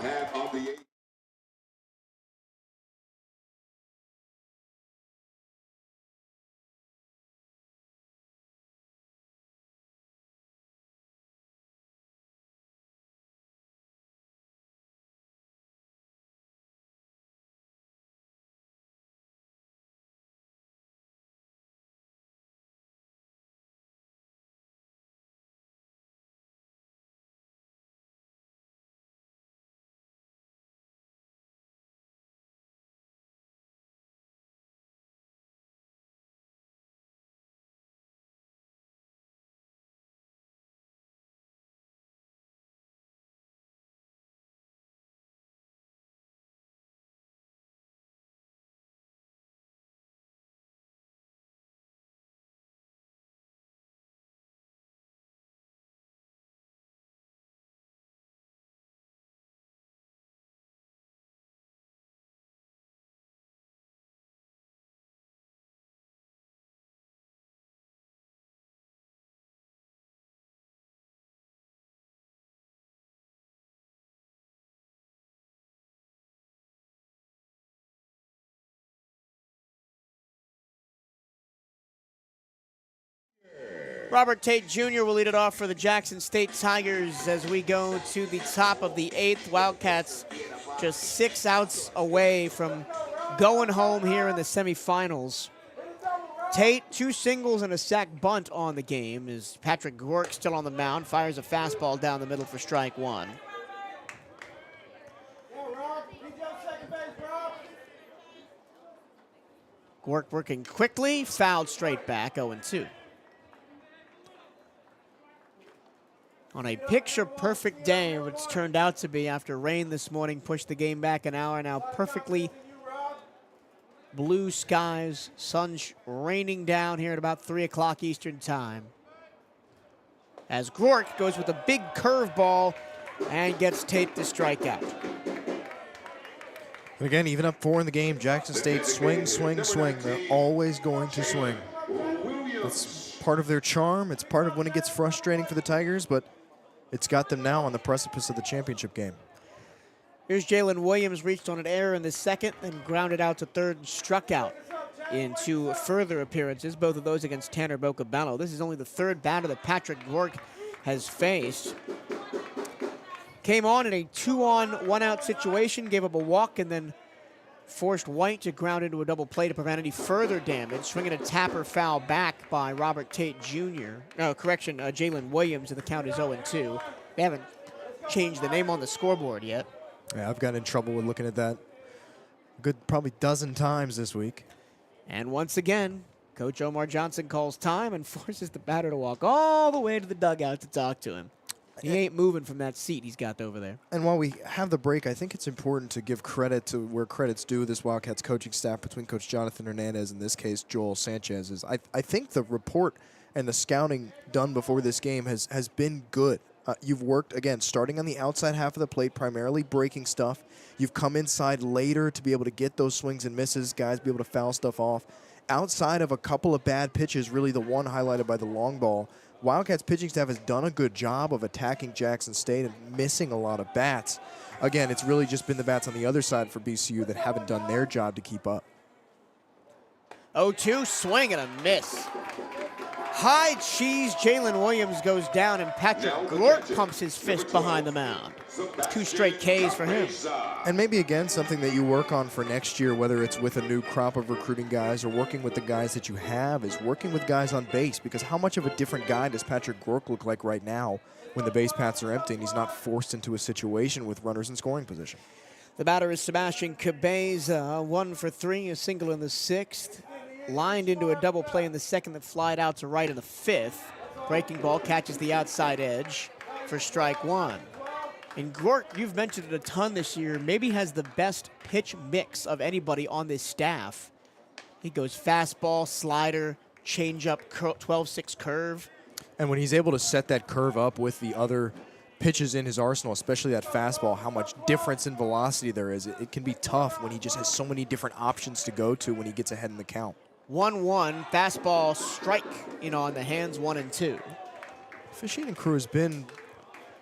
Speaker 1: Robert Tate Jr. will lead it off for the Jackson State Tigers as we go to the top of the 8th. Wildcats just 6 outs away from going home here in the semifinals. Tate, 2 singles and a sac bunt on the game. Is Patrick Gork still on the mound, fires a fastball down the middle for strike 1. Gork working quickly, fouled straight back, 0-2. On a picture-perfect day, which it's turned out to be after rain this morning pushed the game back an hour, now perfectly blue skies, sun raining down here at about 3 o'clock Eastern time. As Gork goes with a big curveball and gets Tate to strike out.
Speaker 2: And again, even up 4 in the game, Jackson State swing, swing, swing. They're always going to swing. It's part of their charm. It's part of when it gets frustrating for the Tigers, but it's got them now on the precipice of the championship game.
Speaker 1: Here's Jalen Williams, reached on an error in the second, then grounded out to third and struck out in 2 further appearances, both of those against Tanner Bocabello. This is only the 3rd batter that Patrick Gork has faced. Came on in a 2-on, 1-out situation, gave up a walk, and then forced White to ground into a double play to prevent any further damage. Swinging a tapper foul back by Robert Tate Jr. Jalen Williams, and the count is 0-2. They haven't changed the name on the scoreboard yet.
Speaker 2: Yeah, I've gotten in trouble with looking at that a good probably dozen times this week.
Speaker 1: And once again, Coach Omar Johnson calls time and forces the batter to walk all the way to the dugout to talk to him. He ain't moving from that seat he's got over there.
Speaker 2: And while we have the break, I think it's important to give credit to where credit's due. This Wildcats coaching staff between Coach Jonathan Hernandez, in this case Joel Sanchez, is I think the report and the scouting done before this game has been good. You've worked, again, starting on the outside half of the plate, primarily breaking stuff. You've come inside later to be able to get those swings and misses, guys be able to foul stuff off. Outside of a couple of bad pitches, really the one highlighted by the long ball, Wildcats pitching staff has done a good job of attacking Jackson State and missing a lot of bats. Again, it's really just been the bats on the other side for BCU that haven't done their job to keep up.
Speaker 1: 0-2, swing and a miss. High cheese, Jalen Williams goes down, and Patrick Glort pumps his fist behind the mound. 2 straight Ks for him.
Speaker 2: And maybe, again, something that you work on for next year, whether it's with a new crop of recruiting guys or working with the guys that you have, is working with guys on base. Because how much of a different guy does Patrick Glort look like right now when the base paths are empty and he's not forced into a situation with runners in scoring position?
Speaker 1: The batter is Sebastian Cabeza, 1 for 3, a single in the 6th. Lined into a double play in the 2nd that flied out to right in the 5th. Breaking ball catches the outside edge for strike 1. And Glort, you've mentioned it a ton this year, maybe has the best pitch mix of anybody on this staff. He goes fastball, slider, changeup, 12-6 curve.
Speaker 2: And when he's able to set that curve up with the other pitches in his arsenal, especially that fastball, how much difference in velocity there is. It can be tough when he just has so many different options to go to when he gets ahead in the count.
Speaker 1: 1-1, fastball strike, on the hands 1 and 2.
Speaker 2: Fishing and crew has been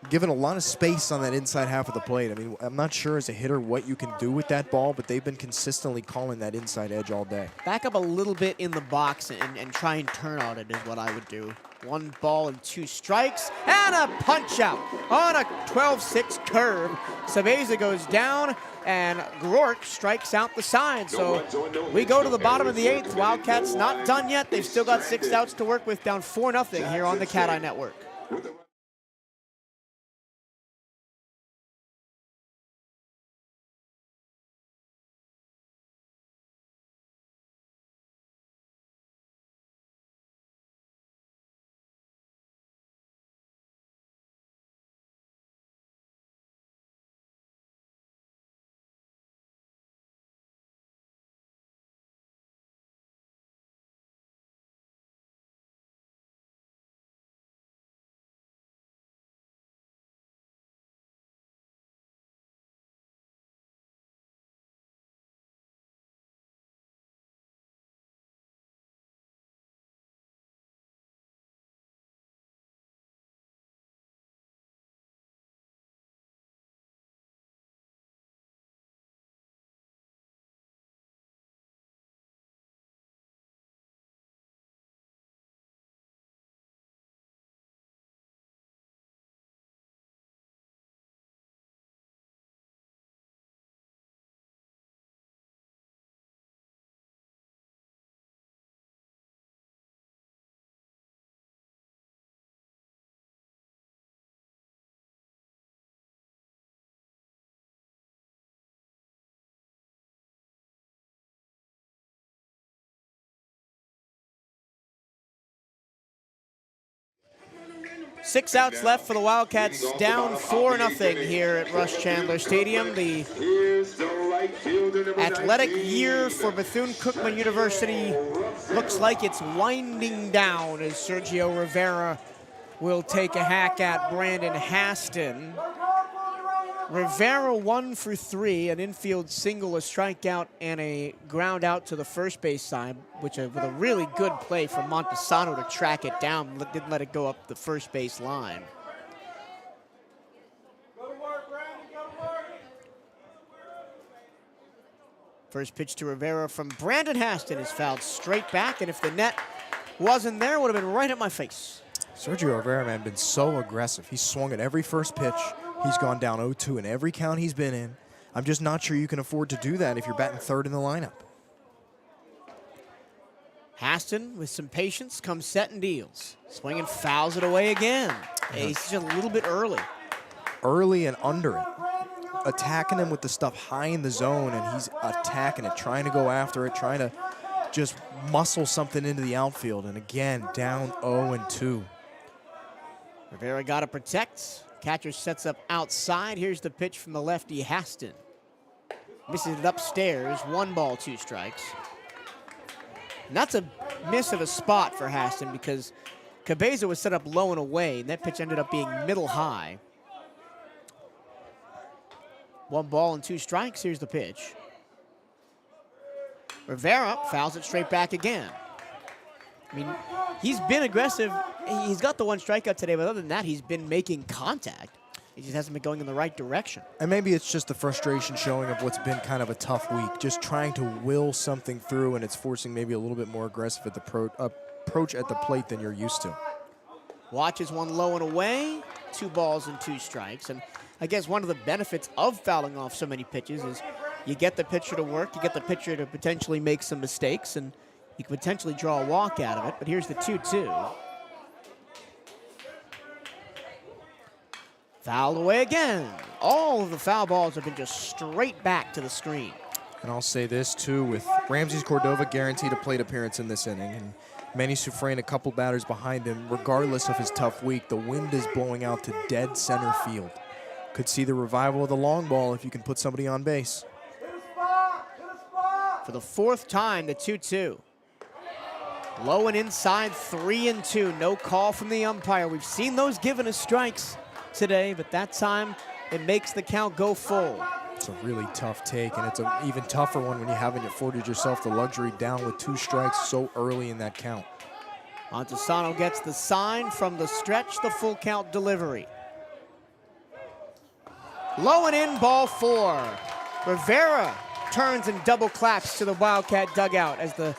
Speaker 2: given a lot of space on that inside half of the plate. I mean, I'm not sure as a hitter what you can do with that ball, but they've been consistently calling that inside edge all day.
Speaker 1: Back up a little bit in the box and try and turn on it is what I would do. 1 ball and 2 strikes, and a punch out on a 12-6 curve. Sabeza goes down, and Glort strikes out the side. So we go to the bottom of the 8th. Wildcats not done yet. They've still got 6 outs to work with, down 4-0 here on the CatEye Network. Six outs left for the Wildcats, down 4-0 here at Rush Chandler Stadium. The athletic year for Bethune-Cookman University looks like it's winding down as Sergio Rivera will take a hack at Brandon Haston. Rivera 1 for 3, an infield single, a strikeout, and a ground out to the first base side, which with a really good play from Montesano to track it down, didn't let it go up the first base line. First pitch to Rivera from Brandon Haston is fouled straight back, and if the net wasn't there, it would have been right at my face.
Speaker 2: Sergio Rivera, man, been so aggressive. He's swung at every first pitch. He's gone down 0-2 in every count he's been in. I'm just not sure you can afford to do that if you're batting third in the lineup.
Speaker 1: Haston, with some patience, comes set and deals. Swinging, fouls it away again. He's just a little bit early.
Speaker 2: Early and under it. Attacking him with the stuff high in the zone, and he's attacking it, trying to go after it, trying to just muscle something into the outfield. And again, down 0-2.
Speaker 1: Rivera got to protect. Catcher sets up outside. Here's the pitch from the lefty, Haston. Misses it upstairs. 1 ball, 2 strikes. And that's a miss of a spot for Haston because Cabeza was set up low and away, and that pitch ended up being middle high. 1 ball and 2 strikes. Here's the pitch. Rivera fouls it straight back again. I mean, he's been aggressive. He's got the 1 strikeout today, but other than that, he's been making contact. He just hasn't been going in the right direction.
Speaker 2: And maybe it's just the frustration showing of what's been kind of a tough week, just trying to will something through, and it's forcing maybe a little bit more aggressive at the approach at the plate than you're used to.
Speaker 1: Watches 1 low and away, 2 balls and 2 strikes. And I guess one of the benefits of fouling off so many pitches is you get the pitcher to work, you get the pitcher to potentially make some mistakes, and you can potentially draw a walk out of it. But here's the 2-2. Fouled away again. All of the foul balls have been just straight back to the screen.
Speaker 2: And I'll say this, too, with Ramses Cordova guaranteed a plate appearance in this inning, and Manny Sufrain a couple batters behind him, regardless of his tough week, the wind is blowing out to dead center field. Could see the revival of the long ball if you can put somebody on base.
Speaker 1: For the 4th time, the 2-2. Low and inside, 3-2. No call from the umpire. We've seen those given as strikes today, but that time it makes the count go full.
Speaker 2: It's a really tough take, and it's an even tougher one when you haven't afforded yourself the luxury down with 2 strikes so early in that count.
Speaker 1: Montesano gets the sign from the stretch, the full count delivery. Low and in, ball 4. Rivera turns and double claps to the Wildcat dugout as the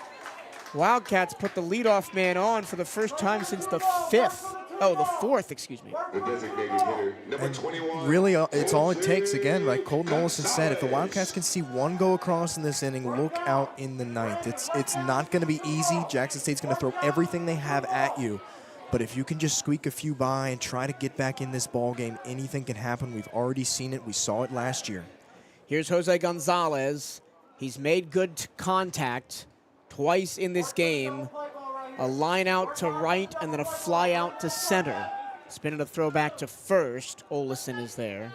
Speaker 1: Wildcats put the leadoff man on for the first time since the 4th, excuse me.
Speaker 6: The designated hitter, number 21.
Speaker 2: Really, it's all it takes. Again, like Colton Olson said, if the Wildcats can see 1 go across in this inning, look out in the 9th. It's not going to be easy. Jackson State's going to throw everything they have at you. But if you can just squeak a few by and try to get back in this ball game, anything can happen. We've already seen it. We saw it last year.
Speaker 1: Here's Jose Gonzalez. He's made good contact twice in this game. A line out to right and then a fly out to center. Spinning a throw back to first. Olison is there.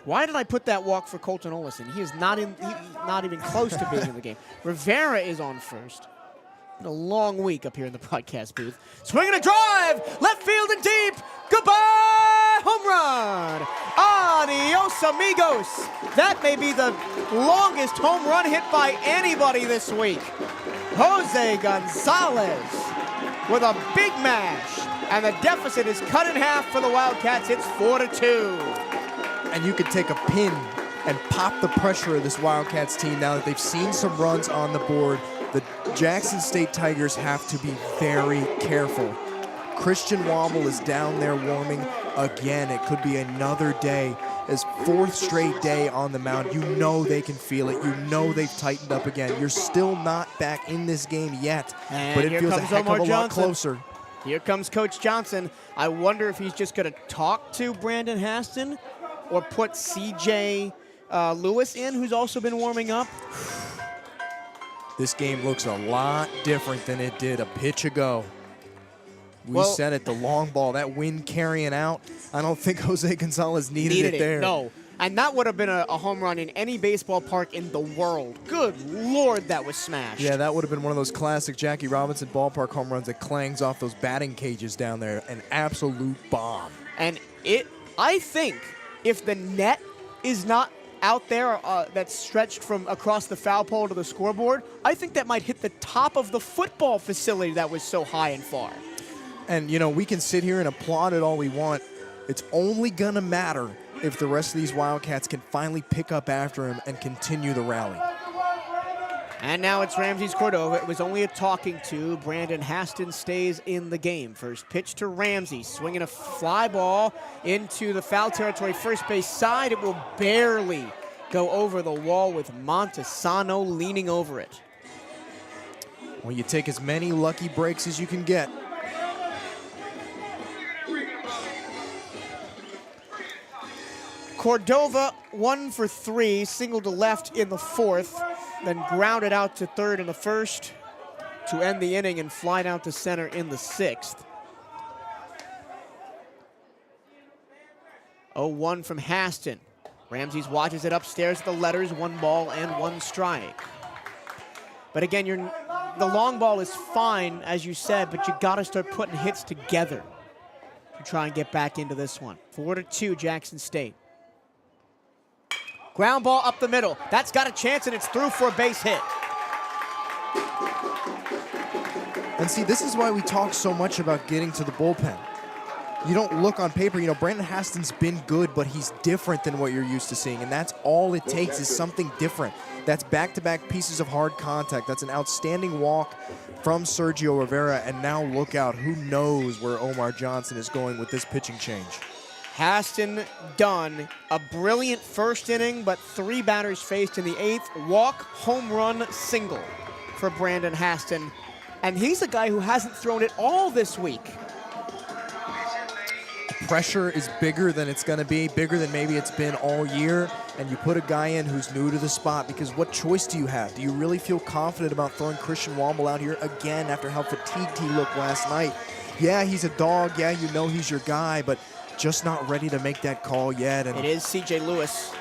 Speaker 1: Why did I put that walk for Colton Olison? He is not even close to being in the game. Rivera is on first. A long week up here in the broadcast booth. Swinging a drive, left field and deep. Goodbye, home run. Adios, amigos. That may be the longest home run hit by anybody this week. Jose Gonzalez with a big mash, and the deficit is cut in half for the Wildcats. It's 4-2.
Speaker 2: And you could take a pin and pop the pressure of this Wildcats team now that they've seen some runs on the board. The Jackson State Tigers have to be very careful. Christian Wobble is down there warming again. It could be another day. His 4th straight day on the mound. You know they can feel it. You know they've tightened up again. You're still not back in this game yet,
Speaker 1: and
Speaker 2: but it feels a heck of a lot closer.
Speaker 1: Here comes Coach Johnson. I wonder if he's just going to talk to Brandon Haston or put C.J. Lewis in, who's also been warming up.
Speaker 2: This game looks a lot different than it did a pitch ago. We said it, the long ball, that wind carrying out. I don't think Jose Gonzalez needed it there.
Speaker 1: No, and that would have been a home run in any baseball park in the world. Good Lord, that was smashed.
Speaker 2: Yeah, that would have been one of those classic Jackie Robinson ballpark home runs that clangs off those batting cages down there. An absolute bomb.
Speaker 1: And I think if the net is not out there that's stretched from across the foul pole to the scoreboard, I think that might hit the top of the football facility that was so high and far.
Speaker 2: And, you know, we can sit here and applaud it all we want. It's only going to matter if the rest of these Wildcats can finally pick up after him and continue the rally.
Speaker 1: And now it's Ramses Cordova. It was only a talking to. Brandon Haston stays in the game. First pitch to Ramsey, swinging a fly ball into the foul territory, first base side. It will barely go over the wall with Montesano leaning over it.
Speaker 2: Well, you take as many lucky breaks as you can get.
Speaker 1: Cordova 1 for 3, single to left in the fourth, then grounded out to third in the first to end the inning and fly down to center in the sixth. 0-1 from Haston. Ramses watches it upstairs at the letters, 1 ball and 1 strike. But again, the long ball is fine, as you said, but you gotta start putting hits together to try and get back into this one. 4-2, Jackson State. Ground ball up the middle. That's got a chance, and it's through for a base hit.
Speaker 2: And see, this is why we talk so much about getting to the bullpen. You don't look on paper, you know, Brandon Haston's been good, but he's different than what you're used to seeing, and that's all it takes is something different. That's back-to-back pieces of hard contact. That's an outstanding walk from Sergio Rivera, and now look out, who knows where Omar Johnson is going with this pitching change.
Speaker 1: Haston done. A brilliant first inning, but 3 batters faced in the 8th. Walk, home run, single for Brandon Haston. And he's a guy who hasn't thrown it all this week.
Speaker 2: Pressure is bigger than it's going to be, bigger than maybe it's been all year, and you put a guy in who's new to the spot, because what choice do you have? Do you really feel confident about throwing Christian Womble out here again after how fatigued he looked last night? Yeah, he's a dog. Yeah, you know he's your guy, but just not ready to make that call yet. And
Speaker 1: it is C.J. Lewis.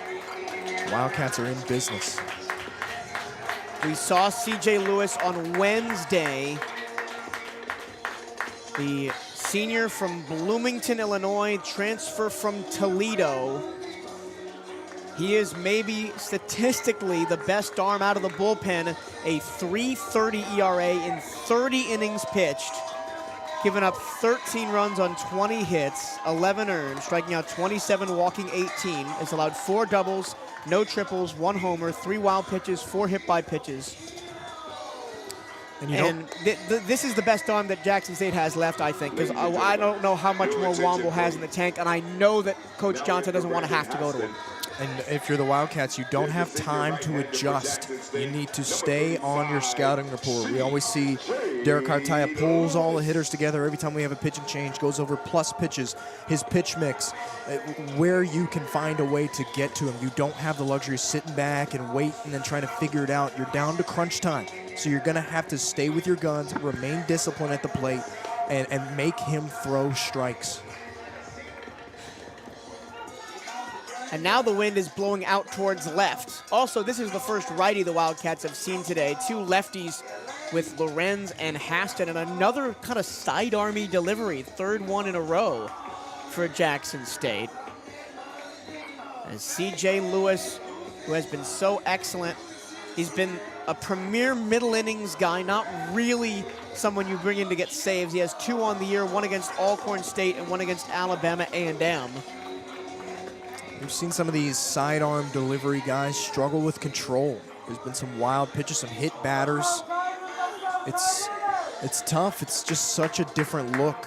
Speaker 2: Wildcats are in business.
Speaker 1: We saw C.J. Lewis on Wednesday. The senior from Bloomington, Illinois, transfer from Toledo. He is maybe statistically the best arm out of the bullpen. A 3.30 ERA in 30 innings pitched. Given up 13 runs on 20 hits, 11 earned, striking out 27, walking 18. Has allowed 4 doubles, no triples, 1 homer, 3 wild pitches, 4 hit by pitches. And this is the best arm that Jackson State has left, I think, because I don't know how much more Womble has in the tank, and I know that Coach Johnson doesn't want to have to go to him.
Speaker 2: And if you're the Wildcats, you don't have time to adjust. You need to stay on your scouting report. We always see Derek Cartaya pulls all the hitters together every time we have a pitching change, goes over plus pitches, his pitch mix, where you can find a way to get to him. You don't have the luxury of sitting back and waiting and then trying to figure it out. You're down to crunch time. So you're going to have to stay with your guns, remain disciplined at the plate, and make him throw strikes.
Speaker 1: And now the wind is blowing out towards left. Also, this is the first righty the Wildcats have seen today. 2 lefties with Lorenz and Haston, and another kind of sidearmy delivery. 3rd one in a row for Jackson State. As C.J. Lewis, who has been so excellent, he's been a premier middle innings guy, not really someone you bring in to get saves. He has 2 on the year, 1 against Alcorn State and 1 against Alabama A&M.
Speaker 2: We've seen some of these sidearm delivery guys struggle with control. There's been some wild pitches, some hit batters. It's tough. It's just such a different look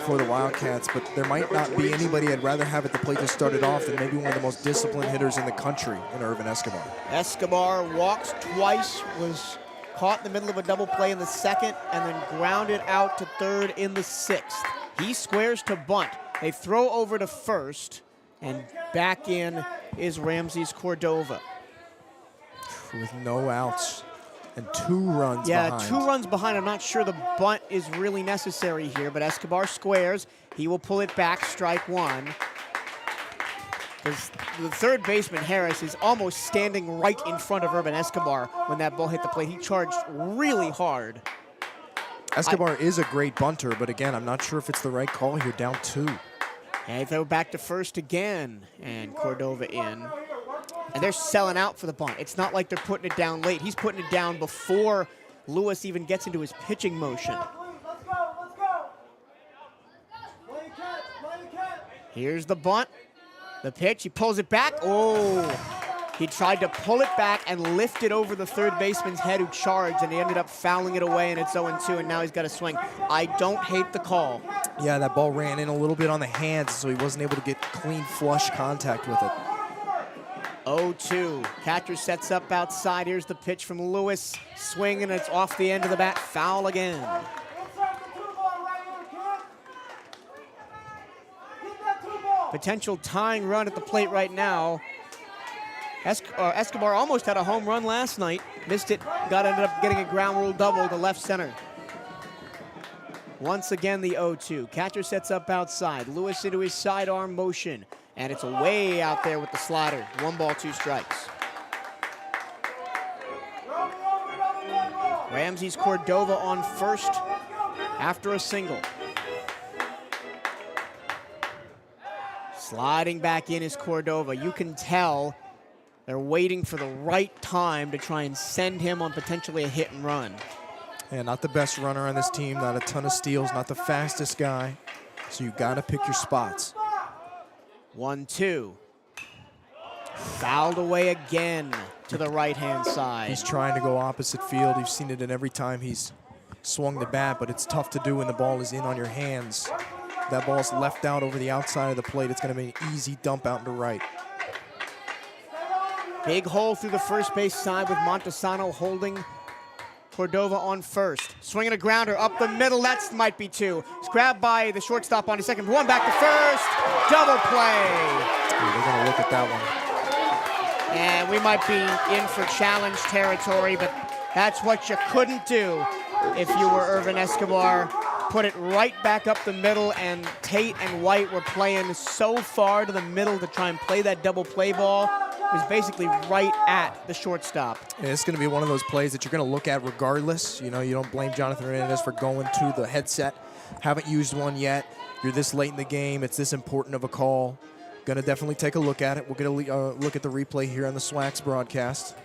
Speaker 2: for the Wildcats, but there might not be anybody I'd rather have at the plate to start it off than maybe one of the most disciplined hitters in the country in Irvin Escobar.
Speaker 1: Escobar walks twice, was caught in the middle of a double play in the 2nd, and then grounded out to 3rd in the 6th. He squares to bunt. They throw over to 1st, and back in is Ramses Cordova.
Speaker 2: With no outs and 2 runs behind.
Speaker 1: Yeah, 2 runs behind. I'm not sure the bunt is really necessary here, but Escobar squares. He will pull it back, strike 1. The 3rd baseman, Harris, is almost standing right in front of Urban Escobar when that ball hit the plate. He charged really hard.
Speaker 2: Escobar is a great bunter, but again, I'm not sure if it's the right call here, down 2.
Speaker 1: And they go back to 1st again, and Cordova in. And they're selling out for the bunt. It's not like they're putting it down late. He's putting it down before Lewis even gets into his pitching motion.
Speaker 5: Let's go.
Speaker 1: Here's the bunt. The pitch, he pulls it back. Oh, he tried to pull it back and lift it over the third baseman's head who charged, and he ended up fouling it away, and it's 0-2, and now he's got to swing. I don't hate the call.
Speaker 2: Yeah, that ball ran in a little bit on the hands, so he wasn't able to get clean flush contact with it.
Speaker 1: 0-2. Catcher sets up outside. Here's the pitch from Lewis. Swing, and it's off the end of the bat. Foul again. Potential tying run at the plate right now. Escobar almost had a home run last night. Missed it. Ended up getting a ground rule double to left center. Once again, the 0-2. Catcher sets up outside. Lewis into his sidearm motion. And it's way out there with the slider. 1 ball, 2 strikes. Ramses Cordova on first after a single. Sliding back in is Cordova. You can tell they're waiting for the right time to try and send him on potentially a hit and run.
Speaker 2: Yeah, not the best runner on this team, not a ton of steals, not the fastest guy. So you got to pick your spots.
Speaker 1: 1-2. Fouled away again to the right-hand side.
Speaker 2: He's trying to go opposite field. You've seen it in every time he's swung the bat, but it's tough to do when the ball is in on your hands. That ball's left out over the outside of the plate. It's going to be an easy dump out into right.
Speaker 1: Big hole through the first base side with Montesano holding Cordova on first. Swinging a grounder up the middle. That might be 2. It's grabbed by the shortstop on his second. 1 back to first. Double play.
Speaker 2: Ooh, they're going to look at that one.
Speaker 1: And we might be in for challenge territory, but that's what you couldn't do if you were Irvin Escobar. Put it right back up the middle, and Tate and White were playing so far to the middle to try and play that double play ball. It was basically right at the shortstop.
Speaker 2: And it's going to be one of those plays that you're going to look at regardless. You know, you don't blame Jonathan Hernandez for going to the headset. Haven't used one yet. You're this late in the game. It's this important of a call. Going to definitely take a look at it. We're going to look at the replay here on the SWAC's broadcast.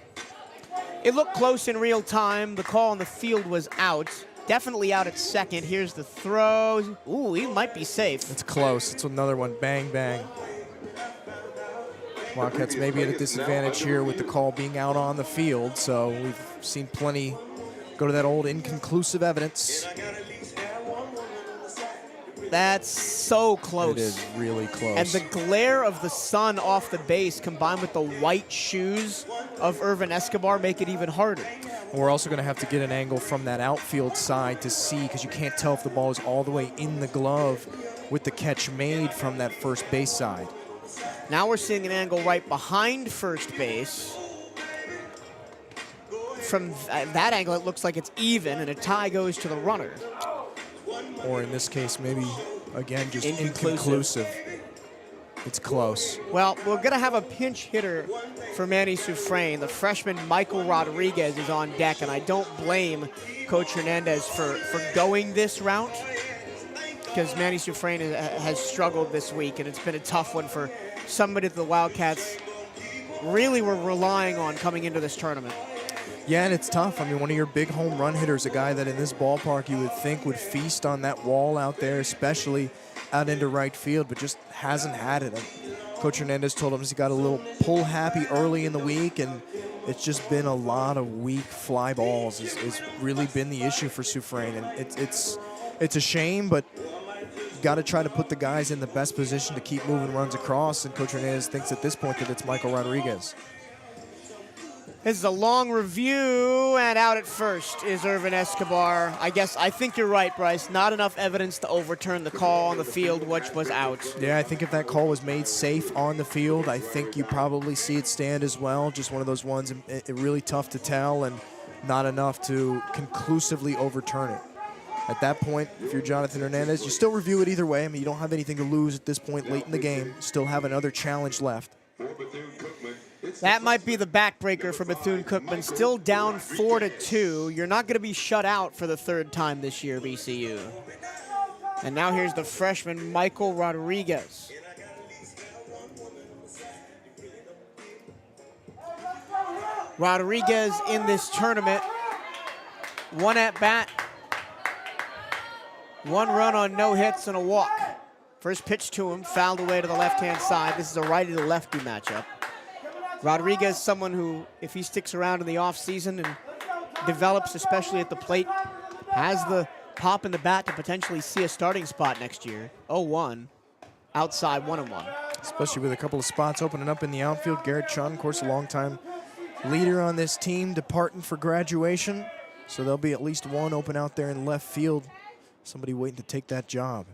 Speaker 1: It looked close in real time. The call on the field was out. Definitely out at second. Here's the throw. Ooh, he might be safe.
Speaker 2: It's close. It's another one. Bang, bang. Wildcats maybe at a disadvantage here with the call being out on the field, so we've seen plenty go to that old inconclusive evidence.
Speaker 1: That's so close.
Speaker 2: It is really close.
Speaker 1: And the glare of the sun off the base combined with the white shoes of Irvin Escobar make it even harder.
Speaker 2: We're also going to have to get an angle from that outfield side to see, because you can't tell if the ball is all the way in the glove with the catch made from that first base side.
Speaker 1: Now we're seeing an angle right behind first base. From that angle, it looks like it's even, and a tie goes to the runner.
Speaker 2: Or in this case, maybe, again, just inconclusive. It's close.
Speaker 1: Well, we're going to have a pinch hitter for Manny Sufrain. The freshman Michael Rodriguez is on deck, and I don't blame Coach Hernandez for going this route, because Manny Sufrain has struggled this week, and it's been a tough one for somebody that the Wildcats really were relying on coming into this tournament.
Speaker 2: Yeah, and it's tough. I mean, one of your big home run hitters, a guy that in this ballpark you would think would feast on that wall out there, especially out into right field, but just hasn't had it. Coach Hernandez told him he got a little pull happy early in the week, and it's just been a lot of weak fly balls. It's really been the issue for Sufrain, and it's a shame, but got to try to put the guys in the best position to keep moving runs across, and Coach Hernandez thinks at this point that it's Michael Rodriguez.
Speaker 1: This is a long review, and out at first is Irvin Escobar. I think you're right, Bryce. Not enough evidence to overturn the call on the field, which was out.
Speaker 2: Yeah, I think if that call was made safe on the field, I think you probably see it stand as well. Just one of those ones, really tough to tell, and not enough to conclusively overturn it. At that point, if you're Jonathan Hernandez, you still review it either way. I mean, you don't have anything to lose at this point late in the game. Still have another challenge left.
Speaker 1: That might be the backbreaker for Bethune-Cookman. Still down 4-2. You're not going to be shut out for the third time this year, BCU. And now here's the freshman, Michael Rodriguez. Rodriguez in this tournament. 1 at bat. 1 run on no hits and a walk. First pitch to him, fouled away to the left-hand side. This is a righty to lefty matchup. Rodriguez, someone who, if he sticks around in the offseason and develops, especially at the plate, has the pop in the bat to potentially see a starting spot next year. 0-1, outside 1-1.
Speaker 2: Especially with a couple of spots opening up in the outfield. Garrett Chun, of course, a longtime leader on this team, departing for graduation. So there'll be at least one open out there in left field. Somebody waiting to take that job.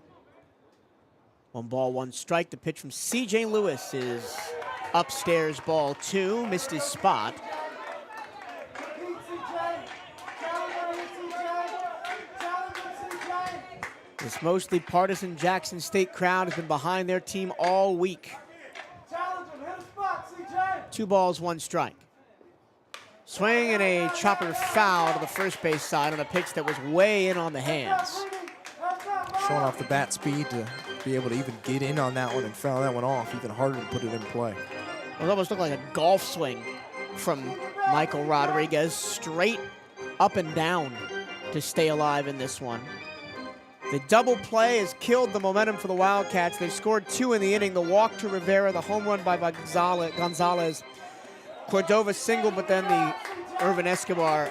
Speaker 1: 1 ball, 1 strike. The pitch from C.J. Lewis is upstairs, ball 2. Missed his spot. This mostly partisan Jackson State crowd has been behind their team all week. 2 balls, 1 strike. Swing and a chopper foul to the first base side on a pitch that was way in on the hands.
Speaker 2: Showing off the bat speed to be able to even get in on that one and foul that one off, even harder to put it in play.
Speaker 1: It almost looked like a golf swing from Michael Rodriguez, straight up and down to stay alive in this one. The double play has killed the momentum for the Wildcats. They've scored 2 in the inning. The walk to Rivera, the home run by Gonzalez, Cordova single, but then the Irvin Escobar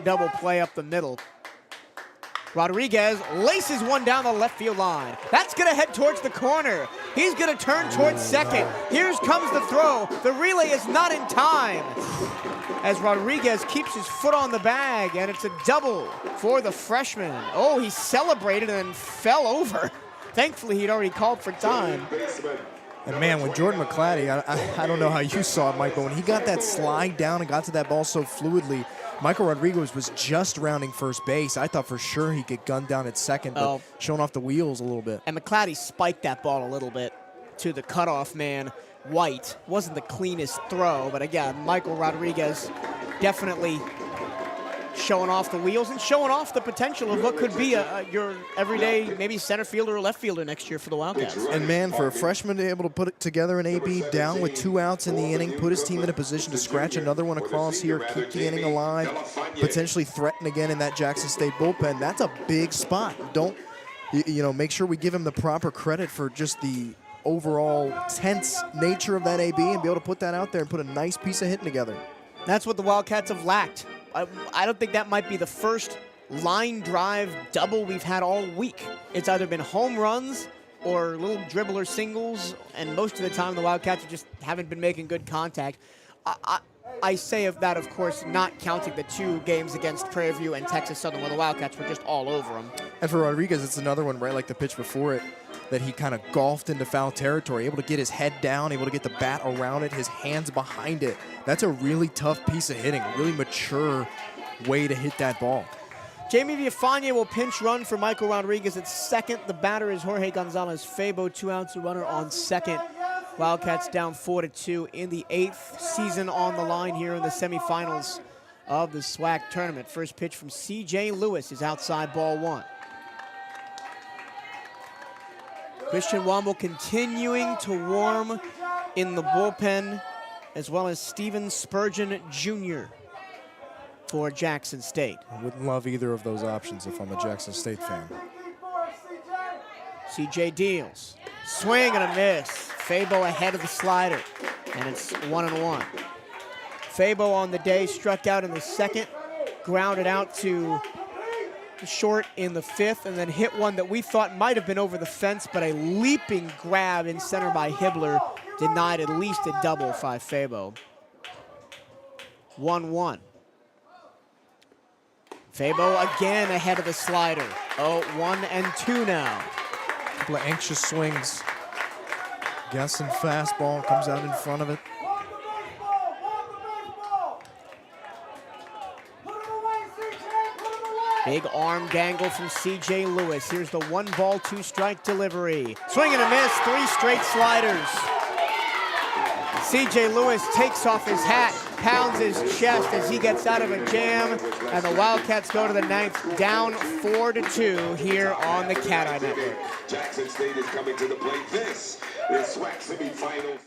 Speaker 1: double play up the middle. Rodriguez laces one down the left field line. That's going to head towards the corner. He's going to turn towards second. Here comes the throw. The relay is not in time as Rodriguez keeps his foot on the bag, and it's a double for the freshman. Oh, he celebrated and then fell over. Thankfully, he'd already called for time.
Speaker 2: And man, when Jordan McClatty, I don't know how you saw it, Mike, but when he got that slide down and got to that ball so fluidly, Michael Rodriguez was just rounding first base. I thought for sure he'd get gunned down at second, but showing off the wheels a little bit.
Speaker 1: And McClatty spiked that ball a little bit to the cutoff man, White. Wasn't the cleanest throw, but again, Michael Rodriguez definitely showing off the wheels and showing off the potential of what could be your everyday maybe center fielder or left fielder next year for the Wildcats.
Speaker 2: And man, for a freshman to be able to put it together an AB down with 2 outs in the inning, put his team in a position to scratch another one across here, keep the inning alive, potentially threaten again in that Jackson State bullpen, that's a big spot. Don't, make sure we give him the proper credit for just the overall tense nature of that AB and be able to put that out there and put a nice piece of hitting together.
Speaker 1: That's what the Wildcats have lacked. I don't think that might be the first line drive double we've had all week. It's either been home runs or little dribbler singles, and most of the time the Wildcats just haven't been making good contact. I say of that, of course, not counting the 2 games against Prairie View and Texas Southern where the Wildcats were just all over them.
Speaker 2: And for Rodriguez, it's another one, right, like the pitch before it, that he kind of golfed into foul territory, able to get his head down, able to get the bat around it, his hands behind it. That's a really tough piece of hitting, a really mature way to hit that ball.
Speaker 1: Jamie Villafañe will pinch run for Michael Rodriguez at second. The batter is Jorge Gonzalez-Fabo, 2 outs, a runner on second. Wildcats down 4-2 in the 8th season on the line here in the semifinals of the SWAC tournament. First pitch from C.J. Lewis is outside, ball 1. Christian Womble continuing to warm in the bullpen, as well as Steven Spurgeon Jr. for Jackson State.
Speaker 2: I wouldn't love either of those options if I'm a Jackson State fan.
Speaker 1: C.J. deals. Swing and a miss. Fabo ahead of the slider, and it's 1-1. Fabo on the day struck out in the 2nd, grounded out to short in the 5th, and then hit one that we thought might have been over the fence, but a leaping grab in center by Hibbler denied at least a double by Fabo. 1-1. Fabo again ahead of the slider. 1-2 now.
Speaker 2: A couple of anxious swings. Guessing fastball, comes out in front of it.
Speaker 1: Big arm dangle from C.J. Lewis. Here's the 1 ball, 2 strike delivery. Swing and a miss, 3 straight sliders. C.J. Lewis takes off his hat, pounds his chest as he gets out of a jam, and the Wildcats go to the 9th, down 4-2 here on the CatEye Network.
Speaker 6: Jackson State is coming to the plate. This is SWAC semifinals.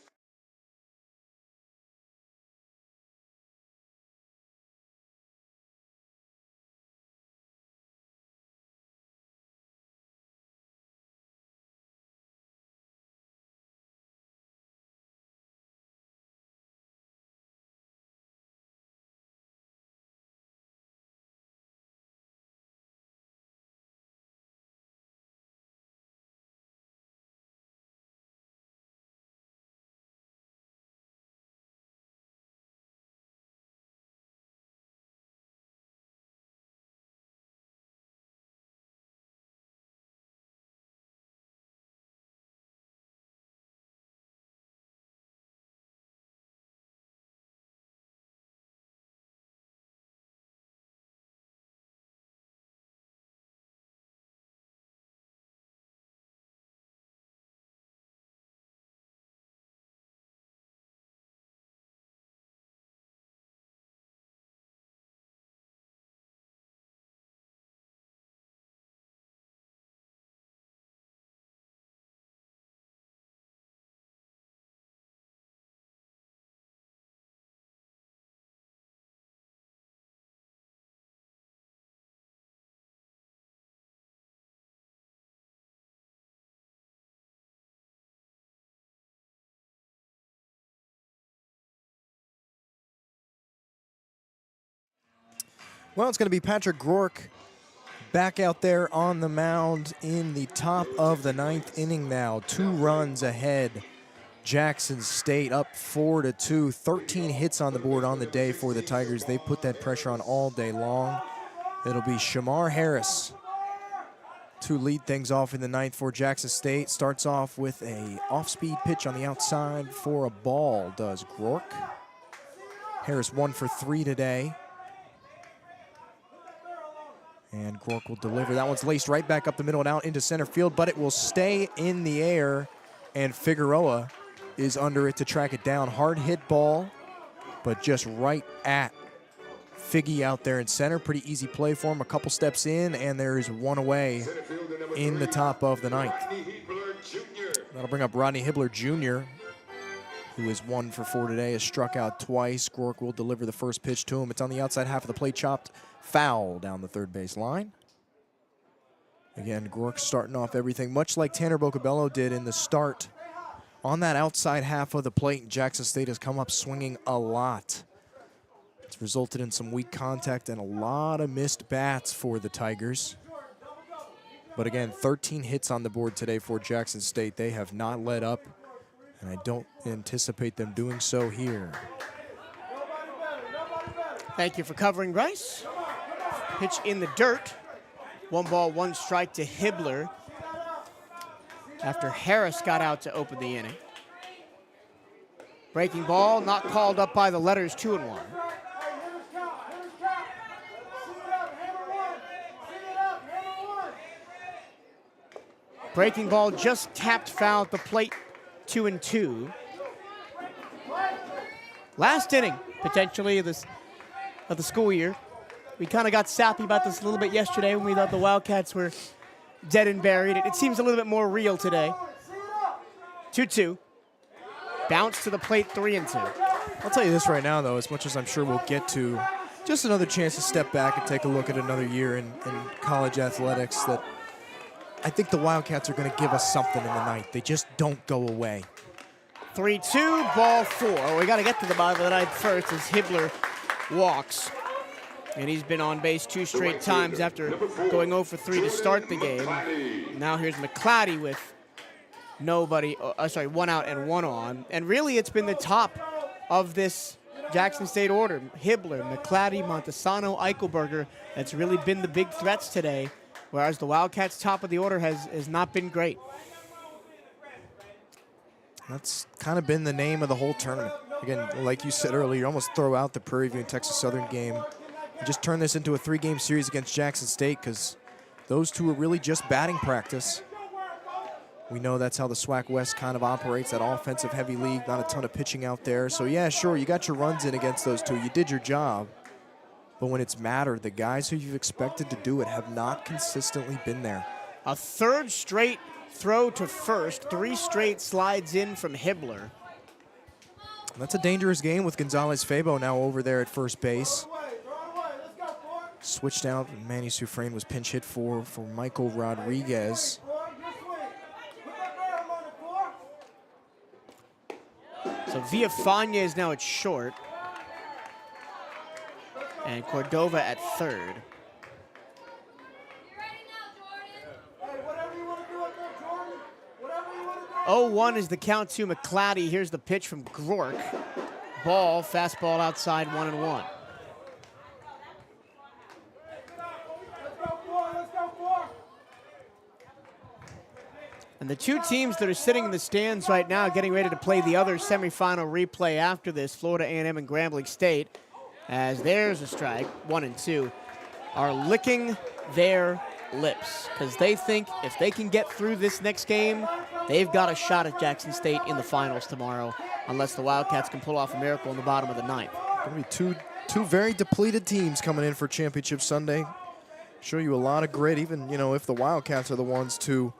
Speaker 2: Well, it's going to be Patrick Groark back out there on the mound in the top of the 9th inning now. 2 runs ahead. Jackson State up 4-2. 13 hits on the board on the day for the Tigers. They put that pressure on all day long. It'll be Shamar Harris to lead things off in the 9th for Jackson State. Starts off with a off-speed pitch on the outside for a ball, does Groark. Harris 1 for 3 today. And Groark will deliver. That one's laced right back up the middle and out into center field, but it will stay in the air, and Figueroa is under it to track it down. Hard hit ball, but just right at Figgy out there in center. Pretty easy play for him. A couple steps in, and there is one away in the top of the 9th. That'll bring up Rodney Hibbler Jr., who is 1 for 4 today, has struck out twice. Groark will deliver the first pitch to him. It's on the outside half of the plate, chopped foul down the third base line. Again, Groark starting off everything, much like Tanner Bocabello did in the start. On that outside half of the plate, Jackson State has come up swinging a lot. It's resulted in some weak contact and a lot of missed bats for the Tigers. But again, 13 hits on the board today for Jackson State. They have not let up, and I don't anticipate them doing so here.
Speaker 1: Thank you for covering, Bryce. Pitch in the dirt. 1 ball, 1 strike to Hibbler after Harris got out to open the inning. Breaking ball, not called up by the letters, 2-1. Breaking ball just tapped foul at the plate, 2-2. Last inning, potentially, of the school year. We kind of got sappy about this a little bit yesterday when we thought the Wildcats were dead and buried. It seems a little bit more real today. 2-2. Bounce to the plate, 3-2.
Speaker 2: I'll tell you this right now, though, as much as I'm sure we'll get to, just another chance to step back and take a look at another year in college athletics, that I think the Wildcats are going to give us something in the 9th. They just don't go away.
Speaker 1: 3-2, ball 4. We got to get to the bottom of the 9th first as Hibbler walks. And he's been on base 2 straight times after going 0 for 3 to start the game. Now here's McClatty with 1 out and 1 on. And really it's been the top of this Jackson State order. Hibbler, McClatty, Montesano, Eichelberger. That's really been the big threats today. Whereas the Wildcats' top of the order has not been great.
Speaker 2: That's kind of been the name of the whole tournament. Again, like you said earlier, you almost throw out the Prairie View and Texas Southern game and just turn this into a 3-game series against Jackson State, because those two are really just batting practice. We know that's how the SWAC West kind of operates, that offensive-heavy league, not a ton of pitching out there. So, yeah, sure, you got your runs in against those two. You did your job. But when it's mattered, the guys who you've expected to do it have not consistently been there.
Speaker 1: A 3rd straight throw to first, 3 straight slides in from Hibbler.
Speaker 2: That's a dangerous game with Gonzalez-Fabo now over there at first base. Switched out, and Manny Sufrain was pinch hit for Michael Rodriguez.
Speaker 1: So Villafana is now at short. And Cordova at 3rd. 0-1 is the count to McClatty. Here's the pitch from Groark. Ball, fastball outside, 1-1. And the 2 teams that are sitting in the stands right now getting ready to play the other semifinal replay after this, Florida A&M and Grambling State, as there's a strike, 1-2, are licking their lips because they think if they can get through this next game, they've got a shot at Jackson State in the finals tomorrow, unless the Wildcats can pull off a miracle in the bottom of the 9th.
Speaker 2: Going to be two very depleted teams coming in for Championship Sunday. Show you a lot of grit, even, if the Wildcats are the ones to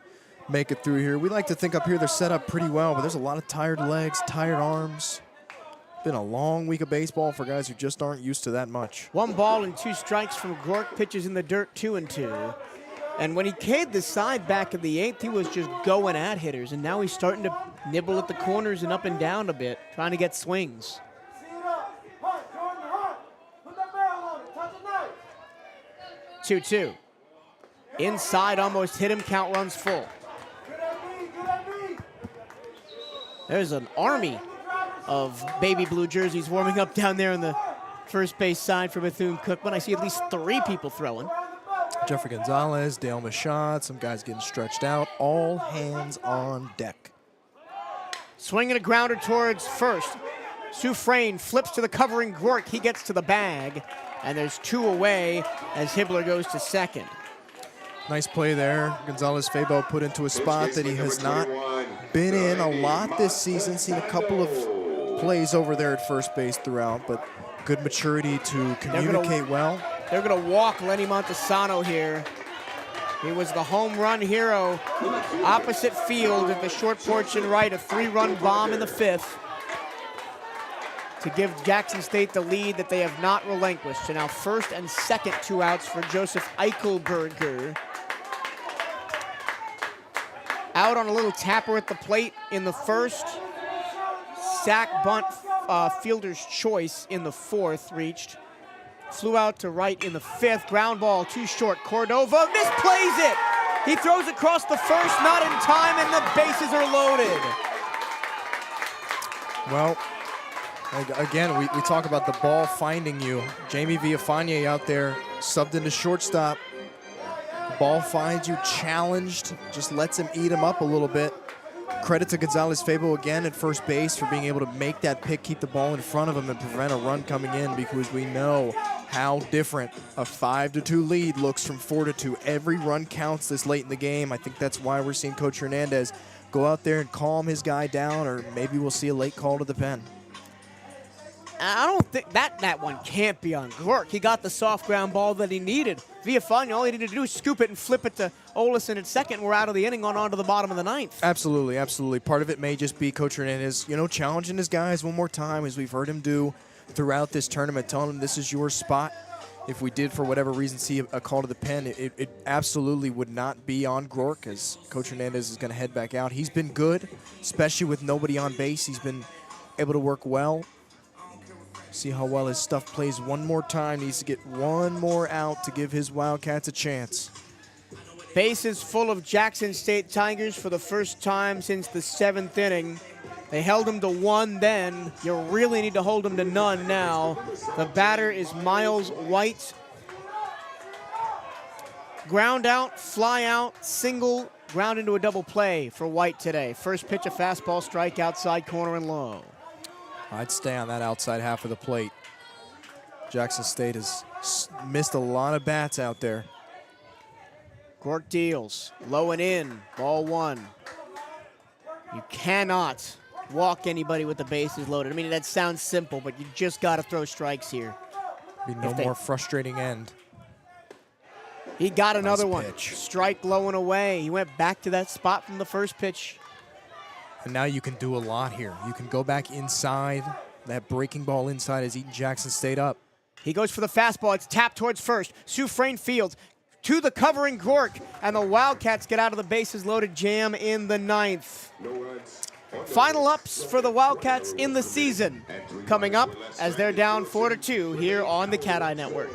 Speaker 2: make it through here. We like to think up here they're set up pretty well, but there's a lot of tired legs, tired arms. Been a long week of baseball for guys who just aren't used to that much.
Speaker 1: 1 ball and 2 strikes from Groark, pitches in the dirt, 2-2. And when he K'd the side back in the 8th, he was just going at hitters, and now he's starting to nibble at the corners and up and down a bit, trying to get swings. 2-2. Inside, almost hit him, count runs full. There's an army of baby blue jerseys warming up down there on the first base side for Bethune-Cookman. I see at least 3 people throwing.
Speaker 2: Jeffrey Gonzalez, Dale Machad, some guys getting stretched out. All hands on deck.
Speaker 1: Swinging a grounder towards first. Soufrain flips to the covering Gork. He gets to the bag, and there's 2 away as Hibbler goes to second.
Speaker 2: Nice play there. Gonzalez-Fabo put into a spot that he has not been in a lot this season. Seen a couple of plays over there at first base throughout, but good maturity to communicate well.
Speaker 1: They're going to walk Lenny Montesano here. He was the home run hero. Opposite field at the short porch and right, a 3-run bomb in the 5th to give Jackson State the lead that they have not relinquished. So now first and second 2 outs for Joseph Eichelberger. Out on a little tapper at the plate in the first. Sack bunt, fielder's choice in the 4th reached. Flew out to right in the 5th. Ground ball too short. Cordova misplays it. He throws across the first, not in time, and the bases are loaded.
Speaker 2: Well, again, we talk about the ball finding you. Jamie Villafane out there subbed into shortstop. The ball finds you challenged, just lets him eat him up a little bit. Credit to Gonzalez-Fabo again at first base for being able to make that pick, keep the ball in front of him, and prevent a run coming in, because we know how different a 5-2 lead looks from 4-2. Every run counts this late in the game. I think that's why we're seeing Coach Hernandez go out there and calm his guy down, or maybe we'll see a late call to the pen.
Speaker 1: I don't think that one can't be on Gork. He got the soft ground ball that he needed. Villafane, all he needed to do is scoop it and flip it to Olison at second. We're out of the inning, on to the bottom of the 9th.
Speaker 2: Absolutely, absolutely. Part of it may just be Coach Hernandez, challenging his guys one more time, as we've heard him do throughout this tournament, telling him this is your spot. If we did, for whatever reason, see a call to the pen, it absolutely would not be on Gork, as Coach Hernandez is going to head back out. He's been good, especially with nobody on base. He's been able to work well. See how well his stuff plays one more time. Needs to get one more out to give his Wildcats a chance.
Speaker 1: Bases full of Jackson State Tigers for the first time since the 7th inning. They held him to 1 then. You really need to hold him to none now. The batter is Miles White. Ground out, fly out, single, ground into a double play for White today. First pitch, a fastball, strike outside corner and low.
Speaker 2: I'd stay on that outside half of the plate. Jackson State has missed a lot of bats out there.
Speaker 1: Gork deals, low and in, ball 1. You cannot walk anybody with the bases loaded. I mean, that sounds simple, but you just got to throw strikes here.
Speaker 2: Be no more frustrating end.
Speaker 1: He got another
Speaker 2: Nice
Speaker 1: one.
Speaker 2: pitch.
Speaker 1: Strike low and away. He went back to that spot from the first pitch.
Speaker 2: And now you can do a lot here. You can go back inside. That breaking ball inside has eaten Jackson State up.
Speaker 1: He goes for the fastball. It's tapped towards first. Soufrain fields to the covering Gork, and the Wildcats get out of the bases loaded jam in the 9th. Final ups for the Wildcats in the season coming up as they're down 4-2 here on the CatEye Network.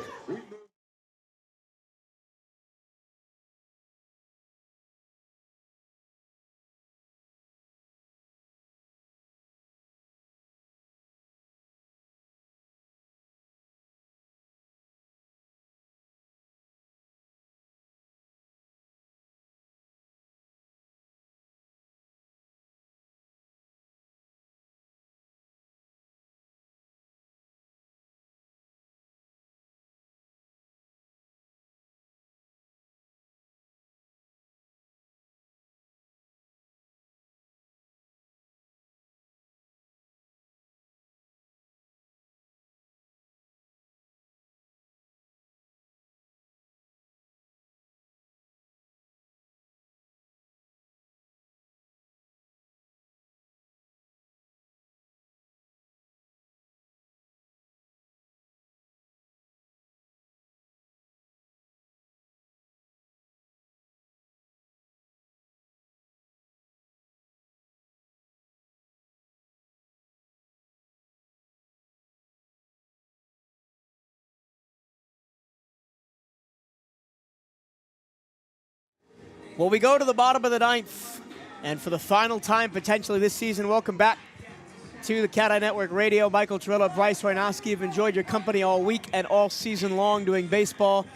Speaker 1: Well, we go to the bottom of the ninth, and for the final time potentially this season, welcome back to the CatEye Network Radio. Michael Torello, Bryce Wojnowski have enjoyed your company all week and all season long doing baseball.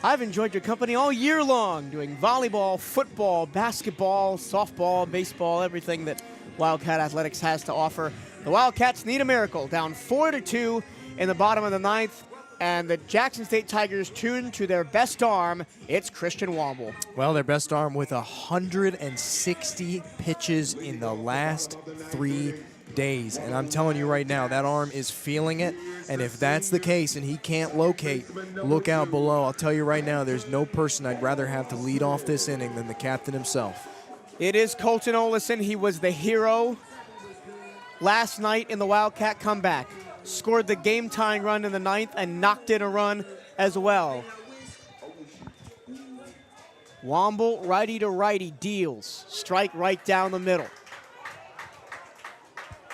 Speaker 1: I've enjoyed your company all year long doing volleyball, football, basketball, softball, baseball, everything that Wildcat Athletics has to offer. The Wildcats need a miracle, down 4-2 in the bottom of the ninth, and the Jackson State Tigers tune to their best arm. It's Christian Womble.
Speaker 2: Well, their best arm with 160 pitches in the last 3 days. And I'm telling you right now, that arm is feeling it. And if that's the case and he can't locate, look out below. I'll tell you right now, there's no person I'd rather have to lead off this inning than the captain himself.
Speaker 1: It is Colton Olison. He was the hero last night in the Wildcat comeback. Scored the game-tying run in the ninth and knocked in a run as well. Womble, righty to righty, deals. Strike right down the middle.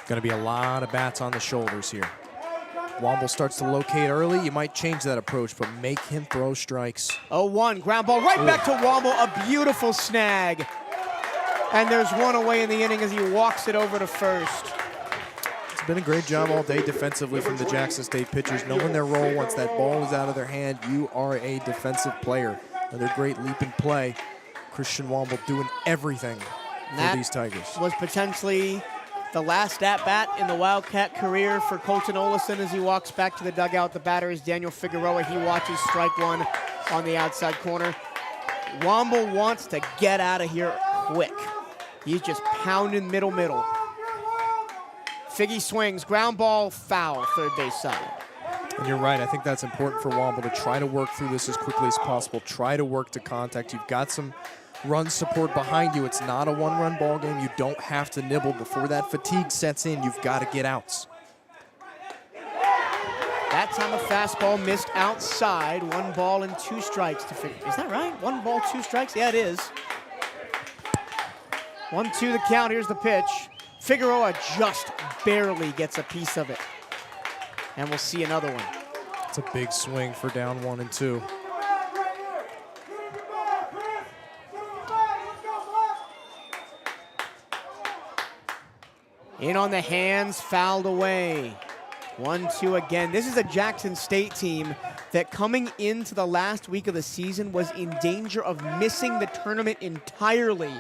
Speaker 2: Going to be a lot of bats on the shoulders here. Womble starts to locate early. You might change that approach, but make him throw strikes.
Speaker 1: 0-1, ground ball right back to Womble. A beautiful snag. And there's one away in the inning as he walks it over to first.
Speaker 2: It's been a great job all day defensively from the Jackson State pitchers, knowing their role. Once that ball is out of their hand, you are a defensive player. Another great leap and play. Christian Womble doing everything for these Tigers.
Speaker 1: Was potentially the last at-bat in the Wildcat career for Colton Olison as he walks back to the dugout. The batter is Daniel Figueroa. He watches strike one on the outside corner. Womble wants to get out of here quick. He's just pounding middle. Figgy swings, ground ball, foul, third base side.
Speaker 2: And you're right, I think that's important for Womble to try to work through this as quickly as possible. Try to work to contact. You've got some run support behind you. It's not a one-run ball game. You don't have to nibble. Before that fatigue sets in, you've got to get outs.
Speaker 1: That time a fastball missed outside. 1 ball and 2 strikes to Figgy. Is that right? 1 ball, 2 strikes? Yeah, it is. 1-2 the count. Here's the pitch. Figueroa just barely gets a piece of it. And we'll see another one.
Speaker 2: It's a big swing for down 1 and 2.
Speaker 1: In on the hands, fouled away. 1-2 again. This is a Jackson State team that coming into the last week of the season was in danger of missing the tournament entirely.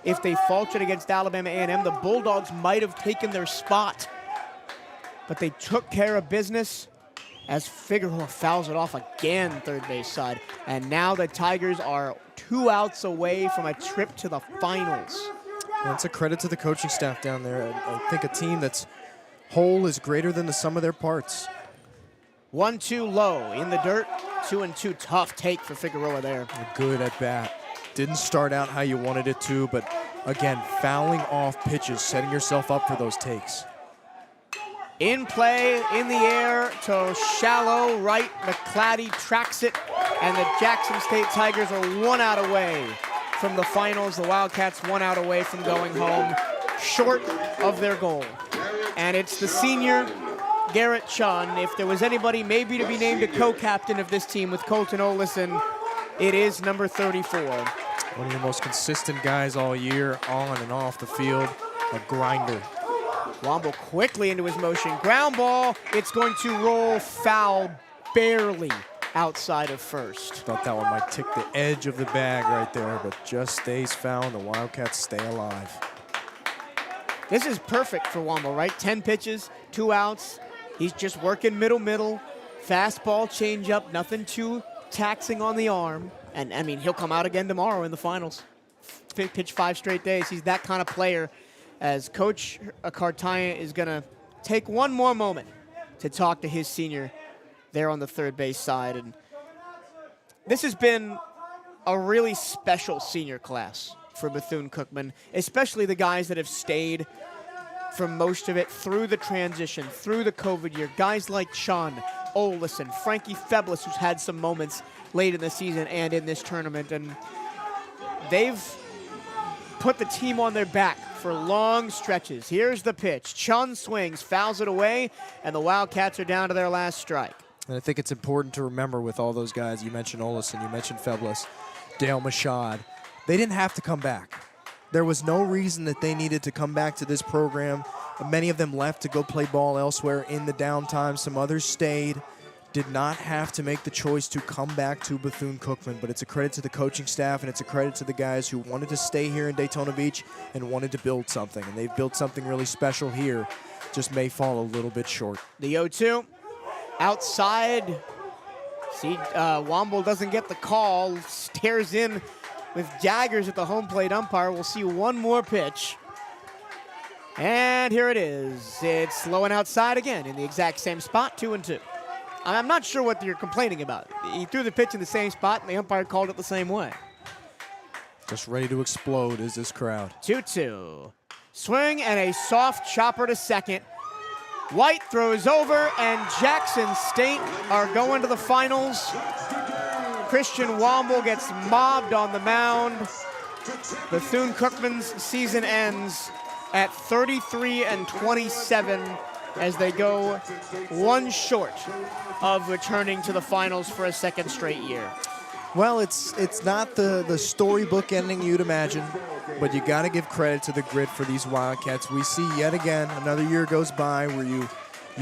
Speaker 1: If they faltered against Alabama A&M, the Bulldogs might have taken their spot. But they took care of business as Figueroa fouls it off again, third base side. And now the Tigers are 2 outs away from a trip to the finals.
Speaker 2: That's a credit to the coaching staff down there. I think a team that's whole is greater than the sum of their parts.
Speaker 1: 1-2 low in the dirt. 2-2 tough take for Figueroa there.
Speaker 2: Good at bat. Didn't start out how you wanted it to, but again, fouling off pitches, setting yourself up for those takes.
Speaker 1: In play, in the air to shallow right. McClatty tracks it, and the Jackson State Tigers are 1 out away from the finals. The Wildcats 1 out away from going home, short of their goal. And it's the senior, Garrett Chun. If there was anybody maybe to be named a co-captain of this team with Colton Olison, it is number 34.
Speaker 2: One of the most consistent guys all year, on and off the field, a grinder.
Speaker 1: Womble quickly into his motion. Ground ball, it's going to roll foul barely outside of first.
Speaker 2: Thought that one might tick the edge of the bag right there, but just stays foul and the Wildcats stay alive.
Speaker 1: This is perfect for Womble, right? 10 pitches, 2 outs. He's just working middle. Fastball, changeup, nothing too taxing on the arm. And, I mean, he'll come out again tomorrow in the finals. Pitch 5 straight days. He's that kind of player. As Coach Cartaya is going to take one more moment to talk to his senior there on the third base side. And this has been a really special senior class for Bethune-Cookman, especially the guys that have stayed for most of it through the transition, through the COVID year. Guys like Sean Olison, Frankie Feblis, who's had some moments late in the season and in this tournament. And they've put the team on their back for long stretches. Here's the pitch. Chun swings, fouls it away, and the Wildcats are down to their last strike.
Speaker 2: And I think it's important to remember with all those guys, you mentioned Olison, you mentioned Feblis, Dale Machad, they didn't have to come back. There was no reason that they needed to come back to this program. Many of them left to go play ball elsewhere in the downtime. Some others stayed. Did not have to make the choice to come back to Bethune-Cookman, but it's a credit to the coaching staff and it's a credit to the guys who wanted to stay here in Daytona Beach and wanted to build something. And they've built something really special here. Just may fall a little bit short.
Speaker 1: The 0-2 outside. See, Womble doesn't get the call. Stares in with daggers at the home plate umpire. We'll see one more pitch. And here it is. It's low and outside again in the exact same spot, 2-2. I'm not sure what you're complaining about. He threw the pitch in the same spot, and the umpire called it the same way.
Speaker 2: Just ready to explode is this crowd.
Speaker 1: 2-2. Swing and a soft chopper to second. White throws over, and Jackson State are going to the finals. Christian Womble gets mobbed on the mound. Bethune-Cookman's season ends at 33-27 as they go one short of returning to the finals for a second straight year.
Speaker 2: Well, it's not the storybook ending you'd imagine, but you got to give credit to the grit for these Wildcats. We see yet again another year goes by where you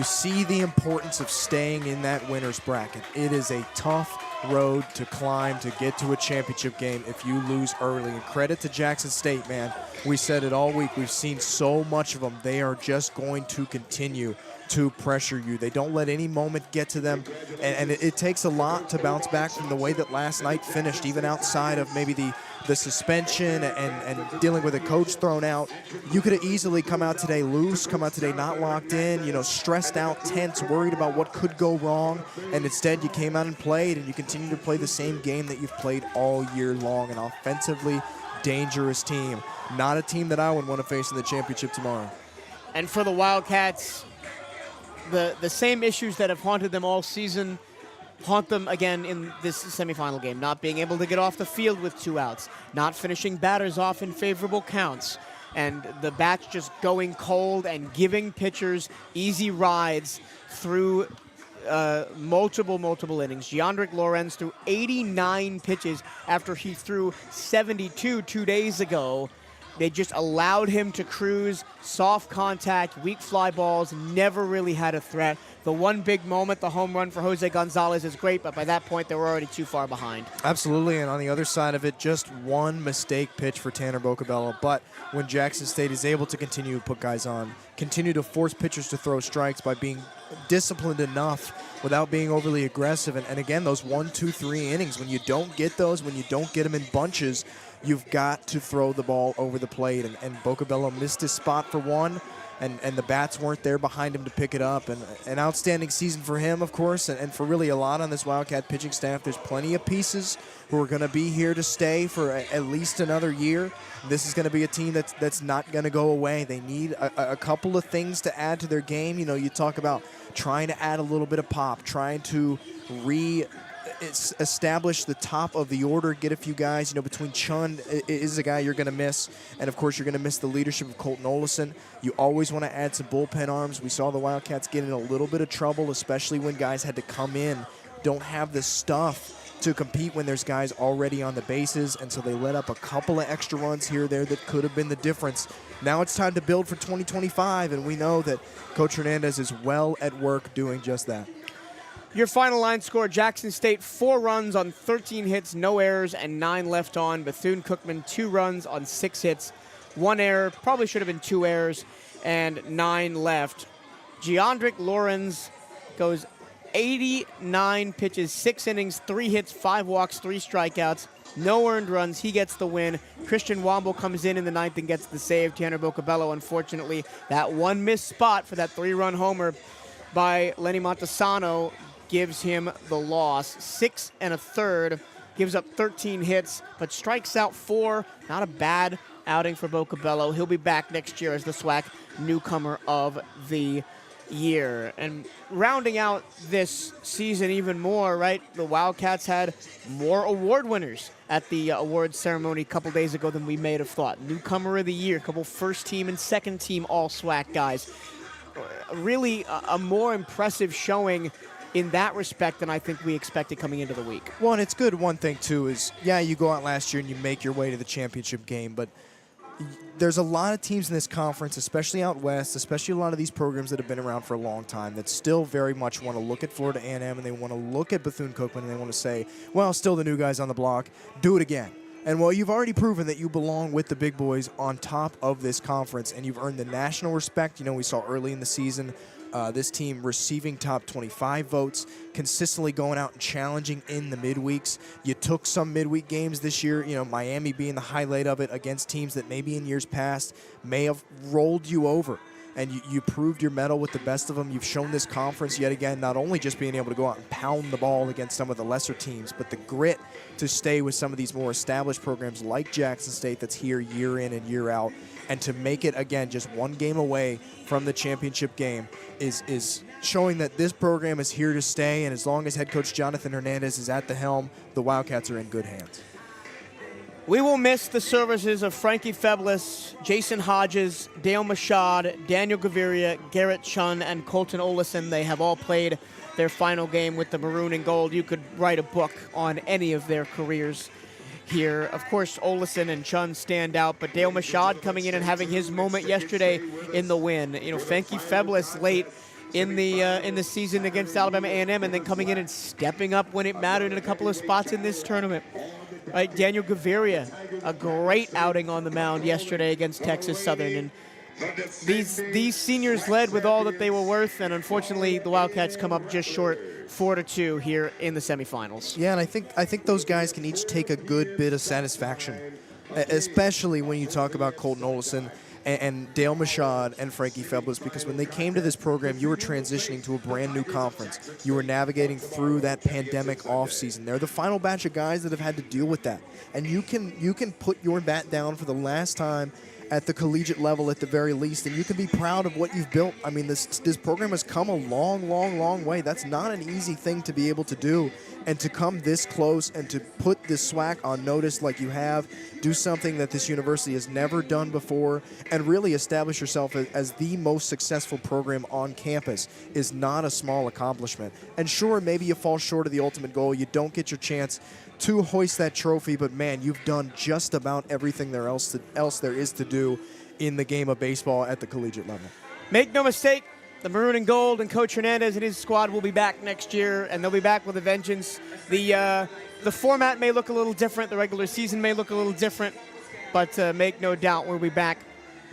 Speaker 2: see the importance of staying in that winner's bracket. It is a tough road to climb to get to a championship game if you lose early. And credit to Jackson State, man. We said it all week. We've seen so much of them. They are just going to continue to pressure you. They don't let any moment get to them. And it takes a lot to bounce back from the way that last night finished, even outside of maybe the suspension and dealing with a coach thrown out. You could have easily come out today loose, come out today not locked in, stressed out, tense, worried about what could go wrong. And instead you came out and played, and you continue to play the same game that you've played all year long. An offensively dangerous team. Not a team that I would want to face in the championship tomorrow.
Speaker 1: And for the Wildcats, the same issues that have haunted them all season haunt them again in this semifinal game. Not being able to get off the field with 2 outs, not finishing batters off in favorable counts, and the bats just going cold and giving pitchers easy rides through multiple innings. Giandrick Lorenz threw 89 pitches after he threw 72 2 days ago. They just allowed him to cruise, soft contact, weak fly balls, never really had a threat. The one big moment, the home run for Jose Gonzalez, is great, but by that point, they were already too far behind.
Speaker 2: Absolutely, and on the other side of it, just one mistake pitch for Tanner Bocabello. But when Jackson State is able to continue to put guys on, continue to force pitchers to throw strikes by being disciplined enough without being overly aggressive. And again, those 1, 2, 3 innings, when you don't get those, when you don't get them in bunches, you've got to throw the ball over the plate. And Bocabello missed his spot for one, and the bats weren't there behind him to pick it up. And an outstanding season for him, of course, and for really a lot on this Wildcat pitching staff. There's plenty of pieces who are going to be here to stay for at least another year. This is going to be a team that's not going to go away. They need a couple of things to add to their game. You talk about trying to add a little bit of pop, trying to establish the top of the order, get a few guys. Between Chun is a guy you're going to miss, and of course you're going to miss the leadership of Colton Olison. You always want to add some bullpen arms. We saw the Wildcats get in a little bit of trouble, especially when guys had to come in, don't have the stuff to compete when there's guys already on the bases, and so they let up a couple of extra runs here or there that could have been the difference. Now it's time to build for 2025, and we know that Coach Hernandez is well at work doing just that.
Speaker 1: Your final line score, Jackson State 4 runs on 13 hits, no errors, and 9 left on. Bethune-Cookman 2 runs on 6 hits, 1 error, probably should have been 2 errors, and 9 left. Giandrick Lorenz goes 89 pitches, 6 innings, 3 hits, 5 walks, 3 strikeouts, no earned runs. He gets the win. Christian Womble comes in the 9th and gets the save. Tanner Bocabello, unfortunately, that one missed spot for that 3-run homer by Lenny Montesano gives him the loss. 6 1/3, gives up 13 hits, but strikes out 4. Not a bad outing for Bocabello. He'll be back next year as the SWAC newcomer of the year. And rounding out this season even more, right, the Wildcats had more award winners at the awards ceremony a couple days ago than we may have thought. Newcomer of the year, a couple first team and second team all SWAC guys. Really a more impressive showing in that respect than I think we expected coming into the week.
Speaker 2: Well, and it's good. One thing, too, is, yeah, you go out last year and you make your way to the championship game, but there's a lot of teams in this conference, especially out west, especially a lot of these programs that have been around for a long time, that still very much want to look at Florida A&M and they want to look at Bethune-Cookman and they want to say, well, still the new guys on the block, do it again. And, well, you've already proven that you belong with the big boys on top of this conference, and you've earned the national respect. You know, we saw early in the season this team receiving top 25 votes, consistently going out and challenging in the midweeks. You took some midweek games this year, you know, Miami being the highlight of it, against teams that maybe in years past may have rolled you over. And you proved your mettle with the best of them. You've shown this conference yet again, not only just being able to go out and pound the ball against some of the lesser teams, but the grit to stay with some of these more established programs like Jackson State that's here year in and year out. And to make it, again, just one game away from the championship game is showing that this program is here to stay. And as long as head coach Jonathan Hernandez is at the helm, the Wildcats are in good hands.
Speaker 1: We will miss the services of Frankie Feblis, Jason Hodges, Dale Machad, Daniel Gaviria, Garrett Chun, and Colton Olison. They have all played their final game with the Maroon and Gold. You could write a book on any of their careers here. Of course, Olison and Chun stand out, but Dale Machad coming in and having his moment yesterday in the win. You know, Frankie Feblis late in the season against Alabama A&M, and then coming in and stepping up when it mattered in a couple of spots in this tournament. Right, Daniel Gaviria, a great outing on the mound yesterday against Texas Southern, and these seniors led with all that they were worth, and unfortunately the Wildcats come up just short, 4-2 here in the semifinals.
Speaker 2: Yeah, and I think those guys can each take a good bit of satisfaction, especially when you talk about Colton Olison and Dale Machad and Frankie Feblis, because when they came to this program, you were transitioning to a brand new conference. You were navigating through that pandemic offseason. They're the final batch of guys that have had to deal with that. And you can put your bat down for the last time at the collegiate level at the very least, and you can be proud of what you've built. I mean, this program has come a long, long, long way. That's not an easy thing to be able to do, and to come this close and to put this SWAC on notice like you have, do something that this university has never done before, and really establish yourself as the most successful program on campus is not a small accomplishment. And sure, maybe you fall short of the ultimate goal. You don't get your chance to hoist that trophy, but man, you've done just about everything else there is to do in the game of baseball at the collegiate level.
Speaker 1: Make no mistake, the Maroon and Gold and Coach Hernandez and his squad will be back next year, and they'll be back with a vengeance. The format may look a little different, the regular season may look a little different, but make no doubt we'll be back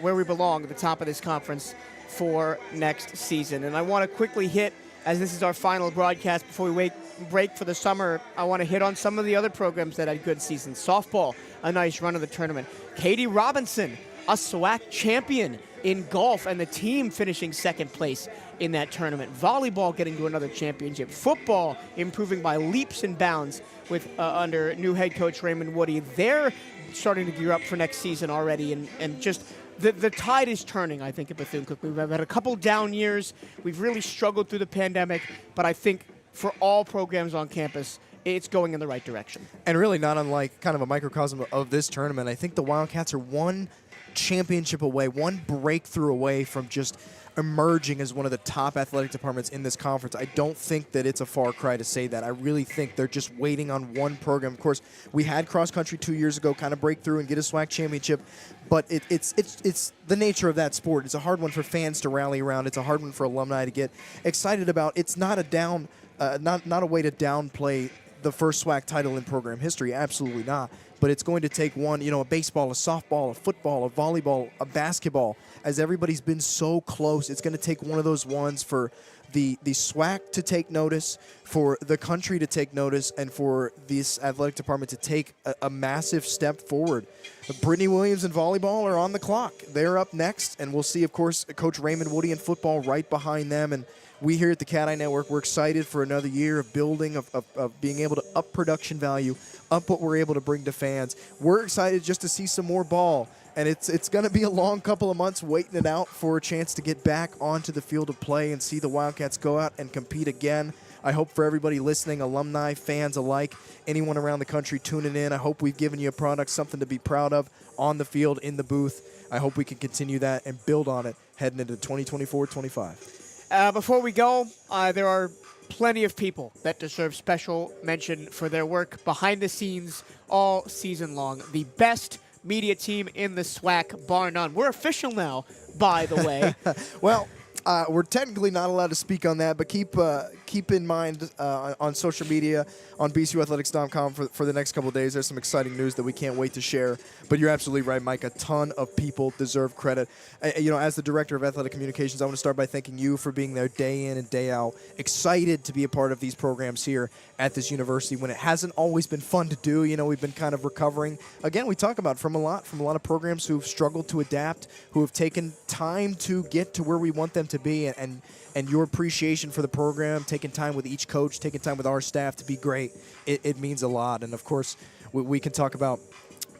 Speaker 1: where we belong at the top of this conference for next season. And I want to quickly hit, as this is our final broadcast before we break for the summer, I want to hit on some of the other programs that had good seasons. Softball, a nice run of the tournament. Katie Robinson, a SWAC champion in golf, and the team finishing second place in that tournament. Volleyball getting to another championship. Football improving by leaps and bounds with under new head coach Raymond Woody. They're starting to gear up for next season already, and just the tide is turning, I think, at Bethune-Cookman. We've had a couple down years. We've really struggled through the pandemic, but I think for all programs on campus, it's going in the right direction.
Speaker 2: And really not unlike kind of a microcosm of this tournament, I think the Wildcats are one championship away, one breakthrough away from just emerging as one of the top athletic departments in this conference. I don't think that it's a far cry to say that. I really think they're just waiting on one program. Of course, we had cross country 2 years ago kind of break through and get a SWAC championship, but it's the nature of that sport. It's a hard one for fans to rally around. It's a hard one for alumni to get excited about. It's not not a way to downplay the first SWAC title in program history. Absolutely not. But it's going to take one, a baseball, a softball, a football, a volleyball, a basketball. As everybody's been so close, it's going to take one of those ones for the SWAC to take notice, for the country to take notice, and for this athletic department to take a massive step forward. Brittany Williams and volleyball are on the clock. They're up next, and we'll see, of course, Coach Raymond Woody in football right behind them. And we here at the CatEye Network, we're excited for another year of building, of being able to up production value, up what we're able to bring to fans. We're excited just to see some more ball. And it's going to be a long couple of months waiting it out for a chance to get back onto the field of play and see the Wildcats go out and compete again. I hope for everybody listening, alumni, fans alike, anyone around the country tuning in, I hope we've given you a product, something to be proud of on the field, in the booth. I hope we can continue that and build on it heading into 2024-25.
Speaker 1: Before we go, there are plenty of people that deserve special mention for their work behind the scenes all season long. The best media team in the SWAC, bar none. We're official now, by the way.
Speaker 2: Well, we're technically not allowed to speak on that, but keep in mind on social media, on bcuathletics.com for the next couple of days, there's some exciting news that we can't wait to share. But you're absolutely right, Mike. A ton of people deserve credit. As the director of athletic communications, I want to start by thanking you for being there day in and day out. Excited to be a part of these programs here at this university when it hasn't always been fun to do. We've been kind of recovering. Again, we talk about from a lot of programs who've struggled to adapt, who have taken time to get to where we want them to be, and your appreciation for the program, taking time with each coach, taking time with our staff to be great, it means a lot. And, of course, we can talk about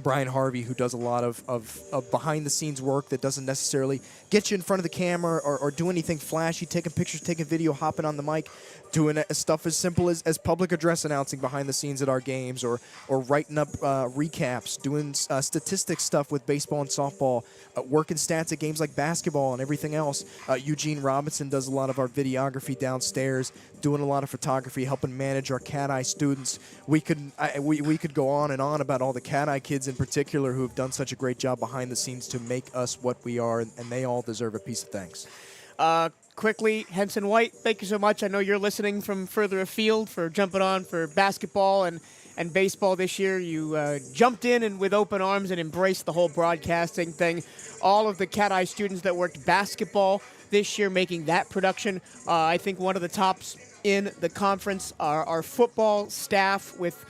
Speaker 2: Brian Harvey, who does a lot of behind-the-scenes work that doesn't necessarily get you in front of the camera or do anything flashy, taking pictures, taking video, hopping on the mic, doing stuff as simple as public address announcing behind the scenes at our games, or writing up recaps, doing statistics stuff with baseball and softball, working stats at games like basketball and everything else. Eugene Robinson does a lot of our videography downstairs, doing a lot of photography, helping manage our CatEye students. We could go on and on about all the CatEye kids in particular who have done such a great job behind the scenes to make us what we are, and they all deserve a piece of thanks.
Speaker 1: Quickly, Henson White, thank you so much. I know you're listening from further afield for jumping on for basketball and baseball this year. You jumped in and with open arms and embraced the whole broadcasting thing. All of the CatEye students that worked basketball this year making that production, I think one of the tops in the conference. Our football staff with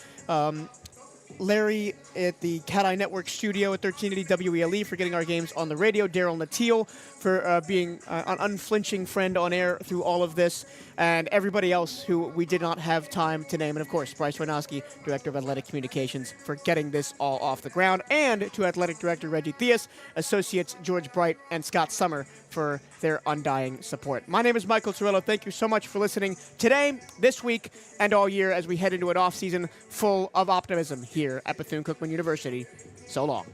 Speaker 1: Larry at the CatEye Network studio at 1380 WELE for getting our games on the radio. Daryl Natil for being an unflinching friend on air through all of this. And everybody else who we did not have time to name. And, of course, Bryce Wojnowski, Director of Athletic Communications, for getting this all off the ground. And to Athletic Director Reggie Theus, Associates George Bright, and Scott Summer for their undying support. My name is Michael Cirillo. Thank you so much for listening today, this week, and all year as we head into an off-season full of optimism here at Bethune-Cookman University. So long.